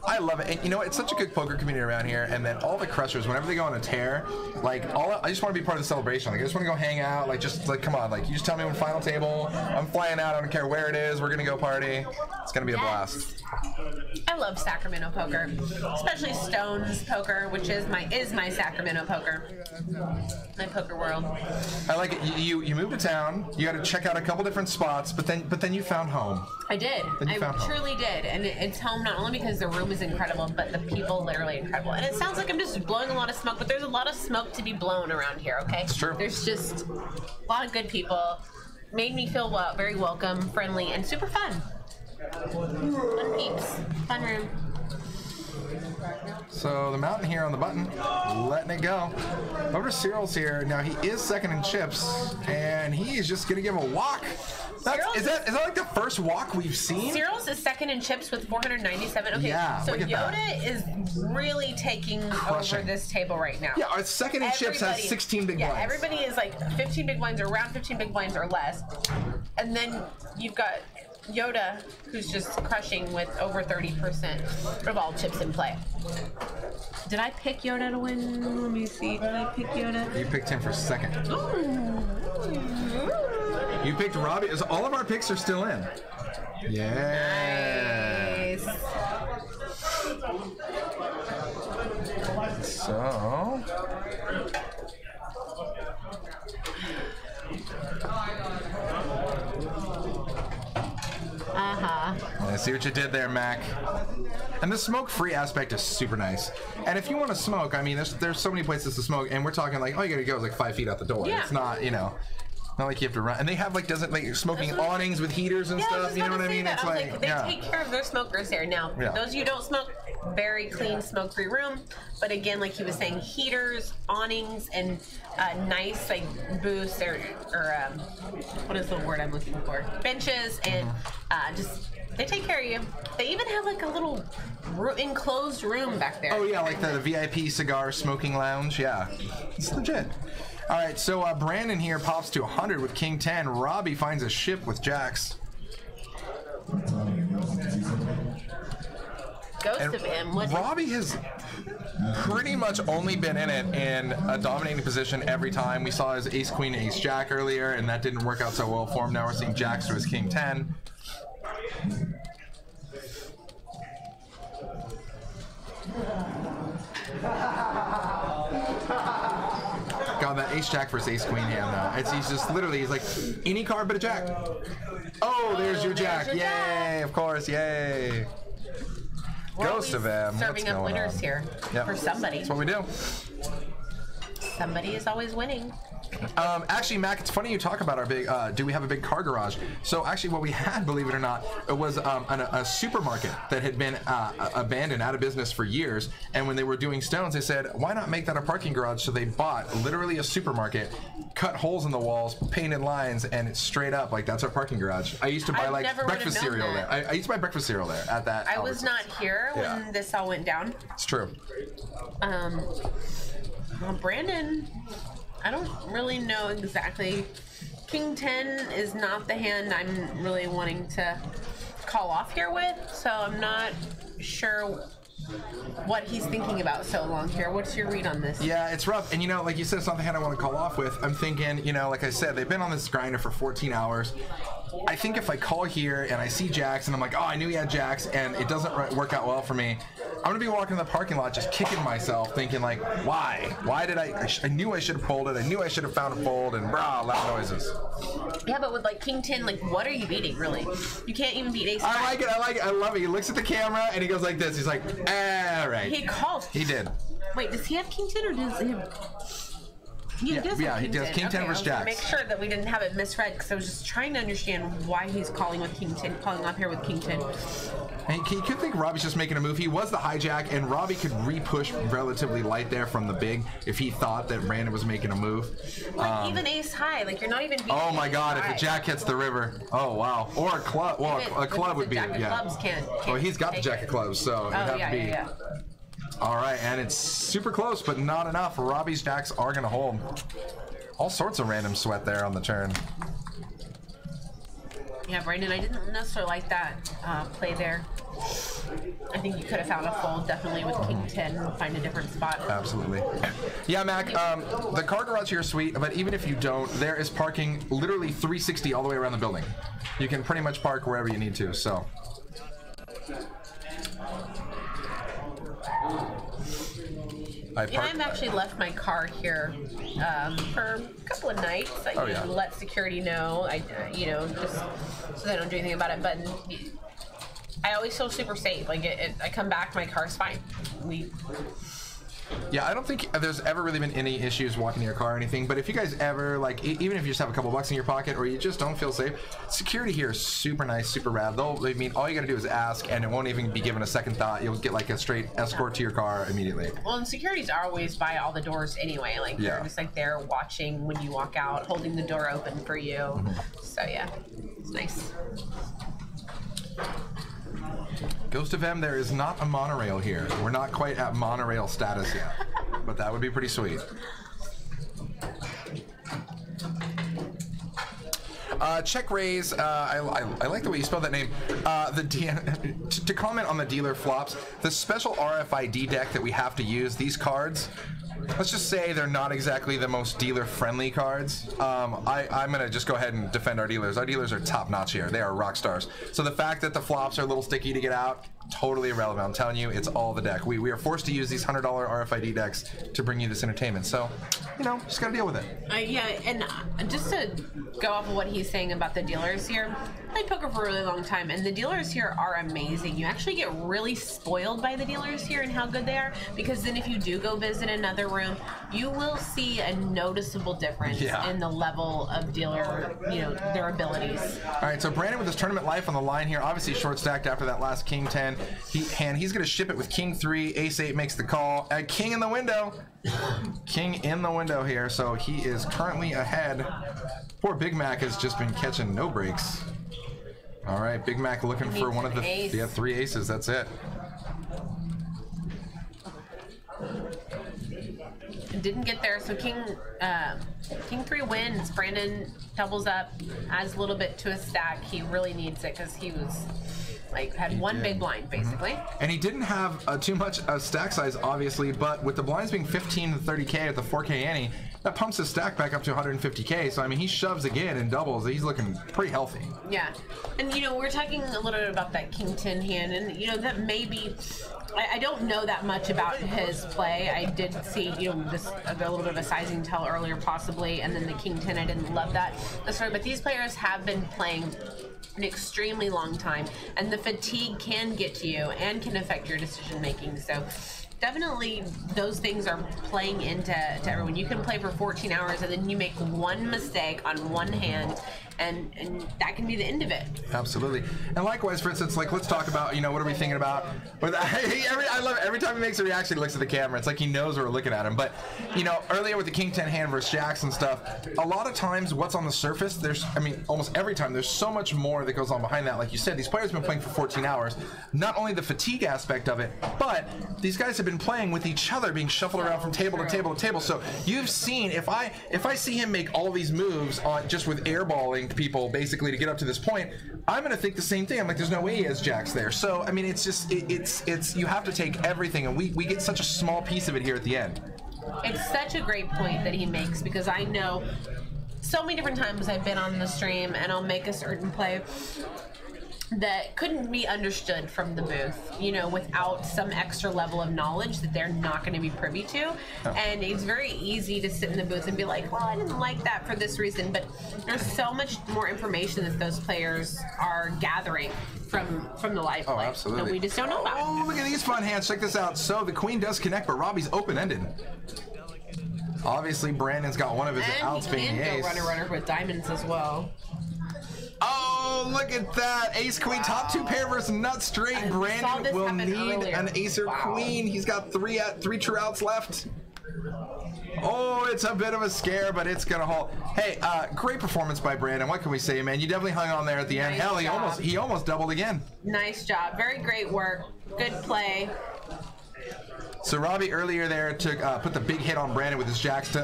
I love it. And you know, it's such a good poker community around here. And then all the crushers, whenever they go on a tear, like I just want to be part of the celebration. Like I just want to go hang out. Like just like come on, like you just tell me when final table. I'm flying out. I don't care where it is. We're gonna go party. It's gonna be a blast. I love Sacramento poker, especially Stones poker, which is my Sacramento poker, my poker world. I like it. You moved to town. You got to check out a couple different spots, but then you found home. I did. I truly did, and it's home not only because the room is incredible, but the people literally incredible. And it sounds like I'm just blowing a lot of smoke, but there's a lot of smoke to be blown around here. Okay, it's true. There's just a lot of good people. Made me feel very welcome, friendly, and super fun. Fun peeps. Fun room. So the mountain here on the button, letting it go. Over to Cyril's here. Now he is second in chips, and he is just gonna give a walk. Is that like the first walk we've seen? Cyril's is second in chips with 497. Okay, yeah, so Yoda is really taking over this table right now. Yeah, our second in chips has 16 big blinds. Yeah, everybody is like 15 big blinds or around 15 big blinds or less. And then you've got Yoda, who's just crushing with over 30% of all chips in play. Did I pick Yoda to win? Let me see. Did I pick Yoda? You picked him for second. You picked Robbie. All of our picks are still in. Yeah. Nice. So. I see what you did there, Mac. And the smoke-free aspect is super nice. And if you want to smoke, I mean, there's so many places to smoke, and we're talking like, all you gotta go is like 5 feet out the door. Yeah. It's not, you know, not like you have to run. And they have like smoking awnings with heaters and stuff. You know what I mean? It's like they take care of their smokers there. Now, those of you who don't smoke, very clean smoke-free room. But again, like he was saying, heaters, awnings, and nice like booths or what is the word I'm looking for? Benches and just. They take care of you. They even have like a little enclosed room back there. Oh yeah, like the VIP cigar smoking lounge. Yeah, it's legit. All right, so Brandon here pops to 100 with King 10. Robbie finds a ship with jacks. Ghost of him. Robbie has pretty much only been in it in a dominating position every time. We saw his ace queen, ace jack earlier, and that didn't work out so well for him. Now we're seeing jacks to his King 10. God, that ace jack versus ace queen hand though. He's just literally, he's like, any card but a jack. Oh, there's your jack. Yay, of course, yay. Ghost of him. Serving up winners here for somebody. That's what we do. Somebody is always winning. Actually, Mac, it's funny you talk about our big, do we have a big car garage? So actually what we had, believe it or not, it was a supermarket that had been abandoned, out of business for years. And when they were doing stones, they said, why not make that a parking garage? So they bought literally a supermarket, cut holes in the walls, painted lines, and it's straight up like that's our parking garage. I used to buy like breakfast cereal there. I used to buy breakfast cereal there at that. I was not here when this all went down. It's true. Well, Brandon, I don't really know exactly. King 10 is not the hand I'm really wanting to call off here with, so I'm not sure what he's thinking about so long here. What's your read on this? Yeah, it's rough. And, you know, like you said, it's not the hand I want to call off with. I'm thinking, you know, like I said, they've been on this grinder for 14 hours. I think if I call here and I see jacks and I'm like, oh, I knew he had jacks and it doesn't work out well for me, I'm going to be walking in the parking lot just kicking myself thinking like, why? Why did I knew I should have pulled it. I knew I should have found a fold and brah, loud noises. Yeah, but with like King 10, like what are you beating really? You can't even beat ace 5. I like it. I love it. He looks at the camera and he goes like this. He's like, all right. He called. He did. Wait, does he have King 10 or does he have... He does King 10 versus jacks. Make sure that we didn't have it misread because I was just trying to understand why he's calling with King 10, calling up here with King 10. And you could think Robbie's just making a move. He was the hijack, and Robbie could re-push relatively light there from the big if he thought that Brandon was making a move. Like even ace high, like you're not even beating oh my God, high. If a jack hits the river. Oh wow. Or a club. Well, a club would be it. Yeah. Clubs can't well, he's got the jack of clubs, so it'd have to be. Yeah. All right, and it's super close, but not enough. Robbie's jacks are going to hold. All sorts of random sweat there on the turn. Yeah, Brandon, I didn't necessarily like that play there. I think you could have found a fold definitely with King 10, find a different spot. Absolutely. Yeah, Mac, the car garage here is sweet, but even if you don't, there is parking literally 360 all the way around the building. You can pretty much park wherever you need to, so. I've actually left my car here for a couple of nights. I usually let security know, just so they don't do anything about it. But I always feel super safe. Like I come back, my car's fine. Yeah, I don't think there's ever really been any issues walking to your car or anything, but if you guys ever, like, even if you just have a couple bucks in your pocket or you just don't feel safe, security here is super nice, super rad. All you gotta do is ask, and it won't even be given a second thought. You'll get, like, a straight escort to your car immediately. Well, and securities are always by all the doors anyway. Like, they're just, like, there watching when you walk out, holding the door open for you. So, yeah, it's nice. Ghost of M, there is not a monorail here. We're not quite at monorail status yet, but that would be pretty sweet. Check raise. I like the way you spelled that name. To comment on the dealer flops, the special RFID deck that we have to use, these cards, let's just say they're not exactly the most dealer-friendly cards. I'm going to just go ahead and defend our dealers. Our dealers are top-notch here. They are rock stars. So the fact that the flops are a little sticky to get out, totally irrelevant. I'm telling you, it's all the deck. We are forced to use these $100 RFID decks to bring you this entertainment. So, just got to deal with it. Yeah, and just to go off of what he's saying about the dealers here, I played poker for a really long time, and the dealers here are amazing. You actually get really spoiled by the dealers here and how good they are, because then if you do go visit another room, you will see a noticeable difference in the level of dealer, their abilities. All right, so Brandon with his tournament life on the line here, obviously short stacked after that last King 10. He's going to ship it with King 3. Ace 8 makes the call. King in the window. King in the window here, so he is currently ahead. Poor Big Mac has just been catching no breaks. All right, Big Mac looking for one of the 3 aces. That's it. Didn't get there, so King 3 wins. Brandon doubles up, adds a little bit to his stack. He really needs it because he was had one big blind basically. And he didn't have too much stack size, obviously, but with the blinds being 15 to 30K at the 4K ante, that pumps his stack back up to 150K. So I mean, he shoves again and doubles. He's looking pretty healthy. Yeah, and we're talking a little bit about that King 10 hand, and that maybe. I don't know that much about his play. I did see, a little bit of a sizing tell earlier, possibly, and then the King 10. I didn't love that. But these players have been playing an extremely long time, and the fatigue can get to you and can affect your decision making. So definitely those things are playing into everyone. You can play for 14 hours and then you make one mistake on one hand, and that can be the end of it. Absolutely. And likewise, for instance, let's talk about, what are we thinking about? I love it. Every time he makes a reaction, he looks at the camera. It's like he knows we're looking at him. But, earlier with the King 10 hand versus Jacks and stuff, a lot of times what's on the surface, almost every time, there's so much more that goes on behind that. Like you said, these players have been playing for 14 hours. Not only the fatigue aspect of it, but these guys have been playing with each other, being shuffled around from table to table to table. So you've seen, if I see him make all these moves on just with airballing people basically to get up to this point, I'm going to think the same thing. I'm like, there's no way he has Jacks there. So I mean, it's just it's you have to take everything, and we get such a small piece of it here at the end. It's such a great point that he makes, because I know so many different times I've been on the stream and I'll make a certain play that couldn't be understood from the booth, without some extra level of knowledge that they're not going to be privy to. Oh. And it's very easy to sit in the booth and be like, well, I didn't like that for this reason. But there's so much more information that those players are gathering from the live play. Oh, absolutely. That we just don't know about. Oh, look at these fun hands. Check this out. So the queen does connect, but Robbie's open-ended. Obviously, Brandon's got one of his outs being the ace. And he can go runner with diamonds as well. Oh, look at that. Ace queen, top 2 pair versus nut straight. Brandon will need an ace or queen. He's got 3 true outs left. Oh, it's a bit of a scare, but it's gonna hold. Hey, great performance by Brandon. What can we say, man? You definitely hung on there at the end. Hell, he almost doubled again. Nice job. Very great work. Good play. So Robbie earlier there took put the big hit on Brandon with his jacks.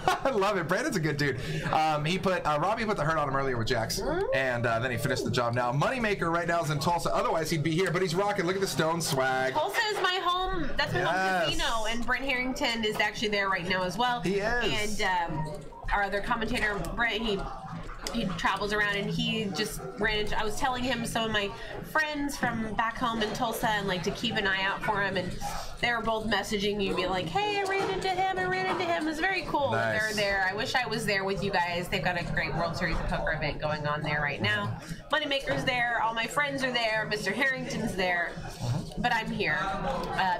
I love it. Brandon's a good dude. Robbie put the hurt on him earlier with jacks, and then he finished the job. Now Moneymaker right now is in Tulsa. Otherwise he'd be here, but he's rocking. Look at the Stone swag. Tulsa is my home. That's my home casino, and Brent Harrington is actually there right now as well. He is. And our other commentator, Brent, he travels around, and he just ran into, I was telling him some of my friends from back home in Tulsa and like to keep an eye out for him, and they were both messaging you, be like, hey, I ran into him. It's very cool that they're there. I wish I was there with you guys. They've got a great World Series of Poker event going on there right now. Moneymaker's there, all my friends are there, Mr. Harrington's there, but I'm here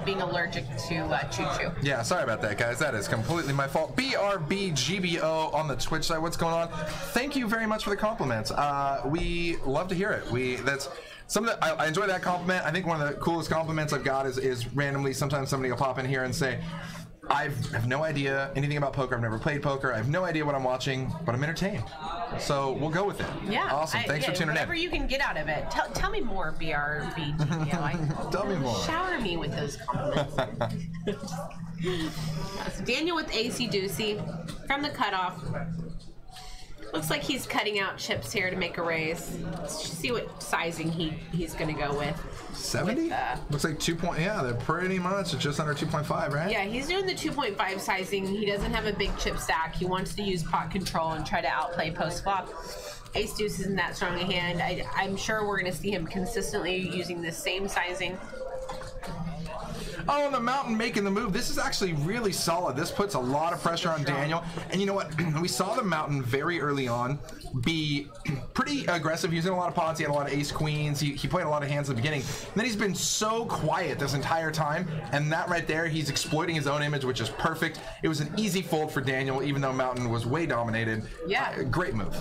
being allergic to choo-choo. Yeah, sorry about that, guys. That is completely my fault. BRBGBO on the Twitch side. What's going on? Thank you very much for the compliments. We love to hear it. That's some of the, I enjoy that compliment. I think one of the coolest compliments I've got is randomly sometimes somebody will pop in here and say, I have no idea anything about poker. I've never played poker. I have no idea what I'm watching, but I'm entertained. So we'll go with it. Yeah. Awesome. Thanks for tuning whatever in. you can get out of it. Tell me more, BRBGBO. Tell me more. Shower me with those compliments. So Daniel with AC Deucey from the cutoff. Looks like he's cutting out chips here to make a raise. Let's see what sizing he's going to go with. 70? Looks like 2 point. Yeah, they're pretty much just under 2.5, right? Yeah, he's doing the 2.5 sizing. He doesn't have a big chip stack. He wants to use pot control and try to outplay post flop. Ace deuce isn't that strong a hand. I'm sure we're going to see him consistently using the same sizing. Oh, and the Mountain making the move. This is actually really solid. This puts a lot of pressure on Daniel. And you know what? We saw the Mountain very early on be pretty aggressive, using a lot of pots. He had a lot of ace queens. He played a lot of hands at the beginning. And then he's been so quiet this entire time. And that right there, he's exploiting his own image, which is perfect. It was an easy fold for Daniel, even though Mountain was way dominated. Yeah. Great move.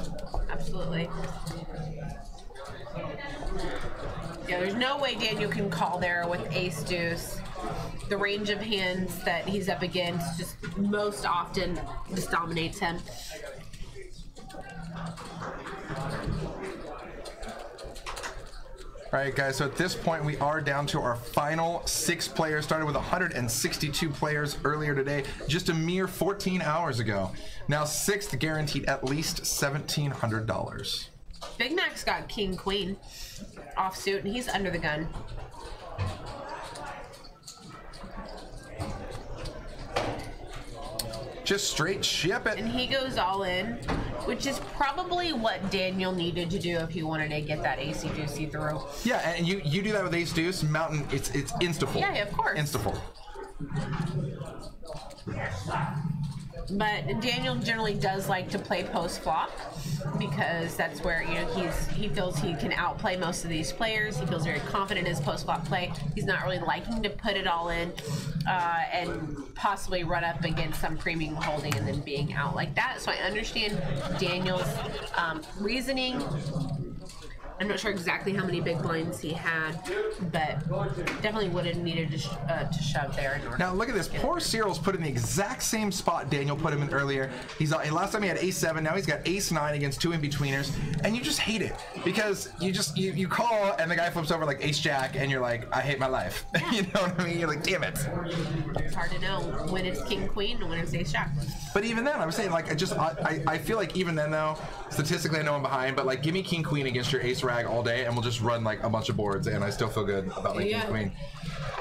Absolutely. Yeah, there's no way Daniel can call there with ace deuce. The range of hands that he's up against just most often just dominates him. All right, guys, so at this point, we are down to our final 6 players. Started with 162 players earlier today, just a mere 14 hours ago. Now, 6th guaranteed at least $1,700. Big Mac's got king queen offsuit, and he's under the gun. Just straight ship it. And he goes all in, which is probably what Daniel needed to do if he wanted to get that AC Deucey through. Yeah, and you do that with ace deuce, Mountain, it's insta-fold. Yeah, of course. Insta-fold. But Daniel generally does like to play post flop because that's where, you know, he feels he can outplay most of these players. He feels very confident in his post flop play. He's not really liking to put it all in and possibly run up against some premium holding and then being out like that. So I understand Daniel's reasoning. I'm not sure exactly how many big blinds he had, but definitely would have needed to shove there in order. Now look at this. Poor Cyril's put in the exact same spot Daniel put him in earlier. Last time he had ace-7, now he's got ace-9 against 2 in-betweeners, and you just hate it because you call and the guy flips over like ace-jack, and you're like, I hate my life. Yeah. You know what I mean? You're like, damn it. It's hard to know when it's king-queen and when it's ace-jack. But even then, I'm saying, like, I feel like even then though, statistically I know I'm behind, but like, give me king-queen against your ace-rag all day, and we'll just run like a bunch of boards, and I still feel good about my king-queen.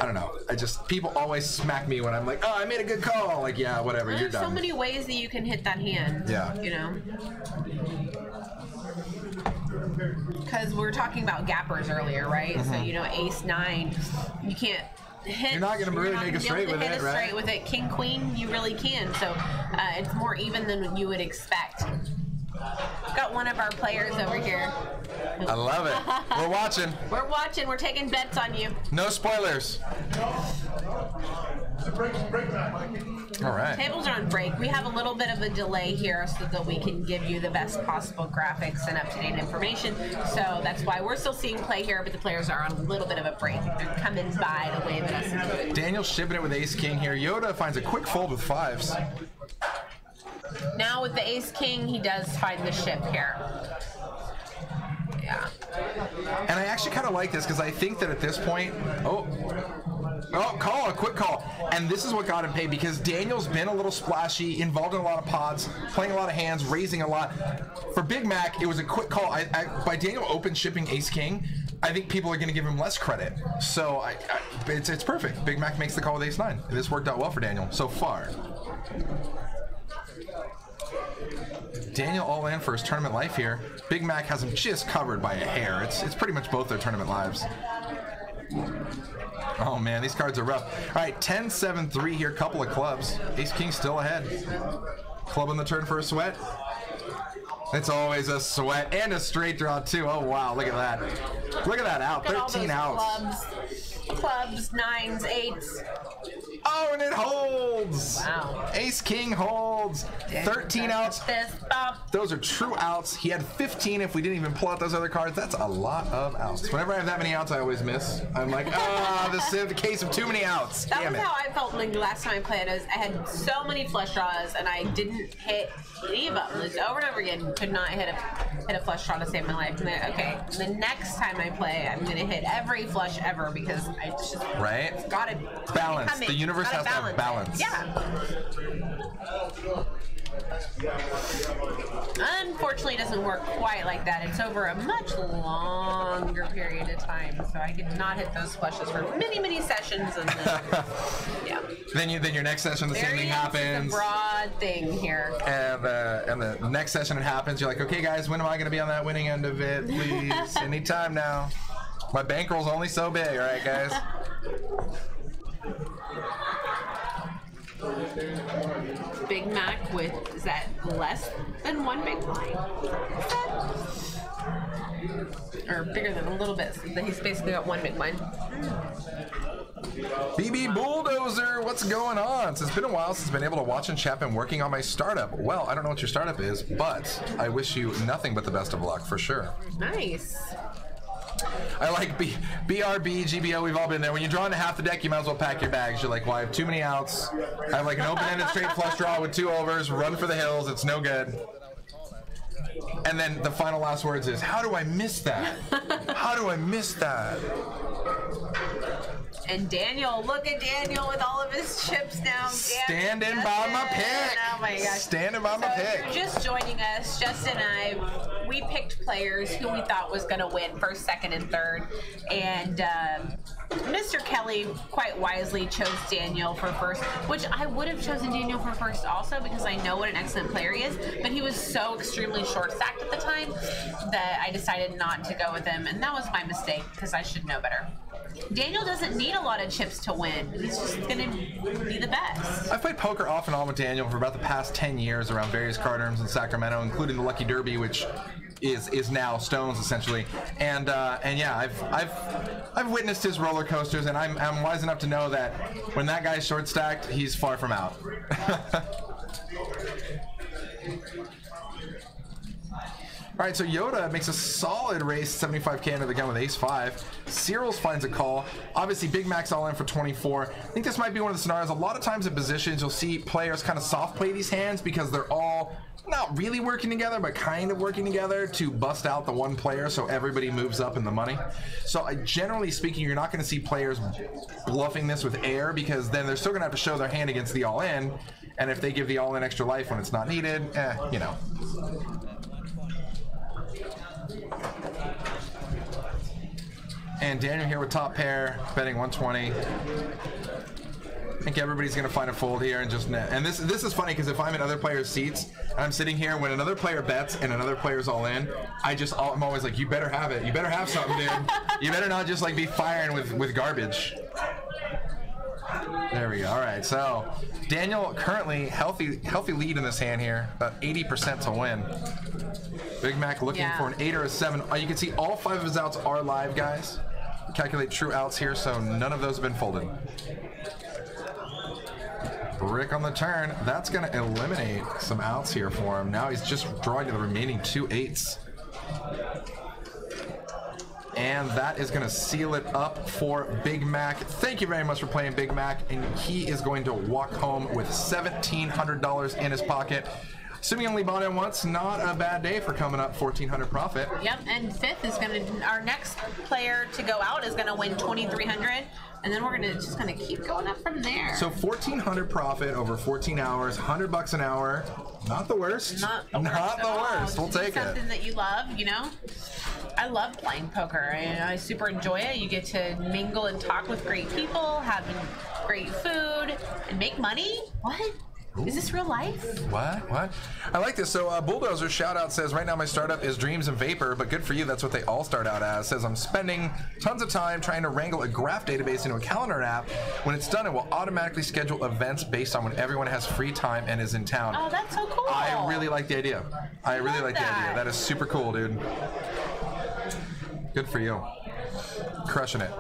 I don't know. People always smack me when I'm like, oh, I made a good call. Like, yeah, whatever, you're There's done. so many ways that you can hit that hand. Yeah. You know? Because we were talking about gappers earlier, right? So, you know, ace-9, you can't hit. You're not going to really make a straight with it, right? Straight with it. King-queen, you really can. So it's more even than you would expect. Got one of our players over here. I love it. We're watching. We're watching. We're taking bets on you. No spoilers. All right. Tables are on break. We have a little bit of a delay here so that we can give you the best possible graphics and up-to-date information. So that's why we're still seeing play here, but the players are on a little bit of a break. They're coming by to wave at us into it. Daniel shipping it with ace-king here. Yoda finds a quick fold with 5s. Now with the ace-king, he does find the ship here. Yeah. And I actually kind of like this because I think that at this point, Oh, call, a quick call. And this is what got him paid, because Daniel's been a little splashy, involved in a lot of pods, playing a lot of hands, raising a lot. For Big Mac, it was a quick call. By Daniel open shipping Ace King, I think people are going to give him less credit. So it's perfect. Big Mac makes the call with Ace 9. This worked out well for Daniel so far. Daniel all in for his tournament life here. Big Mac has him just covered by a hair. It's pretty much both their tournament lives. Oh man, these cards are rough. All right, 10-7-3 here, couple of clubs. Ace King still ahead. Club on the turn for a sweat. It's always a sweat and a straight draw too. Oh wow, look at that. Look at that out, 13 outs. Clubs, 9s, 8s. Oh, and it holds. Wow. Ace King holds. 13 outs. Fist bump. Those are true outs. He had 15 if we didn't even pull out those other cards. That's a lot of outs. Whenever I have that many outs, I always miss. I'm like, this is the case of too many outs. That Damn was it. how I felt like the last time I played. I had so many flush draws and I didn't hit any of them. Just over and over again, could not hit a flush draw to save my life. And then, okay, the next time I play, I'm gonna hit every flush ever because I just gotta balance. The universe has to have balance. Yeah. Unfortunately, it doesn't work quite like that. It's over a much longer period of time, so I did not hit those flushes for many sessions, and then yeah. Then your next session, the same thing happens. It's a broad thing here. And the next session it happens. You're like, okay, guys, when am I going to be on that winning end of it? Please, anytime now. My bankroll's only so big, all right, guys. Big Mac with, is that less than one big blind? Or bigger than a little bit. So he's basically got one big blind. BB Bulldozer, what's going on? It's been a while since I've been able to watch and chat and working on my startup. Well, I don't know what your startup is, but I wish you nothing but the best of luck for sure. Nice. I like BRB, GBO, we've all been there. When you draw into half the deck, you might as well pack your bags. You're like, well, I have too many outs. I have like an open-ended straight flush draw with 2 overs, run for the hills, it's no good. And then the final last words is, how do I miss that? How do I miss that? And Daniel, look at Daniel with all of his chips now. Standing by my pick. Oh my gosh. Standing by my pick. If you're just joining us, Justin and I, we picked players who we thought was going to win first, second, and third. And Mr. Kelly quite wisely chose Daniel for first, which I would have chosen Daniel for first also because I know what an excellent player he is, but he was so extremely short-stacked at the time that I decided not to go with him, and that was my mistake because I should know better. Daniel doesn't need a lot of chips to win. He's just going to be the best. I've played poker off and on with Daniel for about the past 10 years around various card rooms in Sacramento, including the Lucky Derby, which is now Stones essentially. And yeah, I've witnessed his roller coasters, and I'm wise enough to know that when that guy's short stacked, he's far from out. All right, so Yoda makes a solid race, 75K into the gun with ace-5. Cyril's finds a call. Obviously, Big Mac's all in for 24. I think this might be one of the scenarios. A lot of times in positions, you'll see players kind of soft play these hands because they're all not really working together, but kind of working together to bust out the one player so everybody moves up in the money. So generally speaking, you're not going to see players bluffing this with air because then they're still going to have to show their hand against the all-in. And if they give the all-in extra life when it's not needed, you know. And Daniel here with top pair, betting 120. I think everybody's gonna find a fold here and just net. And this is funny because if I'm in other players' seats, and I'm sitting here when another player bets and another player's all in, I'm always like, you better have it. You better have something, dude. You better not just like be firing with garbage. There we go. All right, so Daniel currently healthy lead in this hand here, about 80% to win. Big Mac looking for an 8 or a 7. You can see all 5 of his outs are live, guys. Calculate true outs here, so none of those have been folded. Brick on the turn. That's going to eliminate some outs here for him. Now he's just drawing to the remaining 2 8s. And that is going to seal it up for Big Mac. Thank you very much for playing, Big Mac. And he is going to walk home with $1,700 in his pocket. Assuming only bought in once, not a bad day for coming up 1,400 profit. Yep, and fifth is our next player to go out is gonna win 2,300, and then we're just gonna keep going up from there. So 1,400 profit over 14 hours, $100 an hour. Not the worst. Not the worst. We'll take it. Something that you love, you know. I love playing poker. I super enjoy it. You get to mingle and talk with great people, having great food, and make money. What? Is this real life? What? I like this. So Bulldozer shout out says, right now my startup is Dreams and Vapor, but good for you. That's what they all start out as. Says, I'm spending tons of time trying to wrangle a graph database into a calendar app. When it's done, it will automatically schedule events based on when everyone has free time and is in town. Oh, that's so cool. I really like the idea. I really like the idea. That is super cool, dude. Good for you. Crushing it.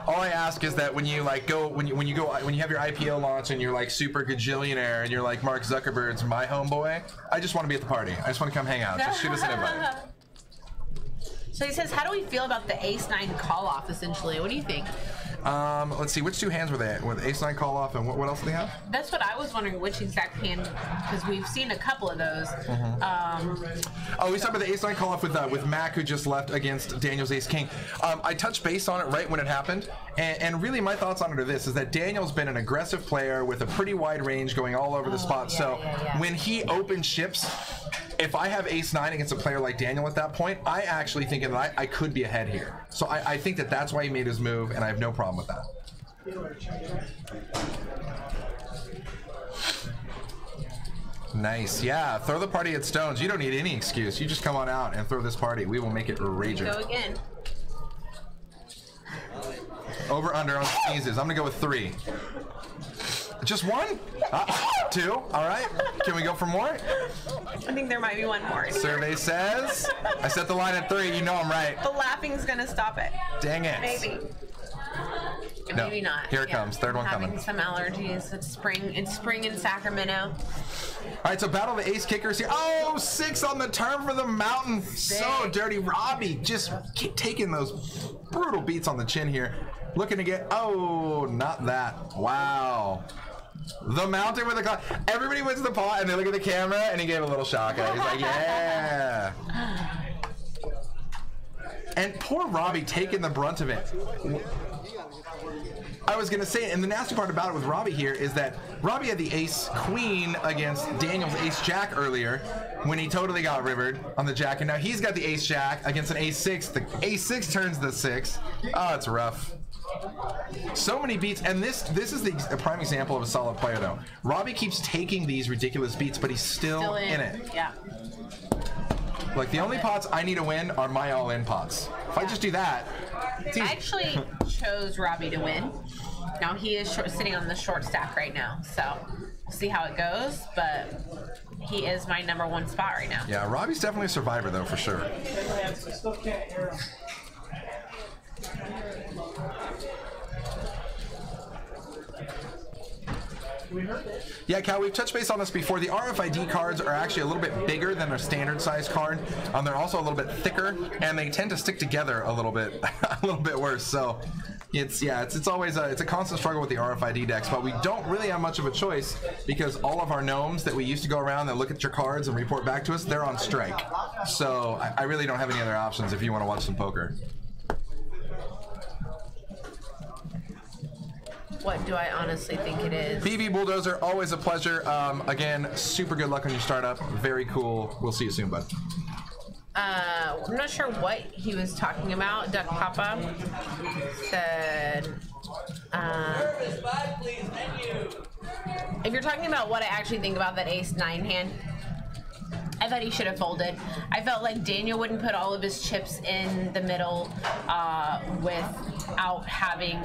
All I ask is that when you have your IPO launch and you're like super gajillionaire and you're like Mark Zuckerberg's my homeboy, I just want to be at the party. I just want to come hang out. Just shoot us an invite. So he says, how do we feel about the ace-9 call-off, essentially? What do you think? Let's see, which two hands were they? With ace-9 call-off, and what else do they have? That's what I was wondering, which exact hand, because we've seen a couple of those. Oh, we started with the ace-9 call-off with Mac, who just left against Daniel's ace-king. I touched base on it right when it happened, and really my thoughts on it are this, is that Daniel's been an aggressive player with a pretty wide range going all over the spot, when he opens ships, if I have ace-9 against a player like Daniel at that point, I actually think that I could be ahead here. So I think that that's why he made his move, and I have no problem with that. Nice, yeah. Throw the party at Stones. You don't need any excuse. You just come on out and throw this party. We will make it raging. Go again. Over under on sneezes. I'm gonna go with 3. Just 1? 2. All right. Can we go for more? I think there might be one more. Survey says I set the line at 3. You know I'm right. The laughing's gonna stop it. Dang it. Maybe. No. Maybe not. Here it comes. Third one coming. Having some allergies. It's spring. It's spring in Sacramento. All right, so battle the ace kickers here. Oh, 6 on the turn for the mountain. So dirty. Robbie just taking those brutal beats on the chin here. Looking to get, oh, not that. Wow. The mountain with the clock. Everybody wins the pot and they look at the camera and he gave a little shock. He's like, yeah. And poor Robbie taking the brunt of it. I was going to say, and the nasty part about it with Robbie here is that Robbie had the ace-queen against Daniel's ace-jack earlier when he totally got rivered on the jack, and now he's got the ace-jack against an ace-6. The ace-6 turns the 6. Oh, it's rough. So many beats, and this is a prime example of a solid player, though. Robbie keeps taking these ridiculous beats, but he's still in it. Yeah. Like, the only pots I need to win are my all-in pots. If I just do that... I actually chose Robbie to win. Now, he is sitting on the short stack right now, so we'll see how it goes, but he is my #1 spot right now. Yeah, Robbie's definitely a survivor, though, for sure. Yeah, Cal, we've touched base on this before. The RFID cards are actually a little bit bigger than their standard size card. They're also a little bit thicker, and they tend to stick together a little bit worse. So it's always a constant struggle with the RFID decks, but we don't really have much of a choice because all of our gnomes that we used to go around and look at your cards and report back to us, they're on strike. So I really don't have any other options if you want to watch some poker. What do I honestly think it is? PV Bulldozer, always a pleasure. Again, super good luck on your startup. Very cool. We'll see you soon, bud. I'm not sure what he was talking about. Duck Papa said, if you're talking about what I actually think about that ace-9 hand, I thought he should have folded. I felt like Daniel wouldn't put all of his chips in the middle without having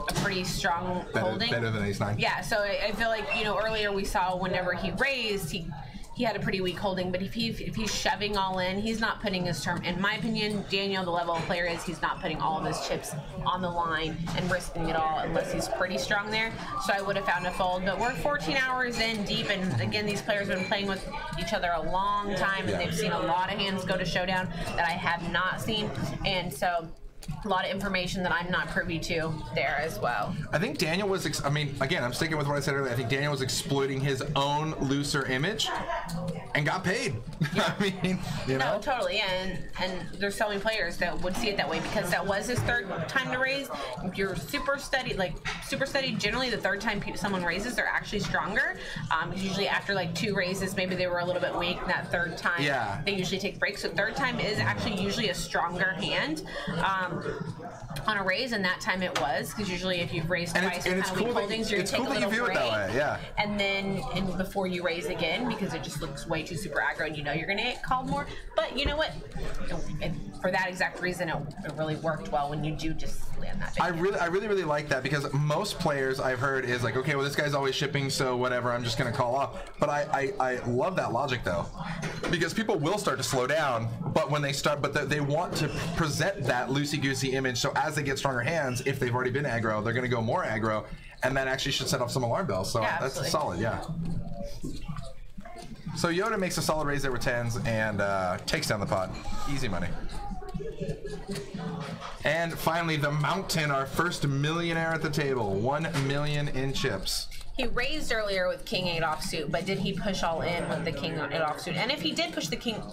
a pretty strong holding. Better than ace-9. Yeah, so I feel like, earlier we saw whenever he raised, he had a pretty weak holding, but if he's shoving all in, he's not putting his term. In my opinion, Daniel, the level of player is, he's not putting all of his chips on the line and risking it all unless he's pretty strong there. So I would have found a fold, but we're 14 hours in deep, and again, these players have been playing with each other a long time, and they've seen a lot of hands go to showdown that I have not seen, and so a lot of information that I'm not privy to there as well. I think Daniel was, again, I'm sticking with what I said earlier. I think Daniel was exploiting his own looser image and got paid. I mean, you know. No, totally, and there's so many players that would see it that way because that was his third time to raise. If you're super steady, generally the third time someone raises, they're actually stronger. Usually after like 2 raises, maybe they were a little bit weak. And that third time, they usually take breaks. So third time is actually usually a stronger hand on a raise, and that time it was because usually if you've raised twice with kind of weak holdings, you're gonna take a little break. And then before you raise again because it just looks way too super aggro and you know you're gonna get called more. But you know what? For that exact reason, it really worked well when you do just land that. I really like that because most players I've heard is like, okay, well this guy's always shipping, so whatever, I'm just gonna call off. But I love that logic though, because people will start to slow down, but when they start, they want to present that loosey-goosey image. So as they get stronger hands, if they've already been aggro, they're gonna go more aggro, and that actually should set off some alarm bells. So that's solid, yeah. So Yoda makes a solid raise there with 10s and takes down the pot. Easy money. And finally, the Mountain, our first millionaire at the table. 1 million in chips. He raised earlier with King 8 offsuit, but did he push all in with the King 8 offsuit? And if he did push the King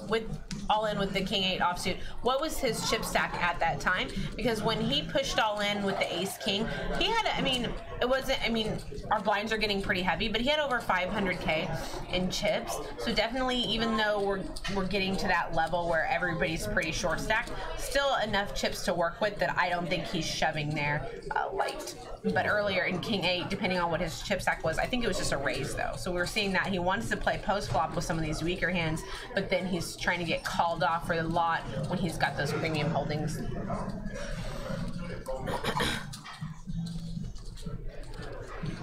all in with the King 8 offsuit, what was his chip stack at that time? Because when he pushed all in with the Ace King, he had, our blinds are getting pretty heavy, but he had over 500K in chips. So definitely, even though we're getting to that level where everybody's pretty short stacked, still enough chips to work with that I don't think he's shoving there light. But earlier in King 8, depending on what his chip stack was, I think it was just a raise though. So we were seeing that he wants to play post flop with some of these weaker hands, but then he's trying to get called off for the lot when he's got those premium holdings.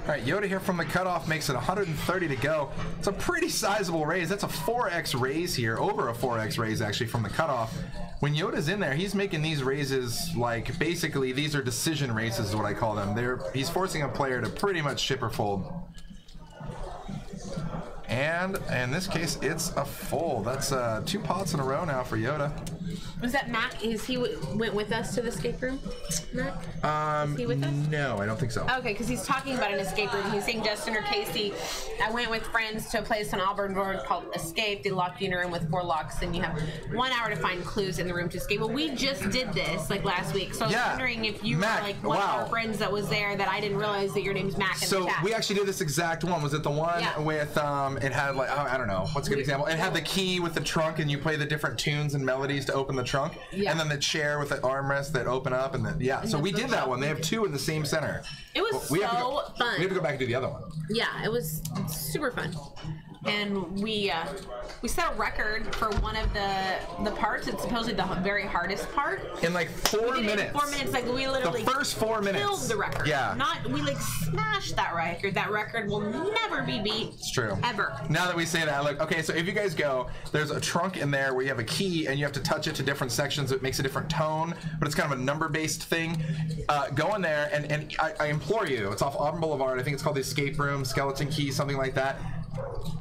All right, Yoda here from the cutoff makes it 130 to go. It's a pretty sizable raise. That's a 4x raise here, over a 4x raise actually from the cutoff. When Yoda's in there, he's making these raises like basically these are decision raises is what I call them. He's forcing a player to pretty much ship or fold. And in this case, it's a fold. That's 2 pots in a row now for Yoda. Was that Mac? He went with us to the escape room? Mac? Is he with us? No, I don't think so. Okay, because he's talking about an escape room. He's saying, Justin or Kasey, I went with friends to a place on Auburn Road called Escape. They locked you in a room with 4 locks, and you have 1 hour to find clues in the room to escape. Well, we just did this like last week, so I was wondering if you Mac, were like one of our friends that was there that I didn't realize that your name's Mac in the So chat. we actually did this exact one. Was it the one with it had like I don't know what's a good example? It had the key with the trunk, and you play the different tunes and melodies to open the trunk, and then the chair with the armrest that open up, and then so we did that one. They have 2 in the same center. It was fun. We have to go back and do the other one. Yeah, it was super fun. And we set a record for one of the parts. It's supposedly the very hardest part. In like 4 minutes. 4 minutes, like we literally the first 4 minutes killed the record. Yeah. We like smashed that record. That record will never be beat. It's true. Ever. Now that we say that, look, okay, so if you guys go, there's a trunk in there where you have a key and you have to touch it to different sections. It makes a different tone, but it's kind of a number-based thing. Go in there and I implore you. It's off Auburn Boulevard. I think it's called the Escape Room, Skeleton Key, something like that.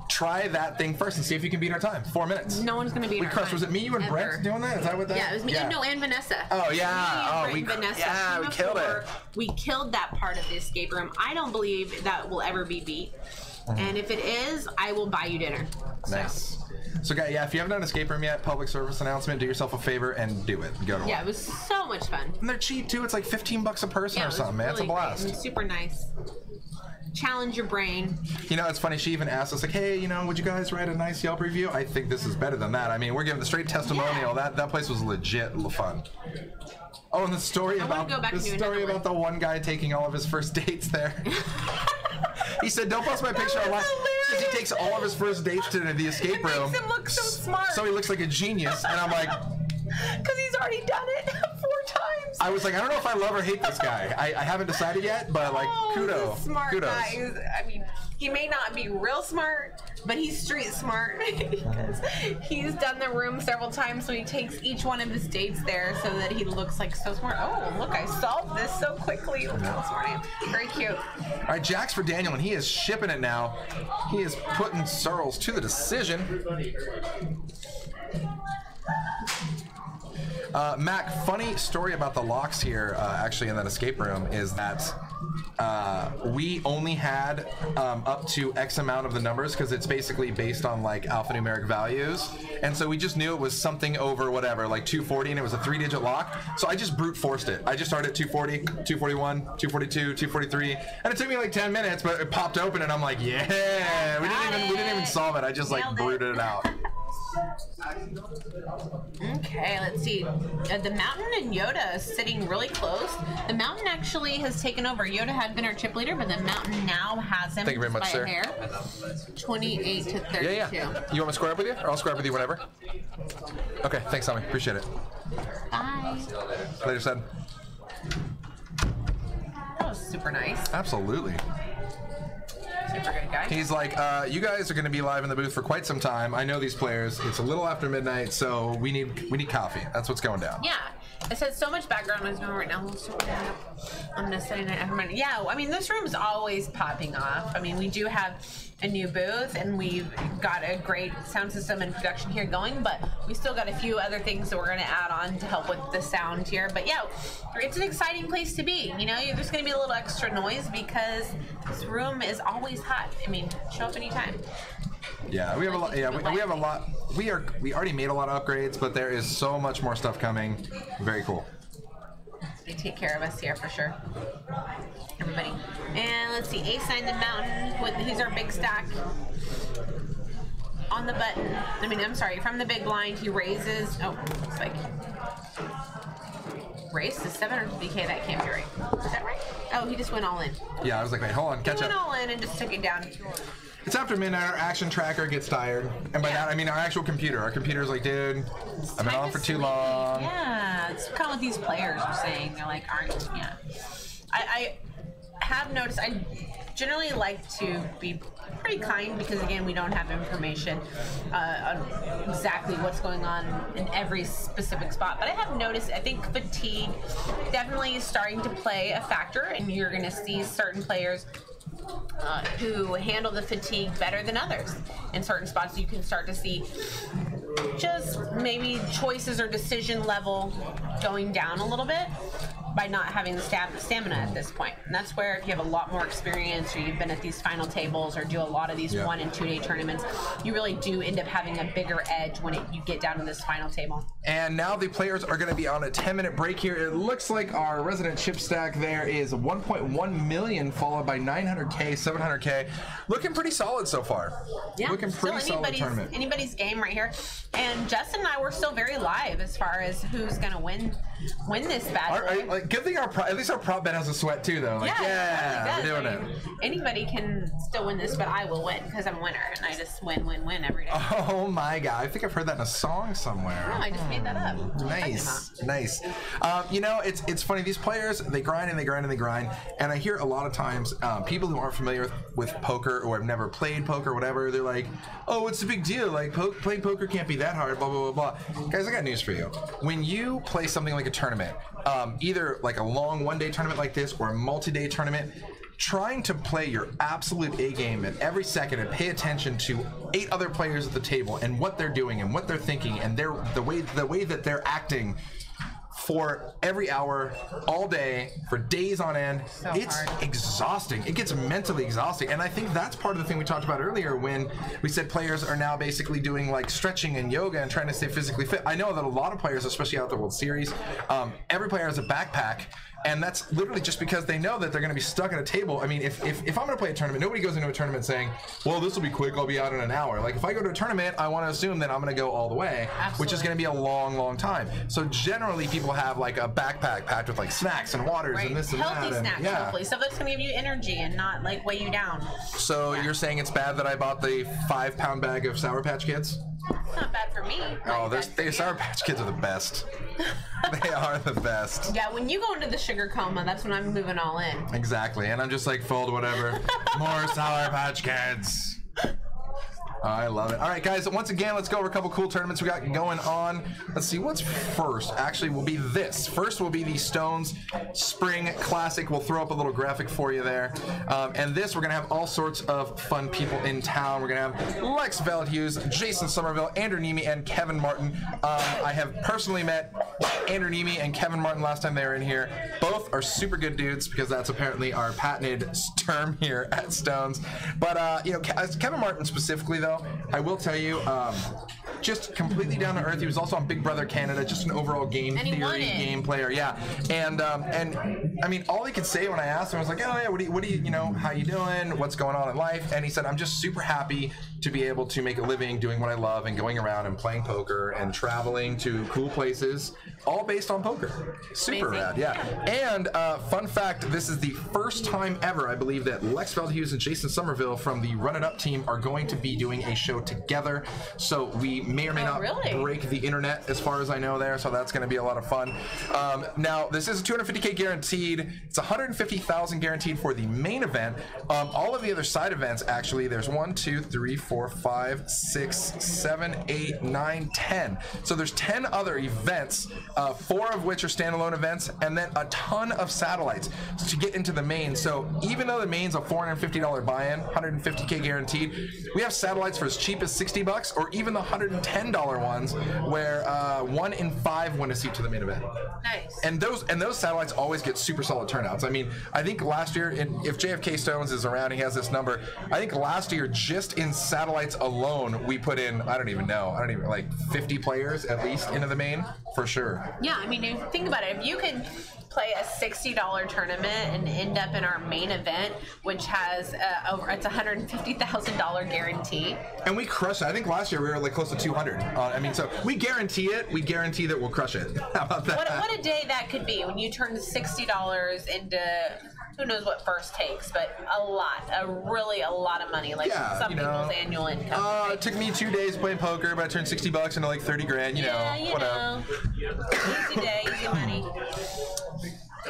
Try that thing first and see if you can beat our time. 4 minutes. No one's gonna beat our time. Was it me, you, and ever. Brett doing that? Is that what that? Yeah, it was me. No, and Vanessa. Oh yeah. Me and Vanessa. Yeah, we killed it. We killed that part of the escape room. I don't believe that will ever be beat. And if it is, I will buy you dinner. Nice. So guys, if you haven't done an escape room yet, public service announcement, do yourself a favor and do it. Go to one. Yeah, it was so much fun. And they're cheap too. It's like $15 a person or something, man. It's a blast. Great and super nice. Challenge your brain. You know, it's funny. She even asked us, like, hey, you know, would you guys write a nice Yelp review? I think this is better than that. I mean, we're giving the straight testimonial. Yeah. That place was legit fun. Oh, and the story about the one guy taking all of his first dates there. He said, "Don't post my picture online." Because he takes all of his first dates to the escape room. Makes him look so smart. So he looks like a genius, and I'm like, because he's already done it 4 times. I was like, I don't know if I love or hate this guy. I haven't decided yet, but like, kudos. Smart guy. I mean, he may not be real smart, but he's street smart because he's done the room several times. So he takes each one of his dates there so that he looks like so smart. Oh, look, I solved this so quickly. Look how smart I am. Very cute. All right, Jack's for Daniel, and he is shipping it now. He is putting Searles to the decision. Mac, funny story about the locks here, actually, in that escape room is that we only had up to X amount of the numbers because it's basically based on like alphanumeric values. And so we just knew it was something over whatever, like 240, and it was a 3-digit lock. So I just brute forced it. I just started at 240, 241, 242, 243, and it took me like 10 minutes, but it popped open, and I'm like, yeah, we didn't even solve it. I just like brooded it out. Okay, let's see. The Mountain and Yoda is sitting really close. The Mountain actually has taken over. Yoda had been our chip leader, but the Mountain now has him. Thank you very much, by sir. a hair. 28 to 32. Yeah. You want me to square up with you? Or I'll square up with you whenever. Okay, thanks, Tommy. Appreciate it. Bye. Later, son. That was super nice. Absolutely. Super good guy. He's like, you guys are going to be live in the booth for quite some time. I know these players. It's a little after midnight, so we need coffee. That's what's going down. Yeah. It says so much background noise going right now. I'm gonna say that. Yeah, I mean, this room's always popping off. I mean, we do have a new booth, and we've got a great sound system and production here going, but we still got a few other things that we're gonna add on to help with the sound here. But yeah, it's an exciting place to be. You know, there's gonna be a little extra noise because this room is always hot. I mean, show up anytime. Yeah, we have a lot. Yeah, we have a lot. We already made a lot of upgrades, but there is so much more stuff coming. Very cool. They take care of us here for sure. Everybody. And let's see, A-Sign the Mountain, who's our big stack. On the button, I'm sorry, from the big blind, he raises, looks like, raised to 750K, that can't be right. Is that right? Oh, he just went all in. Yeah, I was like, wait, hold on, catch He went up. all in and just took it down. It's after midnight, our action tracker gets tired. And by that, I mean our actual computer. Our computer's like, dude, I've been on for too long. Yeah, it's kind of what these players are saying. They're like, yeah. I have noticed, I generally like to be pretty kind because, again, we don't have information on exactly what's going on in every specific spot. But I have noticed, I think fatigue definitely is starting to play a factor, and you're going to see certain players who handle the fatigue better than others. In certain spots, you can start to see just maybe choices or decision level going down a little bit by not having the stamina at this point. And that's where if you have a lot more experience, or you've been at these final tables, or do a lot of these 1 and 2 day tournaments, you really do end up having a bigger edge when you get down to this final table. And now the players are going to be on a 10-minute break here. It looks like our resident chip stack there is 1.1 million, followed by 900K, 700K. Looking pretty solid so far. Yeah, looking pretty solid tournament. Anybody's game right here. And Justin and I were still very live as far as who's going to win this battle. Good thing at least our prop bet has a sweat too, though. Like, yeah, we're doing it. Anybody can still win this, but I will win because I'm a winner, and I just win every day. Oh my god, I think I've heard that in a song somewhere. No, I just made that up. Nice. You know, it's funny. These players, they grind and they grind and they grind, and I hear a lot of times people who aren't familiar with poker or have never played poker, or whatever. They're like, "Oh, what's the big deal? Like, playing poker can't be that hard." Blah blah blah blah. Guys, I got news for you. When you play something like a tournament, either like a long one-day tournament like this or a multi-day tournament, trying to play your absolute A game at every second and pay attention to 8 other players at the table and what they're doing and what they're thinking and the way that they're acting for every hour, all day, for days on end, it's exhausting. It gets mentally exhausting. And I think that's part of the thing we talked about earlier when we said players are now basically doing like stretching and yoga and trying to stay physically fit. I know that a lot of players, especially out at the World Series, every player has a backpack. And that's literally just because they know that they're going to be stuck at a table. I mean, if I'm going to play a tournament, nobody goes into a tournament saying, well, this will be quick, I'll be out in an hour. Like, if I go to a tournament, I want to assume that I'm going to go all the way, which is going to be a long, long time. So generally, people have like a backpack packed with like snacks and waters and this and healthy that. Snacks, hopefully. Stuff that's going to give you energy and not like weigh you down. So you're saying it's bad that I bought the 5-pound bag of Sour Patch Kids? It's not bad for me. Oh, the Sour Patch Kids are the best. They are the best. Yeah, when you go into the sugar coma, that's when I'm moving all in. Exactly, and I'm just like, fold whatever. More Sour Patch Kids. I love it. All right, guys, once again, let's go over a couple cool tournaments we got going on. Let's see, what's first? Actually, will be this. First will be the Stones Spring Classic. We'll throw up a little graphic for you there. And this, we're going to have all sorts of fun people in town. We're going to have Lex Veldhuis, Jason Somerville, Andrew Nemi, and Kevin Martin. I have personally met Andrew Nemi and Kevin Martin last time they were in here. Both are super good dudes because that's apparently our patented term here at Stones. But, you know, as Kevin Martin specifically, though, I will tell you, just completely down to earth. He was also on Big Brother Canada, just an overall game theory game player, yeah. And I mean, all he could say when I asked him was like, oh yeah, what do you know, how you doing? What's going on in life? And he said, I'm just super happy to be able to make a living doing what I love and going around and playing poker and traveling to cool places, all based on poker. Super rad, yeah. And fun fact, this is the first time ever, I believe, that Lex Veldhuis and Jason Somerville from the Run It Up team are going to be doing a show together. So we may or may not break the internet as far as I know there, so that's going to be a lot of fun. Now, this is a $250K guaranteed. It's $150,000 guaranteed for the main event. All of the other side events, actually, there's 1, 2, 3, 4, 5, 6, 7, 8, 9, 10. So there's 10 other events, 4 of which are standalone events, and then a ton of satellites to get into the main. So even though the main's a $450 buy-in, $150K guaranteed, we have satellites for as cheap as $60 or even the $110 ones where 1 in 5 win a seat to the main event. Nice. And those satellites always get super solid turnouts. I mean, I think last year, if JFK Stones is around, he has this number. I think last year, just in satellites alone, we put in, like 50 players at least into the main, for sure. Yeah, I mean, if you think about it, if you could play a $60 tournament and end up in our main event, which has it's $150,000 guarantee. And we crushed it. I think last year we were like close to 200. I mean, so we guarantee it. We guarantee that we'll crush it. How about that? What a day that could be when you turn $60 into who knows what first takes, but a lot of money, like some people's annual income. Right? It took me 2 days playing poker, but I turned $60 into like 30 grand. You know, easy day, easy money.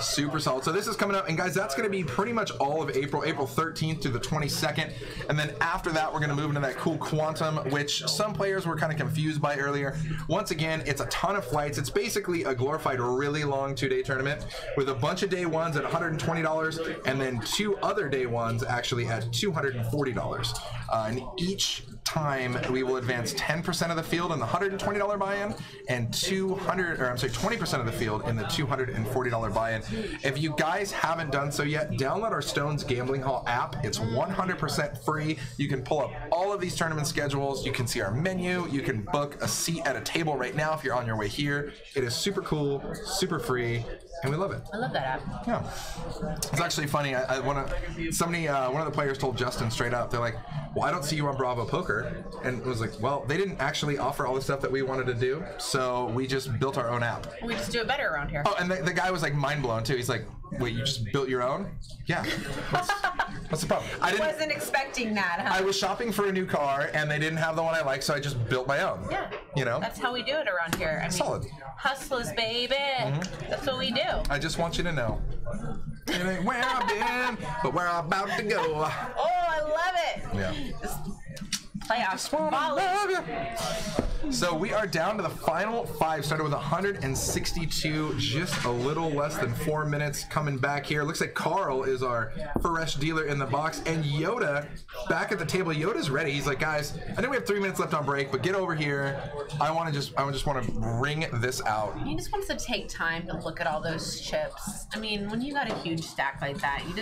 Super solid. So this is coming up, and guys, that's going to be pretty much all of April 13th to the 22nd, and then after that we're going to move into that cool Quantum, which some players were kind of confused by earlier. Once again, it's a ton of flights. It's basically a glorified really long 2-day tournament with a bunch of day ones at $120 and then 2 other day ones actually at $240. And each time we will advance 10% of the field in the $120 buy-in and 20% of the field in the $240 buy-in. If you guys haven't done so yet, download our Stones Gambling Hall app. It's 100% free. You can pull up all of these tournament schedules. You can see our menu. You can book a seat at a table right now if you're on your way here. It is super cool, super free, and we love it. I love that app. Yeah. It's actually funny. One of the players told Justin straight up, they're like, well, I don't see you on Bravo Poker. And it was like, well, they didn't actually offer all the stuff that we wanted to do, so we just built our own app. We just do it better around here. Oh, and the guy was like mind blown too. He's like, wait, you just built your own? Yeah. What's the problem? I wasn't expecting that, huh? I was shopping for a new car, and they didn't have the one I like, so I just built my own. Yeah. You know? That's how we do it around here. I mean, solid. Hustlers, baby. That's what we do. I just want you to know. It ain't where I've been, but where I'm about to go. Oh, I love it. Yeah. Playoffs. So we are down to the final 5. Started with 162, just a little less than 4 minutes coming back here. Looks like Carl is our fresh dealer in the box, and Yoda back at the table. Yoda's ready. He's like, guys, I know we have 3 minutes left on break, but get over here. I just want to bring this out. He just wants to take time to look at all those chips. I mean, when you got a huge stack like that, you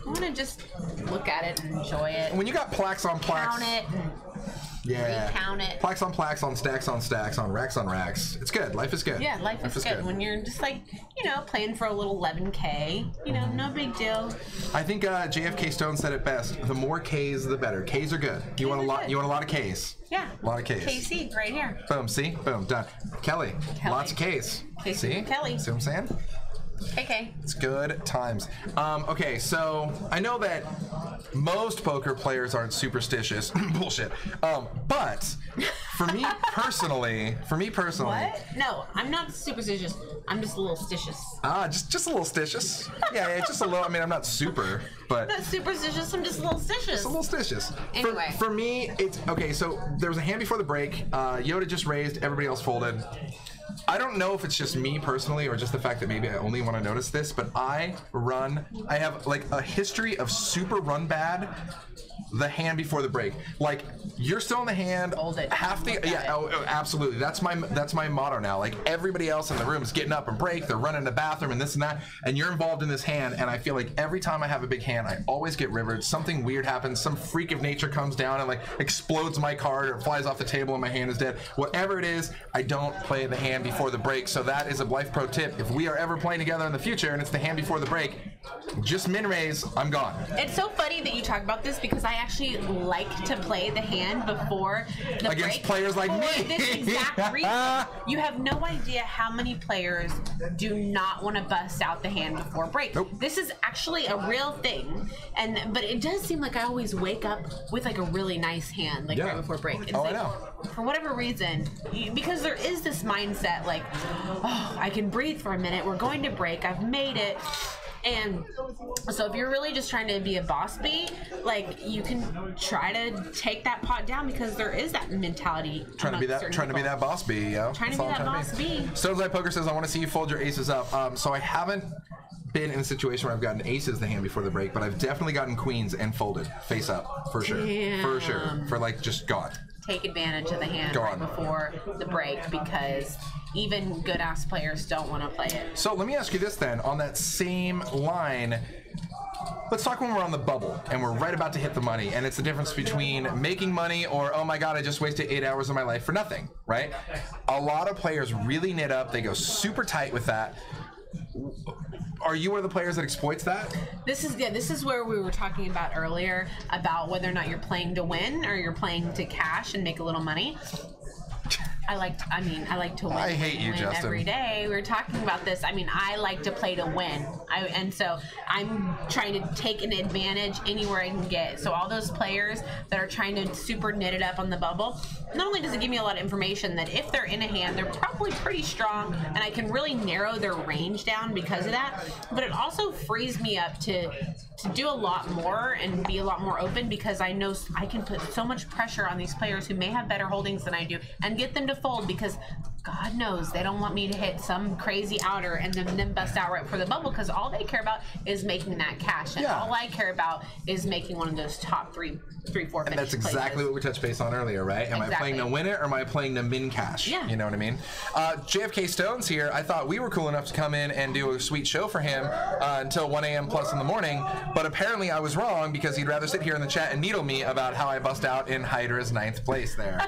want to just look at it and enjoy it. When you got plaques on plaques. Count it. Yeah. Recount it. Plaques on plaques, on stacks on stacks, on racks on racks. It's good. Life is good. Yeah, life is good. When you're just like, playing for a little 11K, no big deal. I think JFK Stone said it best. The more K's, the better. K's are good. You want a lot. You want a lot of K's. Yeah. A lot of K's. Kasey, right here. Boom. See? Boom. Done. Kelly. Lots of K's. Kasey see? and Kelly. See what I'm saying? Okay. It's good times. Okay, so I know that most poker players aren't superstitious. Bullshit. But for me personally, What? No, I'm not superstitious. I'm just a little stitious. Just a little stitious. Yeah, just a little. I mean, I'm not super, but I'm not superstitious. I'm just a little stitious. just a little stitious. Anyway. For me, it's okay. So there was a hand before the break. Yoda just raised. Everybody else folded. I don't know if it's just me personally or just the fact that maybe I only want to notice this, but I have like a history of super run bad the hand before the break. Like, you're still in the hand. Hold it. Absolutely. That's my motto now. Like, everybody else in the room is getting up and break. They're running to the bathroom and this and that, and you're involved in this hand. And I feel like every time I have a big hand, I always get rivered. Something weird happens. Some freak of nature comes down and like explodes my card or flies off the table and my hand is dead. Whatever it is, I don't play the hand before the break. So that is a life pro tip. If we are ever playing together in the future and it's the hand before the break, just min raise. I'm gone. It's so funny that you talk about this because I actually like to play the hand before the Against break players like for me. this exact reason. You have no idea how many players do not want to bust out the hand before break. Nope. This is actually a real thing, but it does seem like I always wake up with like a really nice hand, like right before break. It's I like, know. For whatever reason, because there is this mindset like, oh, I can breathe for a minute. We're going to break. I've made it. And so if you're really just trying to be a boss bee, like, you can try to take that pot down because there is that mentality. Trying to be that boss bee, yo. Trying to be that boss bee. Stones Eye Poker says, I want to see you fold your aces up. So I haven't been in a situation where I've gotten aces the hand before the break, but I've definitely gotten queens and folded face up for sure. For sure. For like just gone. Take advantage of the hand right before the break because even good ass players don't want to play it. So let me ask you this then, on that same line, let's talk when we're on the bubble and we're right about to hit the money, and it's the difference between making money or, oh my god, I just wasted 8 hours of my life for nothing, right? A lot of players really knit up, they go super tight with that. Are you one of the players that exploits that? This is where we were talking about earlier about whether or not you're playing to win or you're playing to cash and make a little money. I like to win. I hate you, win Justin. Every day. We were talking about this. I mean, I like to play to win. And so I'm trying to take an advantage anywhere I can get. So all those players that are trying to super knit it up on the bubble, not only does it give me a lot of information that if they're in a hand, they're probably pretty strong and I can really narrow their range down because of that, but it also frees me up to do a lot more and be a lot more open because I know I can put so much pressure on these players who may have better holdings than I do and get them to fold because God knows they don't want me to hit some crazy outer and then bust out right for the bubble because all they care about is making that cash and all I care about is making one of those top three, 4 And that's exactly what we touched base on earlier, right? Am I playing to win it or am I playing to min cash? Yeah. You know what I mean? JFK Stone's here. I thought we were cool enough to come in and do a sweet show for him until 1 a.m. plus in the morning, but apparently I was wrong because he'd rather sit here in the chat and needle me about how I bust out in Hydra's 9th place there.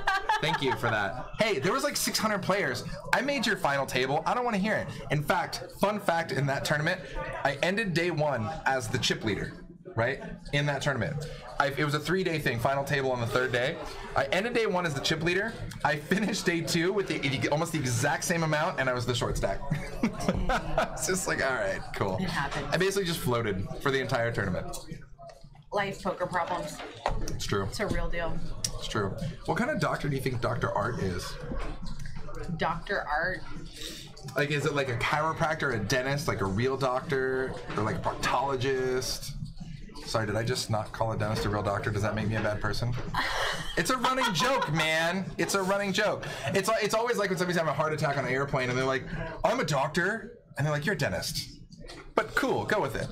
Thank you for that. Hey, there was like 600 players. I made your final table. I don't want to hear it. In fact, fun fact in that tournament, I ended day 1 as the chip leader, right? In that tournament. It was a 3-day thing, final table on the 3rd day. I ended day 1 as the chip leader. I finished day 2 with almost the exact same amount, and I was the short stack. It's just like, all right, cool. It happens. I basically just floated for the entire tournament. Life poker problems. It's true. It's a real deal. It's true. What kind of doctor do you think Dr. Art is? Dr. Art. Like, is it like a chiropractor, a dentist, like a real doctor, or like a proctologist? Sorry, did I just not call a dentist a real doctor? Does that make me a bad person? It's a running joke, man. It's a running joke. It's always like when somebody's having a heart attack on an airplane and they're like, I'm a doctor. And they're like, you're a dentist. But cool, go with it.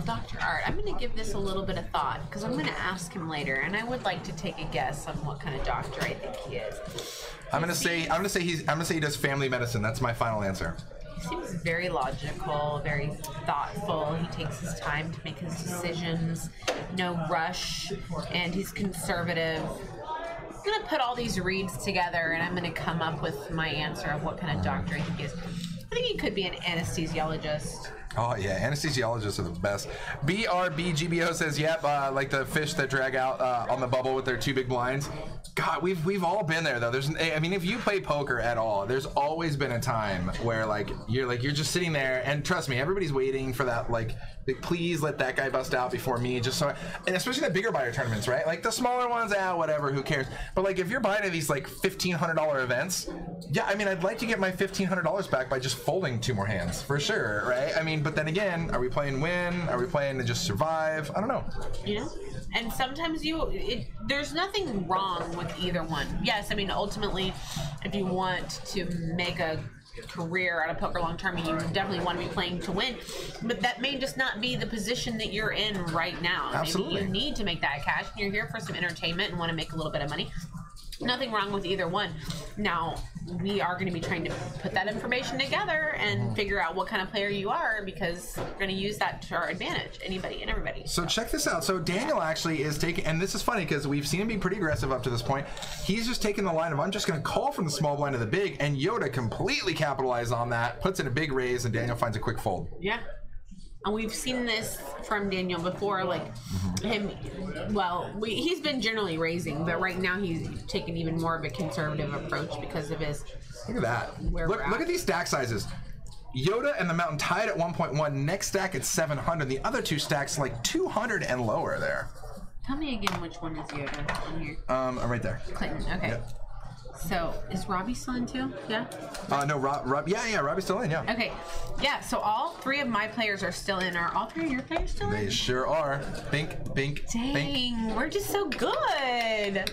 Dr. Art. I'm going to give this a little bit of thought because I'm going to ask him later, and I would like to take a guess on what kind of doctor I think he is. I'm gonna say he does family medicine. That's my final answer. He seems very logical, very thoughtful. He takes his time to make his decisions, no rush, and he's conservative. I'm going to put all these reads together, and I'm going to come up with my answer of what kind of doctor I think he is. I think he could be an anesthesiologist. Oh yeah, anesthesiologists are the best. BRBGBO says, yep, like the fish that drag out on the bubble with their 2 big blinds. God, we've all been there though. I mean, if you play poker at all, there's always been a time where you're just sitting there, and trust me, everybody's waiting for that please let that guy bust out before me, just so. And especially the bigger buyer tournaments, right? Like the smaller ones, whatever, who cares? But like if you're buying at these like $1,500 events, yeah, I mean, I'd like to get my $1,500 back by just folding 2 more hands for sure, right? I mean, but then again, are we playing win? Are we playing to just survive? I don't know. You know. And sometimes there's nothing wrong with either one. Yes, I mean, ultimately, if you want to make a career out of poker long term, you definitely want to be playing to win. But that may just not be the position that you're in right now. Absolutely. Maybe you need to make that cash. You're here for some entertainment and want to make a little bit of money. Nothing wrong with either one. Now, we are going to be trying to put that information together and figure out what kind of player you are, because we're going to use that to our advantage, anybody and everybody. So check this out. So Daniel actually is taking, and this is funny because we've seen him be pretty aggressive up to this point. He's just taking the line of, I'm just going to call from the small blind to the big, and Yoda completely capitalizes on that, puts in a big raise, and Daniel finds a quick fold. Yeah. And we've seen this from Daniel before, like him. Well, he's been generally raising, but right now he's taking even more of a conservative approach because of his. Look at that. Look at these stack sizes. Yoda and the Mountain tied at 1.1. Next stack at 700. The other 2 stacks like 200 and lower there. Tell me again which one is Yoda in here. Right there. Clinton. Okay. Yep. So is Robbie still in too? Yeah. No, Rob. Yeah, Robbie's still in. Yeah. Okay. Yeah. So all 3 of my players are still in. Are all 3 of your players still in? They sure are. Bink. Dang, bink. We're just so good.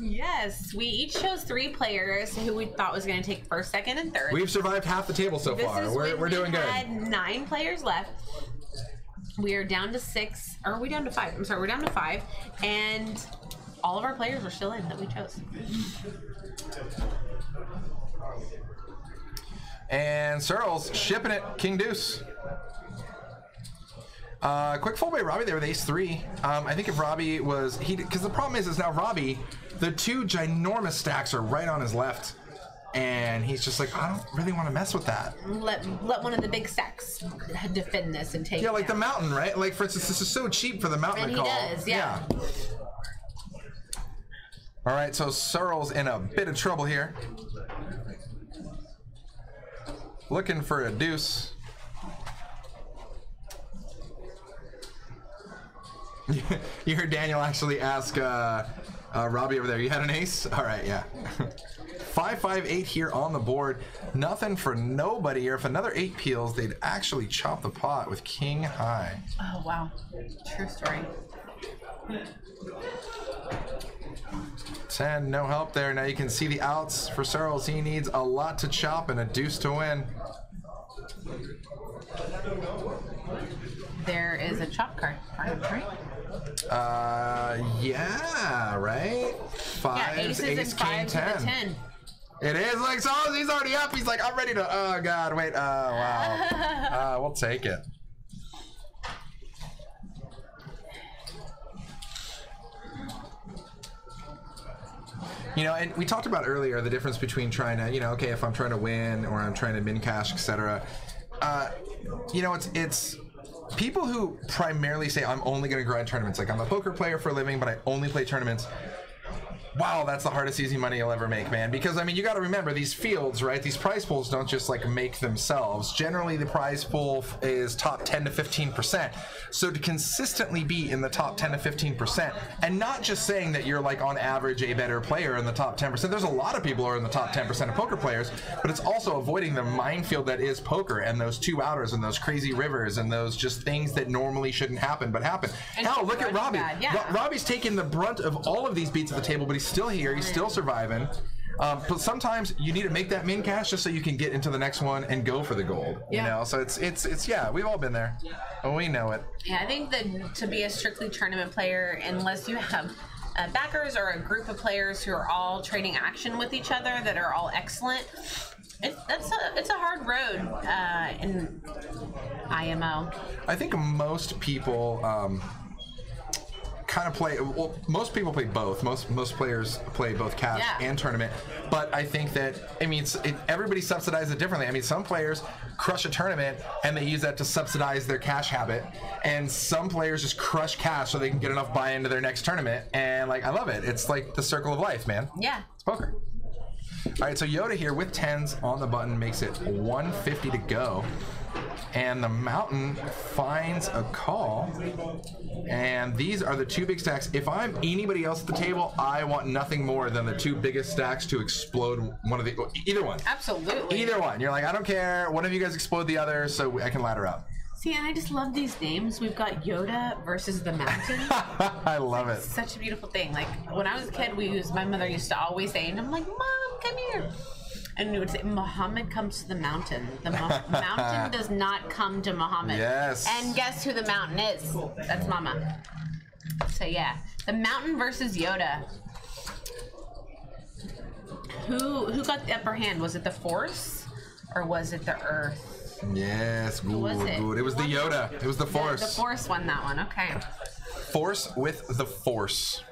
Yes, we each chose 3 players who we thought was going to take first, second, and third. We've survived half the table so far. We're doing good. We had 9 players left. We are down to 6. Or are we down to 5? I'm sorry, we're down to 5, and all of our players are still in that we chose. And Searles shipping it, King Deuce. Quick fold by Robbie there with Ace-3. I think if Robbie was, because the problem is now Robbie, the 2 ginormous stacks are right on his left. And he's just like, I don't really want to mess with that. Let one of the big stacks defend this and take it. Yeah, like the Mountain, right? Like, for instance, this is so cheap for the Mountain to call. And he does, yeah. All right, so Searles in a bit of trouble here. Looking for a deuce. You heard Daniel actually ask Robbie over there, you had an ace? All right, yeah. 5-5-8 here on the board. Nothing for nobody here. If another 8 peels, they'd actually chop the pot with king high. Oh, wow. True story. 10, no help there. Now you can see the outs for Searles. He needs a lot to chop and a deuce to win. There is a chop card, right? Yeah, right? 5, aces ace, and king, 5s 10. with a 10. It is like, so he's already up. He's like, I'm ready to, oh God, wait, oh wow. We'll take it. You know, and we talked about earlier the difference between trying to, you know, okay, if I'm trying to win or I'm trying to min cash, etc. You know, it's people who primarily say I'm only going to grind tournaments. Like, I'm a poker player for a living, but I only play tournaments. Wow, that's the hardest easy money you'll ever make, man. Because, I mean, you got to remember, these fields, right? These prize pools don't just, like, make themselves. Generally, the prize pool is top 10 to 15%. So to consistently be in the top 10 to 15%, and not just saying that you're, like, on average a better player in the top 10%. There's a lot of people who are in the top 10% of poker players, but it's also avoiding the minefield that is poker and those 2 outers and those crazy rivers and those just things that normally shouldn't happen but happen. Hell, look at Robbie. Yeah. Robbie's taking the brunt of all of these beats at the table, but he's still here. He's still surviving. But sometimes you need to make that min cash just so you can get into the next one and go for the gold. You know, so it's yeah, we've all been there. Oh, we know it. Yeah, I think that to be a strictly tournament player, unless you have backers or a group of players who are all trading action with each other that are all excellent, it's a hard road in IMO. I think most people kind of play. Well, most people play both. Most players play both cash and tournament. But I think that everybody subsidizes it differently. I mean, some players crush a tournament and they use that to subsidize their cash habit, and some players just crush cash so they can get enough buy-in to their next tournament. And like, I love it. It's like the circle of life, man. Yeah. It's poker. All right, so Yoda here with 10s on the button makes it 150 to go. And the mountain finds a call. And these are the two big stacks. If I'm anybody else at the table, I want nothing more than the two biggest stacks to explode either one. Absolutely. Either one. You're like, I don't care. One of you guys explode the other so I can ladder up. See, and I just love these names. We've got Yoda versus the mountain. I love it. Such a beautiful thing. Like, when I was a kid, my mother used to always say, and I'm like, Mom, come here. And we would say, Muhammad comes to the mountain. The mountain does not come to Muhammad. Yes. And guess who the mountain is? That's Mama. So yeah, the mountain versus Yoda. Who got the upper hand? Was it the Force or was it the Earth? Yes, good. It was the Yoda. It was the Force. The Force won that one. Okay. Force with the Force.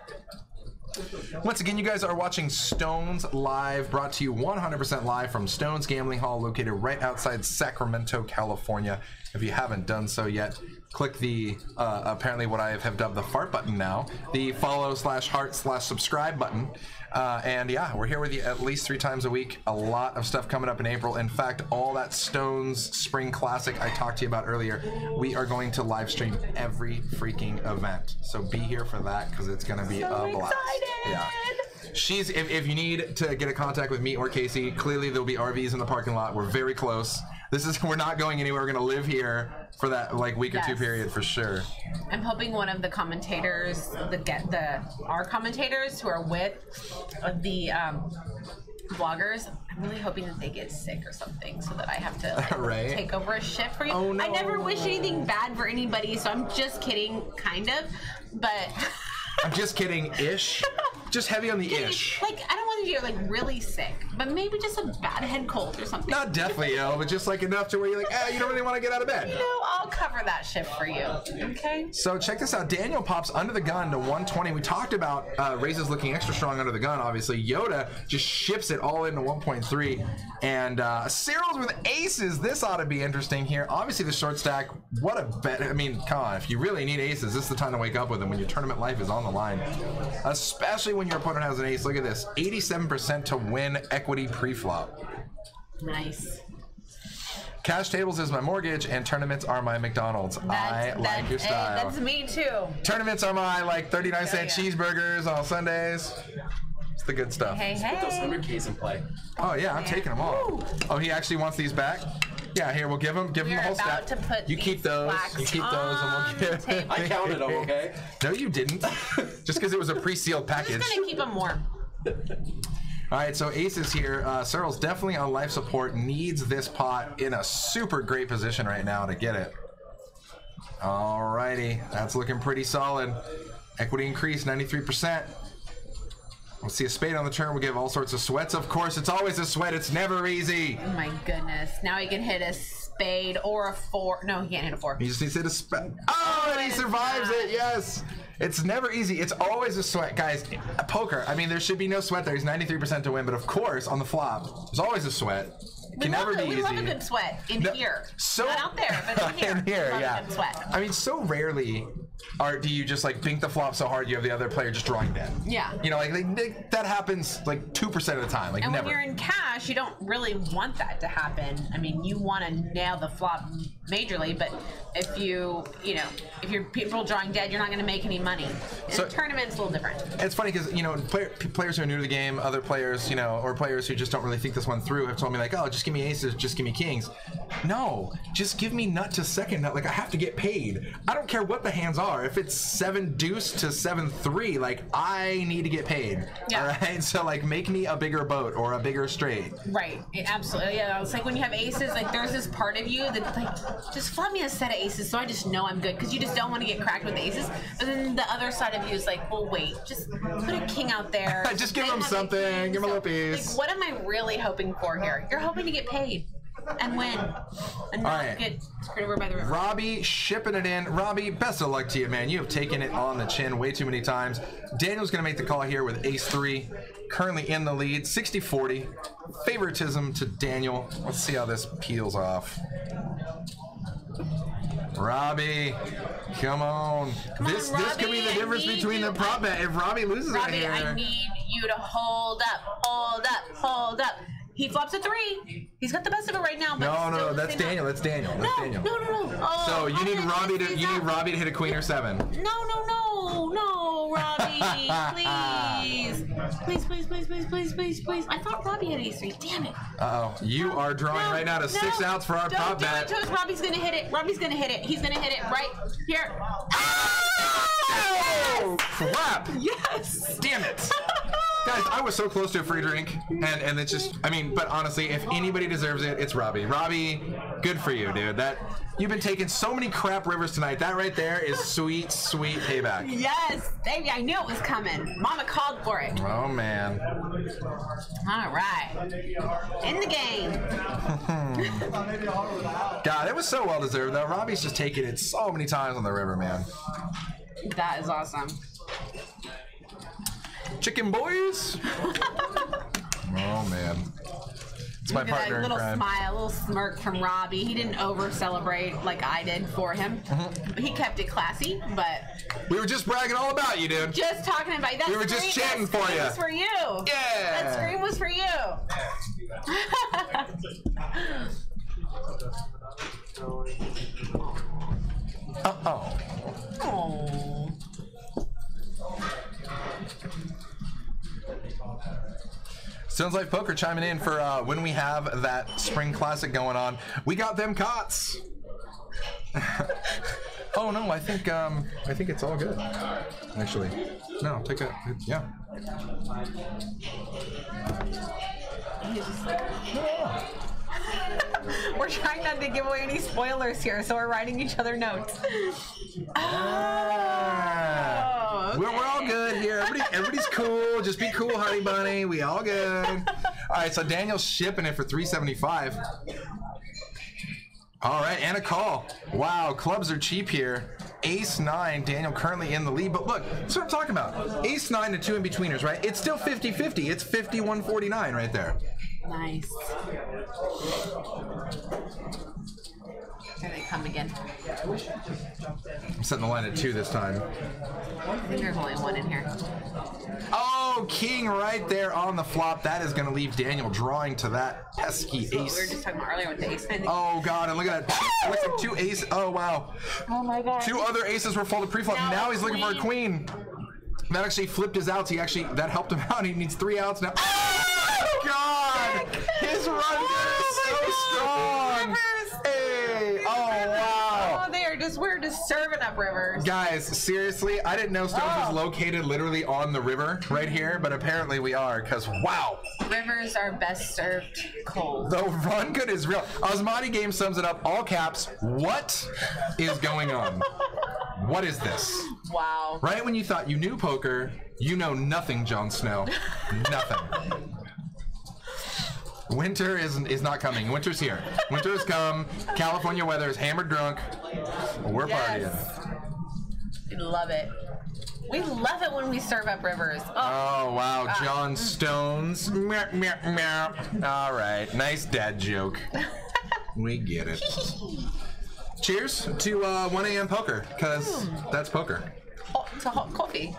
Once again, you guys are watching Stones Live, brought to you 100% live from Stones Gambling Hall, located right outside Sacramento, California. If you haven't done so yet, click the, apparently what I have dubbed the fart button now, the follow/heart/subscribe button. And yeah, we're here with you at least 3 times a week. A lot of stuff coming up in April. In fact, all that Stones Spring Classic I talked to you about earlier, we are going to live stream every freaking event. So be here for that because it's going to be a blast. Yeah. If you need to get in contact with me or Kasey, clearly there'll be RVs in the parking lot. We're very close. We're not going anywhere. We're going to live here for that week or two period for sure. I'm hoping one of the commentators, our commentators who are with the bloggers, I'm really hoping that they get sick or something so that I have to take over a shift for you. Oh, no. I never wish anything bad for anybody, so I'm just kidding, kind of, but... I'm just kidding-ish. Just heavy on the ish. Like, I don't want you to get really sick, but maybe just a bad head cold or something. Not deathly ill, but just enough to where you're like, you don't really want to get out of bed. I'll cover that shift for you. Okay. So check this out. Daniel pops under the gun to 120. We talked about raises looking extra strong under the gun. Obviously, Yoda just ships it all into 1.3, and Cyril's with aces. This ought to be interesting here. Obviously, the short stack. What a bet! I mean, come on. If you really need aces, this is the time to wake up with them when your tournament life is on the line, especially when your opponent has an ace. Look at this, 87% to win equity pre-flop. Nice. Cash tables is my mortgage, and tournaments are my McDonald's. I like your style. Hey, that's me too. Tournaments are my 39-cent cheeseburgers on Sundays. It's the good stuff. Hey. Put those 100Ks in play. Oh yeah, I'm taking them all. Ooh. Oh, he actually wants these back. Yeah, here, we'll give him the whole stack. You keep those. You keep those, and we'll give. I counted them, okay? No, you didn't. Just because it was a pre-sealed package. I'm just gonna keep them warm. All right, so aces here. Cyril's definitely on life support. Needs this pot in a super great position right now to get it. All righty, that's looking pretty solid. Equity increase, 93%. We'll see a spade on the turn. We'll give all sorts of sweats. Of course, it's always a sweat. It's never easy. Oh my goodness. Now he can hit a spade or a 4. No, he can't hit a 4. He just needs to hit a spade. Oh, and he survives it. Yes. It's never easy. It's always a sweat. Guys, poker, I mean, there should be no sweat there. He's 93% to win. But of course, on the flop, there's always a sweat. We love a good sweat in here. So, not out there, but in here. In here, love a good sweat. I mean, so rarely do you just bink the flop so hard you have the other player just drawing dead. Yeah. You know, that happens 2% of the time. And never. when you're in cash, you don't really want that to happen. I mean, you want to nail the flop majorly, but if you're people drawing dead, you're not going to make any money. In a tournament, it's a little different. It's funny because players who are new to the game, other players, or players who just don't really think this one through, have told me oh, just give me aces, just give me kings. No, just give me nut to second nut. I have to get paid. I don't care what the hands are. If it's 7 deuce to 7-3, I need to get paid. Yeah. All right. So make me a bigger boat or a bigger straight. Right. Absolutely. Yeah. It's when you have aces. There's this part of you that just flop me a set of aces so I just know I'm good because you just don't want to get cracked with aces. But then the other side of you is well, wait, just put a king out there. Just give him something. Give him a little piece. What am I really hoping for here? You're hoping to get paid. and win and not right. get screwed over by the river. Robbie shipping it in. Robbie, best of luck to you, man. You have taken it on the chin way too many times. Daniel's going to make the call here with ace-3. Currently in the lead, 60-40. Favoritism to Daniel. Let's see how this peels off. Robbie, come on. This could be the difference between the prop bet if Robbie loses Robbie, it here. I need you to hold up, hold up, hold up. He flops a 3. He's got the best of it right now. But No, that's Daniel. That's Daniel. That's Daniel. No. Oh, So you need Robbie to Robbie to hit a queen or 7. No, Robbie, please. I thought Robbie had ace-3. Damn it. Uh-oh. You are drawing right now to 6 outs for our prop bet. Don't do it. Robbie's gonna hit it. He's gonna hit it right here. Oh, crap. Yes. Damn it. Guys, I was so close to a free drink, and it's just, I mean, but honestly, if anybody deserves it, it's Robbie. Robbie, good for you, dude. You've been taking so many crap rivers tonight. That right there is sweet, sweet payback. Yes, baby, I knew it was coming. Mama called for it. Oh, man. All right. In the game. God, it was so well deserved, though. Robbie's just taking it so many times on the river, man. That is awesome. Chicken boys. Oh, man. It's my Look at partner that in little crime. smile, a little smirk from Robbie. He didn't over-celebrate like I did for him. He kept it classy, but... We were just bragging all about you, dude. Just talking about that. We were just chanting for you. That scream was for you. Yeah. That scream was for you. Uh-oh. Oh. Stones Life Poker chiming in for when we have that spring classic going on. We got them cots. Oh no, I think it's all good. Actually, no, take a yeah. We're trying not to give away any spoilers here, so we're writing each other notes. Ah. We're all good here. Everybody's cool. Just be cool, honey bunny. We all good. All right, so Daniel's shipping it for $375. All right, and a call. Wow, clubs are cheap here. Ace-9, Daniel currently in the lead. But look, that's what I'm talking about. Ace-9 to 2 in-betweeners, right? It's still 50-50. It's 51-49 right there. Nice. Here they come again. I'm setting the line at 2 this time. I think there's only one in here. Oh, king right there on the flop. That is going to leave Daniel drawing to that pesky What we were ace. just talking about earlier with the ace-9. Oh, God, and look at that. It looks like 2 aces. Oh, wow. Oh my God. 2 other aces were folded pre-flop. Now he's looking for a queen. That actually flipped his outs. That helped him out. He needs 3 outs now. Oh, God. His run is so strong. Hey. Oh, wow. Oh, we're just serving up rivers. Guys, seriously, I didn't know Stones was located literally on the river right here, but apparently we are, because wow. Rivers are best served cold. The run good is real. Osmati Game sums it up, all caps. What is going on? What is this? Wow. Right when you thought you knew poker, you know nothing, Jon Snow. Nothing. Winter is not coming. Winter's here. Winter's come. California weather is hammered drunk. We're partying. We love it. We love it when we serve up rivers. Oh, wow. Jon Stones. Meow, meow, meow. All right. Nice dad joke. We get it. Cheers to 1 a.m. poker, because that's poker. It's a hot coffee.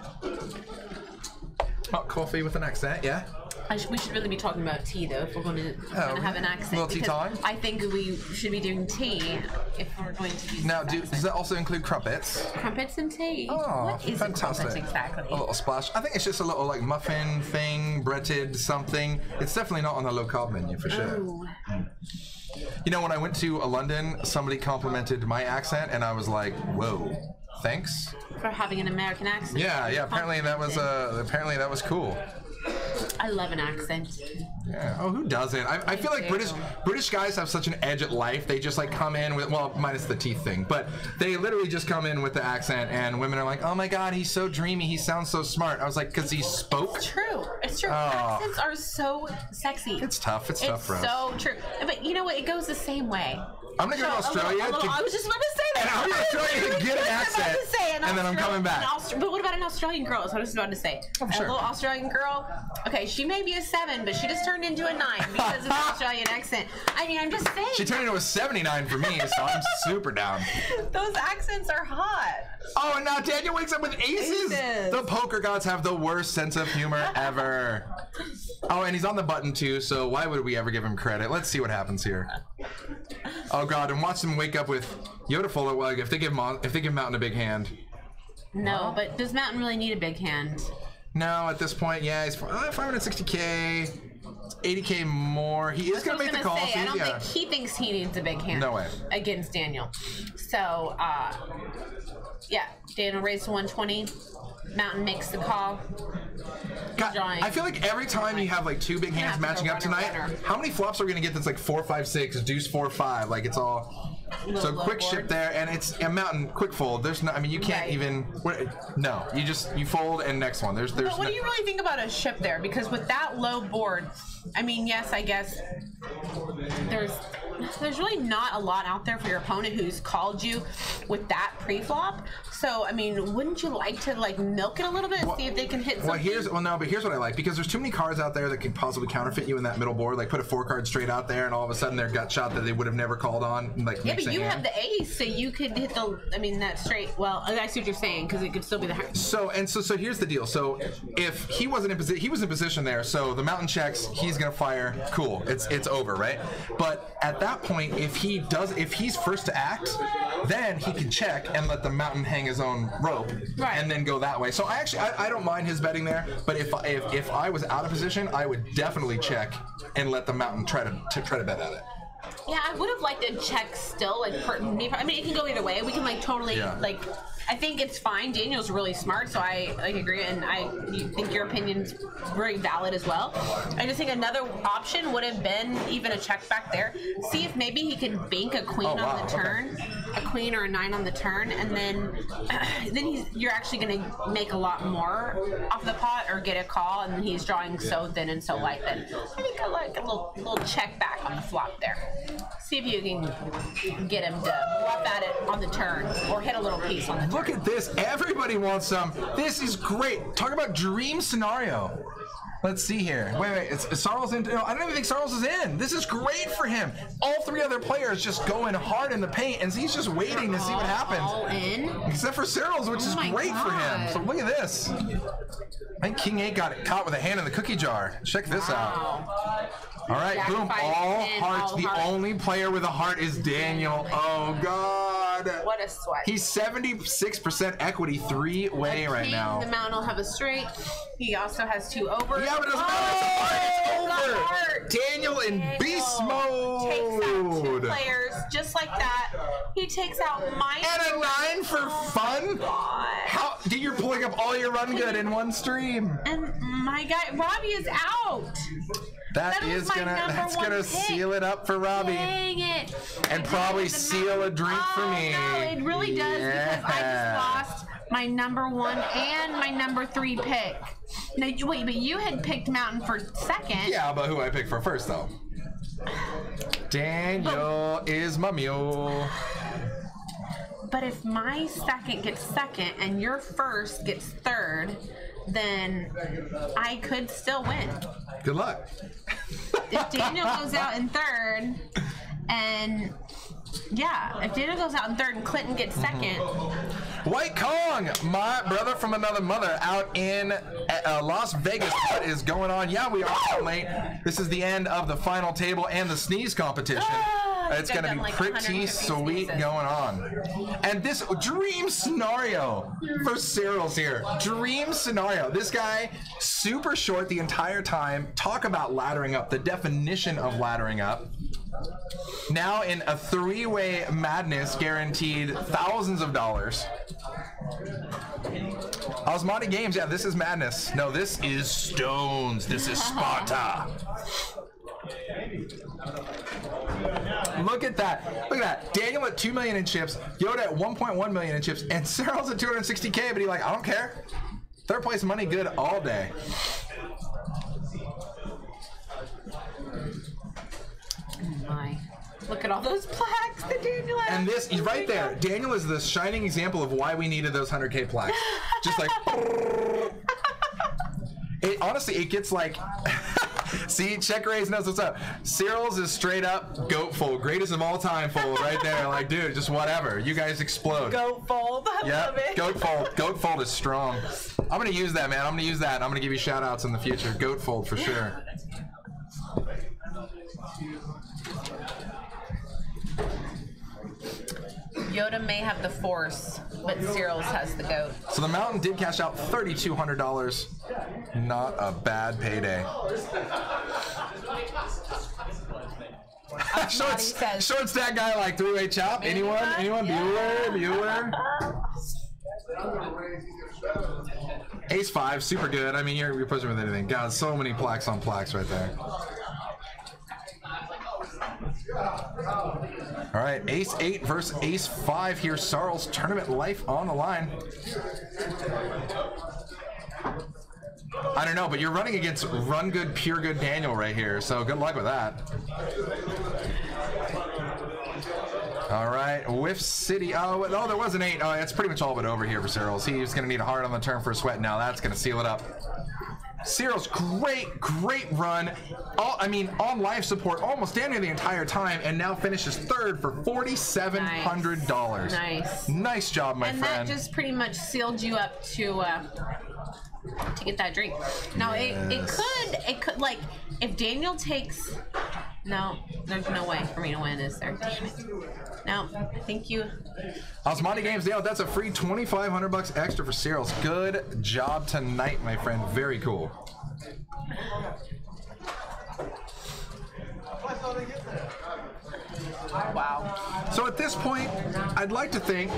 Hot coffee with an accent, yeah? We should really be talking about tea, though, if we're going to have an accent. Little tea time? I think we should be doing tea if we're going to use Now, this does accent. that also include crumpets? Crumpets and tea? Oh, what is fantastic. a crumpet exactly? A little splash. I think it's just a little like muffin thing, breaded something. It's definitely not on the low carb menu for sure. Ooh. You know, when I went to London, somebody complimented my accent, and I was like, "Whoa, thanks." For having an American accent. Yeah. Apparently that was cool. I love an accent. Yeah. Oh, who doesn't? I feel like British guys have such an edge at life. They just like come in with, well, minus the teeth thing, but they literally just come in with the accent, and women are like, "Oh my God, he's so dreamy. He sounds so smart." I was like, "'Cause he spoke." It's true. It's It's true. Accents are so sexy. It's tough. It's tough for us. So true. But you know what? It goes the same way. I'm gonna go to Australia. I was just about to say that. And I'm going to Australia to get an accent. And then I'm coming back. But what about an Australian girl? That's what I was about to say. Oh, sure. A little Australian girl. Okay, she may be a 7, but she just turned into a 9 because of the Australian accent. I mean, I'm just saying. She turned into a 79 for me, so I'm super down. Those accents are hot. Oh, and now Daniel wakes up with aces. The poker gods have the worst sense of humor ever. Oh, and he's on the button too, so why would we ever give him credit? Let's see what happens here. Oh God, and watch them wake up with Yoda full of if they give Mountain a big hand. No, but does Mountain really need a big hand? No, at this point, yeah, he's 560K. 80K more. He is going to make the call. I don't think he thinks he needs a big hand. No way. Against Daniel. So, yeah, Daniel raised to 120. Mountain makes the call. God, I feel like every time you have like 2 big hands matching up tonight, how many flops are we going to get that's like 4, 5, 6, deuce 4, 5? Like it's all. So quick ship there, and it's a Mountain quick fold. There's no, I mean, you can't even. No, you fold and next one. There's. But what do you really think about a ship there? Because with that low board, I mean, yes, I guess there's really not a lot out there for your opponent who's called you with that pre-flop. So I mean, wouldn't you like to like milk it a little bit and see if they can hit something? But here's what I like, because there's too many cards out there that can possibly counterfeit you in that middle board. Like put a 4 card straight out there, and all of a sudden they're gut shot that they would have never called on. Like yeah, but you have the ace, so you could hit the. I mean, that straight. Well, I see what you're saying, because it could still be the high. So here's the deal. So if he wasn't in position, he was in position there. So the Mountain checks, he's gonna fire. Cool, it's over, right? But at that point, if he's first to act, then he can check and let the Mountain hang his own rope, right, and then go that way. So I don't mind his betting there. But if I was out of position, I would definitely check and let the Mountain try to bet at it. Yeah, I would have liked a check still, like, I mean, it can go either way. We can, like, totally, like, I think it's fine. Daniel's really smart, so I, like, agree, and I think your opinion's very valid as well. I just think another option would have been even a check back there. See if maybe he can bank a queen on the turn, a queen or a 9 on the turn, and then you're actually going to make a lot more off the pot or get a call, and he's drawing so thin and so light that I think I like a little check back on the flop there. See if you can get him to flop at it on the turn or hit a little piece on the turn. Look at this. Everybody wants some. This is great. Talk about dream scenario. Let's see here. Wait. Is Sarles in? No, I don't even think Sarles is in. This is great for him. All 3 other players just going hard in the paint, and he's just waiting to see what happens. All in? Except for Sarles, which is great for him. So look at this. I think King 8 got caught with a hand in the cookie jar. Check this out. All right, Jack boom, 5, all 10, hearts. all The hearts. only player with a heart is Daniel. Oh, God. What a sweat. He's 76% equity 3-way right now. The Mountain will have a straight. He also has 2 over. Yeah, but it doesn't matter. It's over. Heart. Daniel in beast mode. Takes out 2 players just like that. He takes out mine. And a 9 for fun? God. How? You're pulling up all your run good in one stream. And my guy, Robbie is out. That's gonna seal it up for Robbie. Dang it. And probably seal a drink for me. No, it really does, because I just lost my number 1 and my number 3 pick. Now, wait, but you had picked Mountain for second. Yeah, but who I picked for first, though? Daniel is my mule. But if my second gets second and your first gets third, then I could still win. Good luck. If Daniel goes out in third, and yeah, if Daniel goes out in third and Clinton gets second. White Kong, my brother from another mother, out in Las Vegas. What is going on? Yeah, we are late. This is the end of the final table and the sneeze competition. It's going to be pretty sweet going on. And this dream scenario for Cyril's here. Dream scenario. This guy, super short the entire time. Talk about laddering up. The definition of laddering up. Now in a 3-way madness, guaranteed thousands of dollars. Osmani Games, yeah, this is madness. No, this is Stones. This is Sparta. Look at that. Look at that. Daniel at 2 million in chips, Yoda at 1.1 million in chips, and Cyril's at 260K, but he's like, I don't care. Third place money good all day. My. Look at all those plaques that Daniel has. And this, right there, Daniel is the shining example of why we needed those 100K plaques. Just like, honestly, it gets like, see, Check Raise knows what's up. Cyril's is straight up goat fold, greatest of all time fold right there. Like, dude, just whatever. You guys explode. Goat fold. I love it. Goat fold. Goat fold is strong. I'm gonna use that, man. I'm gonna use that. I'm gonna give you shout outs in the future. Goat fold for sure. Yoda may have the force, but Cyril's has the goat. So the Mountain did cash out $3,200. Not a bad payday. Short stack guy like three-way chop. Anyone? Bueller? Ace 5, super good. I mean, you're pushing with anything. God, so many plaques on plaques right there. All right, Ace 8 versus Ace 5 here. Sarl's tournament life on the line. I don't know, but you're running against Run Good, Pure Good Daniel right here, so good luck with that. All right, Whiff City. Oh, no, there was an 8. Oh, it's pretty much all but over here for Cyril's. He's going to need a hard on the turn for a sweat now. That's going to seal it up. Cyril's great run. On life support almost damn near the entire time, and now finishes third for $4,700. Nice. Nice job, my friend. And that just pretty much sealed you up to get that drink. Now it could like if Daniel takes. No, there's no way for me to win, is there? Damn it. No, I think you. Osmani Games, Dale, that's a free $2,500 extra for Cyril's. Good job tonight, my friend. Very cool. Wow. So at this point, I'd like to think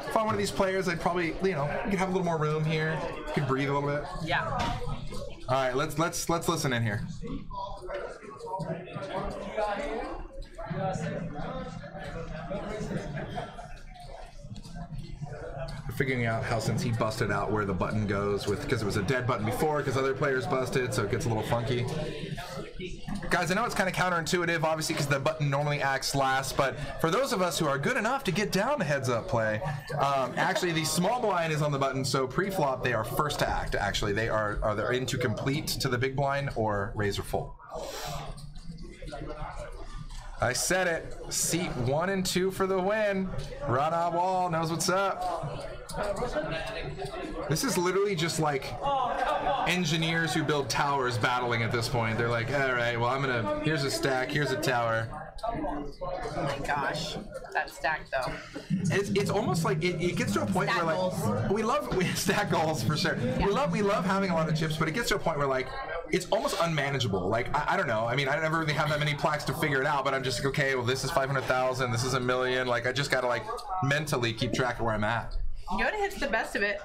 if I'm one of these players, I'd probably, you could have a little more room here. You could breathe a little bit. Yeah. All right, let's listen in here. We're figuring out how, since he busted out where the button goes because it was a dead button before because other players busted, so it gets a little funky. Guys, I know it's kind of counterintuitive, obviously, because the button normally acts last, but for those of us who are good enough to get down to heads-up play, actually the small blind is on the button, so pre-flop they are first to act. Actually, they're into complete to the big blind or raise or fold. I said it. Seat 1 and 2 for the win. Rana Wall knows what's up. This is literally just like engineers who build towers battling at this point. They're like, all right, well, here's a stack, here's a tower. Oh my gosh, that stack though. It's almost like it gets to a point Stack where like we stack goals for sure. Yeah. We love having a lot of chips, but it gets to a point where like it's almost unmanageable. Like I don't know. I mean, I never really have that many plaques to figure it out, but I'm just like, okay, well, this is 500,000, this is $1 million. Like I just gotta like mentally keep track of where I'm at. Yoda hits the best of it.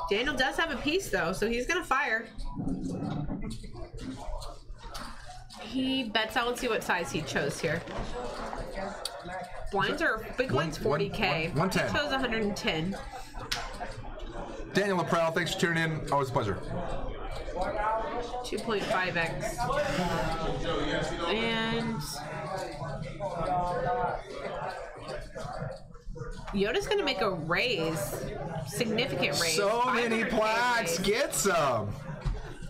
Daniel does have a piece though, so he's gonna fire. He bets out. Let's see what size he chose here. Blinds are big blinds 40K. 110. He chose 110. Daniel LaPrelle, thanks for tuning in. Always a pleasure. 2.5x. And Yoda's gonna make a raise. Significant raise. So many 500K plaques. raise. Get some.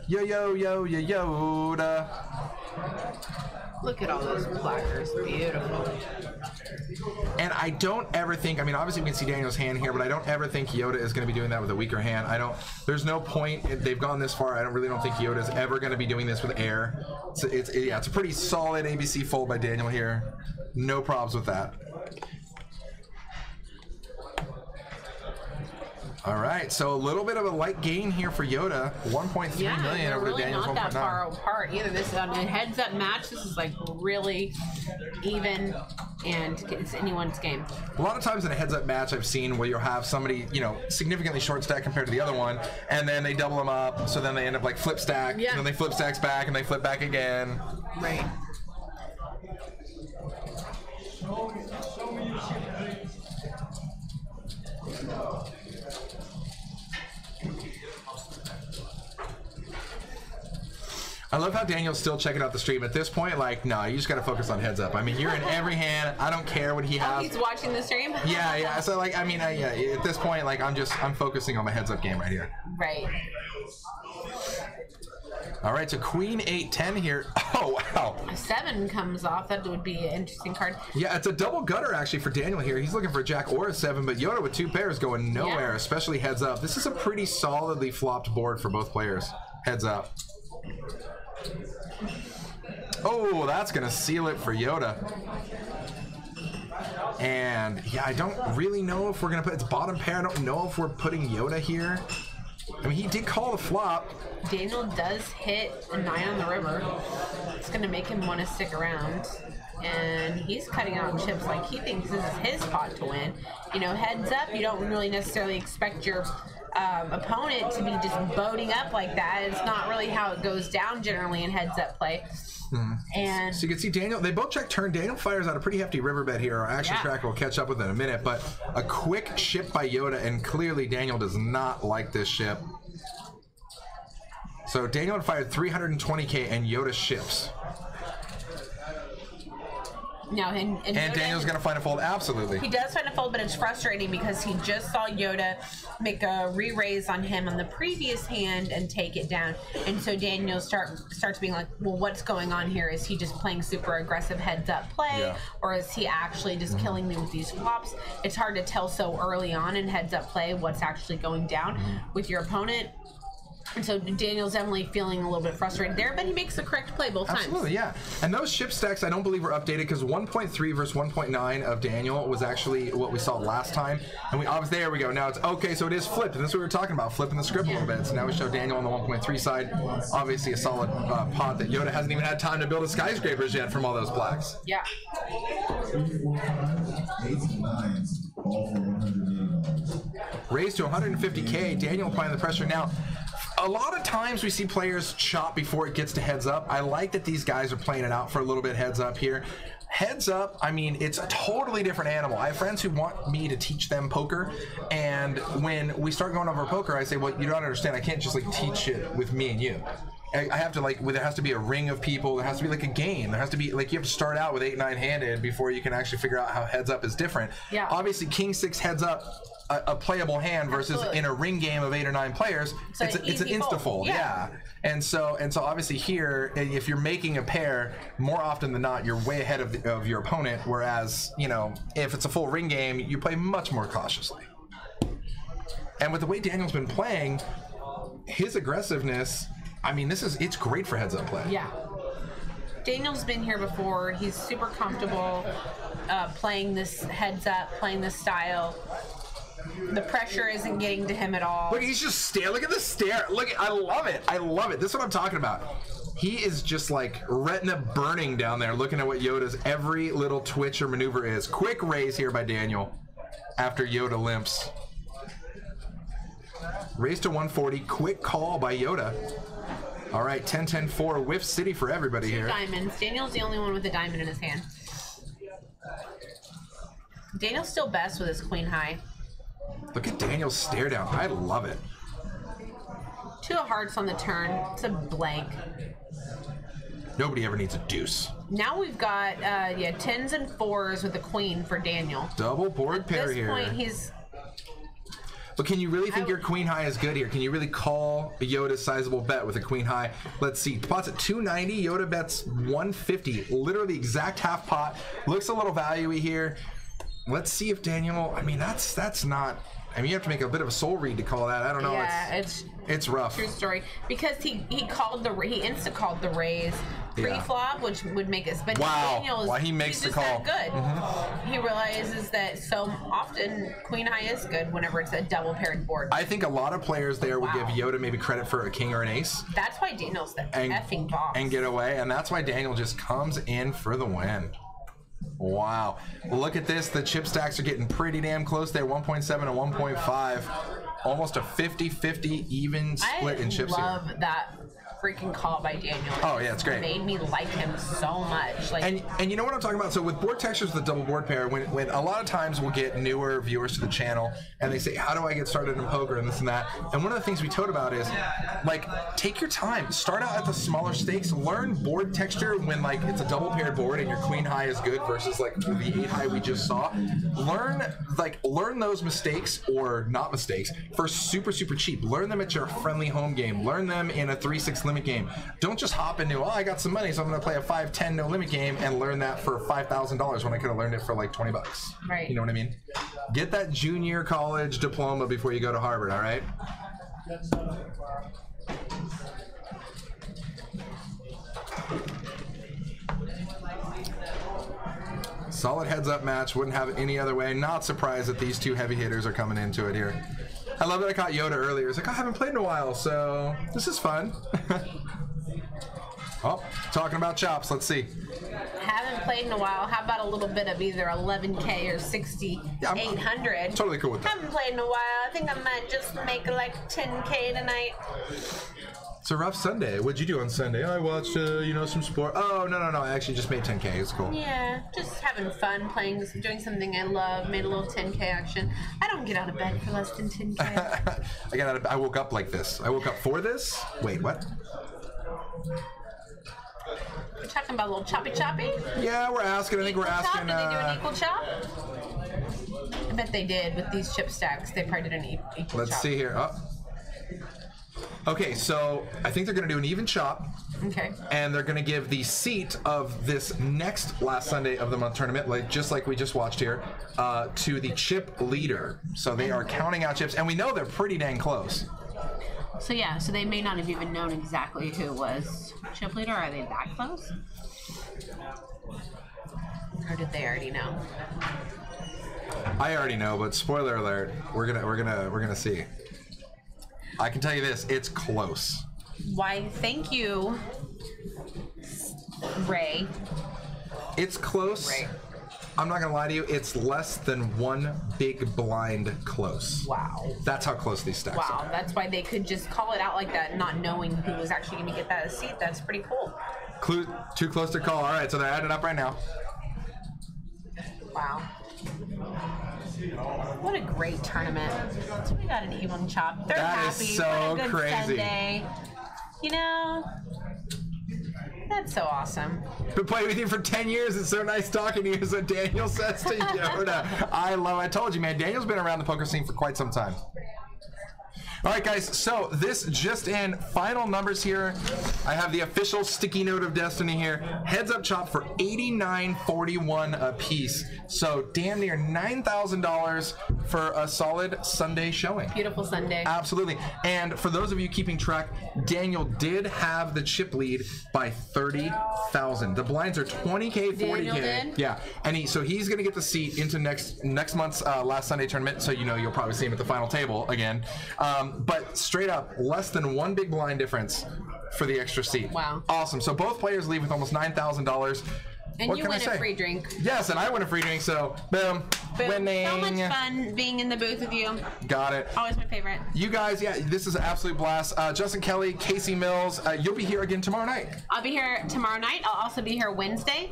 Yoda. Look at all those placards. Beautiful. And I don't ever think, I mean, obviously we can see Daniel's hand here, but I don't ever think Yoda is going to be doing that with a weaker hand. There's no point. They've gone this far. I don't think Yoda is ever going to be doing this with air. It's a pretty solid ABC fold by Daniel here. No problems with that. All right, so a little bit of a light gain here for Yoda. 1.3 million over to Daniel's 1.9. Not that far apart either. This is a heads-up match. This is like really even, and it's anyone's game. A lot of times in a heads-up match, I've seen where you'll have somebody, significantly short stack compared to the other one, and then they double them up, so then they end up like flip stack, and then they flip stacks back, and they flip back again. Right. I love how Daniel's still checking out the stream. At this point, like, no, you just got to focus on heads up. I mean, you're in every hand. I don't care what he has. He's watching the stream? Yeah. So, like, I mean, yeah, at this point, like, I'm focusing on my heads up game right here. Right. All right, so Queen 8-10 here. Oh, wow. A 7 comes off. That would be an interesting card. Yeah, it's a double gutter, actually, for Daniel here. He's looking for a Jack or a 7, but Yoda with 2 pairs going nowhere, especially heads up. This is a pretty solidly flopped board for both players. Heads up. Oh, that's going to seal it for Yoda. And, yeah, I don't really know if we're going to put... It's bottom pair. I don't know if we're putting Yoda here. I mean, he did call the flop. Daniel does hit a 9 on the river. It's going to make him want to stick around. And he's cutting out chips like he thinks this is his pot to win. You know, heads up, you don't really necessarily expect your opponent to be just boating up like that. It's not really how it goes down generally in heads up play. And so you can see Daniel, they both check turn. Daniel fires out a pretty hefty riverbed here. Our action tracker will catch up with it in a minute, but a quick ship by Yoda, and clearly Daniel does not like this ship. So Daniel had fired 320k and Yoda ships. now, and Daniel's going to find a fold, absolutely. He does find a fold, but it's frustrating because he just saw Yoda make a re-raise on him on the previous hand and take it down. And so Daniel starts being like, well, what's going on here? Is he just playing super aggressive heads-up play, or is he actually just killing me with these flops? It's hard to tell so early on in heads-up play what's actually going down with your opponent. And so Daniel's definitely feeling a little bit frustrated there, but he makes the correct play both times. Absolutely, yeah. And those ship stacks, I don't believe were updated because 1.3 versus 1.9 of Daniel was actually what we saw last time. And we obviously, there we go. Now it's okay, so it is flipped. And this is what we were talking about, flipping the script a little bit. So now we show Daniel on the 1.3 side. Obviously a solid pot that Yoda hasn't even had time to build his skyscrapers yet from all those blacks. Yeah. Raised to 150K. Daniel applying the pressure now. A lot of times we see players chop before it gets to heads up. I like that these guys are playing it out for a little bit heads up here. Heads up, I mean, it's a totally different animal. I have friends who want me to teach them poker, and when we start going over poker, I say, well, you don't understand. I can't just like teach it with me and you. I have to like, there has to be a ring of people. There has to be like a game. There has to be like, you have to start out with 8-9 handed before you can actually figure out how heads up is different. Yeah. Obviously, King 6 heads up, a playable hand versus in a ring game of 8 or 9 players, so it's an insta fold. Yeah. And so obviously here, if you're making a pair, more often than not, you're way ahead of your opponent. Whereas, you know, if it's a full ring game, you play much more cautiously. And with the way Daniel's been playing, his aggressiveness, I mean, it's great for heads up play. Yeah. Daniel's been here before. He's super comfortable playing this heads up, playing this style. The pressure isn't getting to him at all. Look, he's just staring. Look at the stare. Look, I love it. I love it. This is what I'm talking about. He is just like retina burning down there looking at what Yoda's every little twitch or maneuver is. Quick raise here by Daniel after Yoda limps. Raise to 140. Quick call by Yoda. All right, 10-10-4. Whiff City for everybody here. 2 diamonds. Daniel's the only one with a diamond in his hand. Daniel's still best with his queen high. Look at Daniel's stare down. I love it. 2 of hearts on the turn. It's a blank. Nobody ever needs a deuce. Now we've got 10s and 4s with the queen for Daniel. Double board pair here. At this point, he's... But can you really think your queen high is good here? Can you really call a Yoda sizable bet with a queen high? Let's see. Pot's at 290. Yoda bets 150. Literally exact half pot. Looks a little value-y here. Let's see if Daniel... I mean, that's not... I mean, you have to make a bit of a soul read to call that. I don't know. Yeah, it's rough. True story. Because he insta called the raise pre-flop, which would make us. But Daniel is, he makes the call. That good. He realizes that so often queen high is good whenever it's a double paired board. I think a lot of players there would give Yoda maybe credit for a king or an ace. That's why Daniel's the effing boss. And get away, and that's why Daniel just comes in for the win. Wow. Look at this. The chip stacks are getting pretty damn close there. 1.7 and 1.5. Almost a 50-50 even split in chips here. I love that freaking call by Daniel. Oh yeah, it's great. Made me like him so much. Like, and you know what I'm talking about? So with board textures with the double board pair, when a lot of times we'll get newer viewers to the channel and they say, how do I get started in poker and this and that? And one of the things we told about is, like, take your time. Start out at the smaller stakes. Learn board texture when, like, it's a double paired board and your queen high is good versus, like, the 8 high we just saw. Learn those mistakes, or not mistakes, for super cheap. Learn them at your friendly home game. Learn them in a 3-6 limit game. Don't just hop into, oh, I got some money, so I'm going to play a 5-10 no limit game and learn that for $5,000 when I could have learned it for like $20. Right. You know what I mean? Get that junior college diploma before you go to Harvard, all right? Solid heads-up match. Wouldn't have it any other way. Not surprised that these two heavy hitters are coming into it here. I love that I caught Yoda earlier. It's like, I haven't played in a while, so this is fun. Oh, talking about chops. Let's see. Haven't played in a while. How about a little bit of either 11K or 6,800? Totally cool with that. Haven't played in a while. I think I might just make like 10K tonight. It's a rough Sunday. What'd you do on Sunday? I watched, some sport. Oh, no. I actually just made 10K. It's cool. Yeah, just having fun, playing, doing something I love. Made a little 10K action. I don't get out of bed for less than 10K. I woke up like this. I woke up for this. Wait, what? We're talking about a little choppy? Yeah, we're asking. I think we're asking. Did they do an equal chop? I bet they did with these chip stacks. They probably did an equal chop. Let's see here. Oh. Okay, so I think they're going to do an even chop. Okay. And they're going to give the seat of this next last Sunday of the month tournament, like we just watched here, to the chip leader. So they are counting out chips, and we know they're pretty dang close. So yeah, so they may not have even known exactly who was chip leader. Are they that close? Or did they already know? I already know, but spoiler alert, we're gonna see. I can tell you this, it's close. Why, thank you, Ray. It's close. Ray. I'm not gonna lie to you, it's less than one big blind close. Wow. That's how close these stacks are. Wow, that's why they could just call it out like that, not knowing who was actually gonna get that seat. That's pretty cool. Too close to call. All right, so they're adding up right now. Wow. What a great tournament. So we got an even chop. They're That happy. is so what a good crazy. Sunday. You know, that's so awesome. Been playing with you for 10 years. It's so nice talking to you, so Daniel says to Yoda. I told you, man, Daniel's been around the poker scene for quite some time. All right, guys, so this just in, final numbers here. I have the official sticky note of destiny here. Heads up chop for $89.41 a piece. So damn near $9,000 for a solid Sunday showing. Beautiful Sunday. Absolutely. And for those of you keeping track, Daniel did have the chip lead by 30,000. The blinds are 20K, 40K. Daniel did? Yeah. And so he's going to get the seat into next month's last Sunday tournament. So you'll probably see him at the final table again. But straight up, less than one big blind difference for the extra seat. Wow. Awesome. So both players leave with almost $9,000. And what you can I win say? a free drink. Yes, and I win a free drink, so boom. Boom. Winning. So much fun being in the booth with you. Got it. Always my favorite. You guys, yeah, this is an absolute blast. Justin Kelly, Kasey Mills, you'll be here again tomorrow night. I'll be here tomorrow night. I'll also be here Wednesday.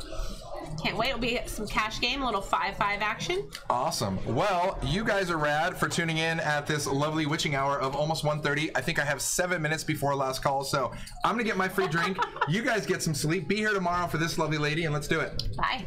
Can't wait. It'll be some cash game, a little 5-5 action. Awesome. Well, you guys are rad for tuning in at this lovely witching hour of almost 1:30. I think I have 7 minutes before last call, so I'm going to get my free drink. You guys get some sleep. Be here tomorrow for this lovely lady, and let's do it. Bye.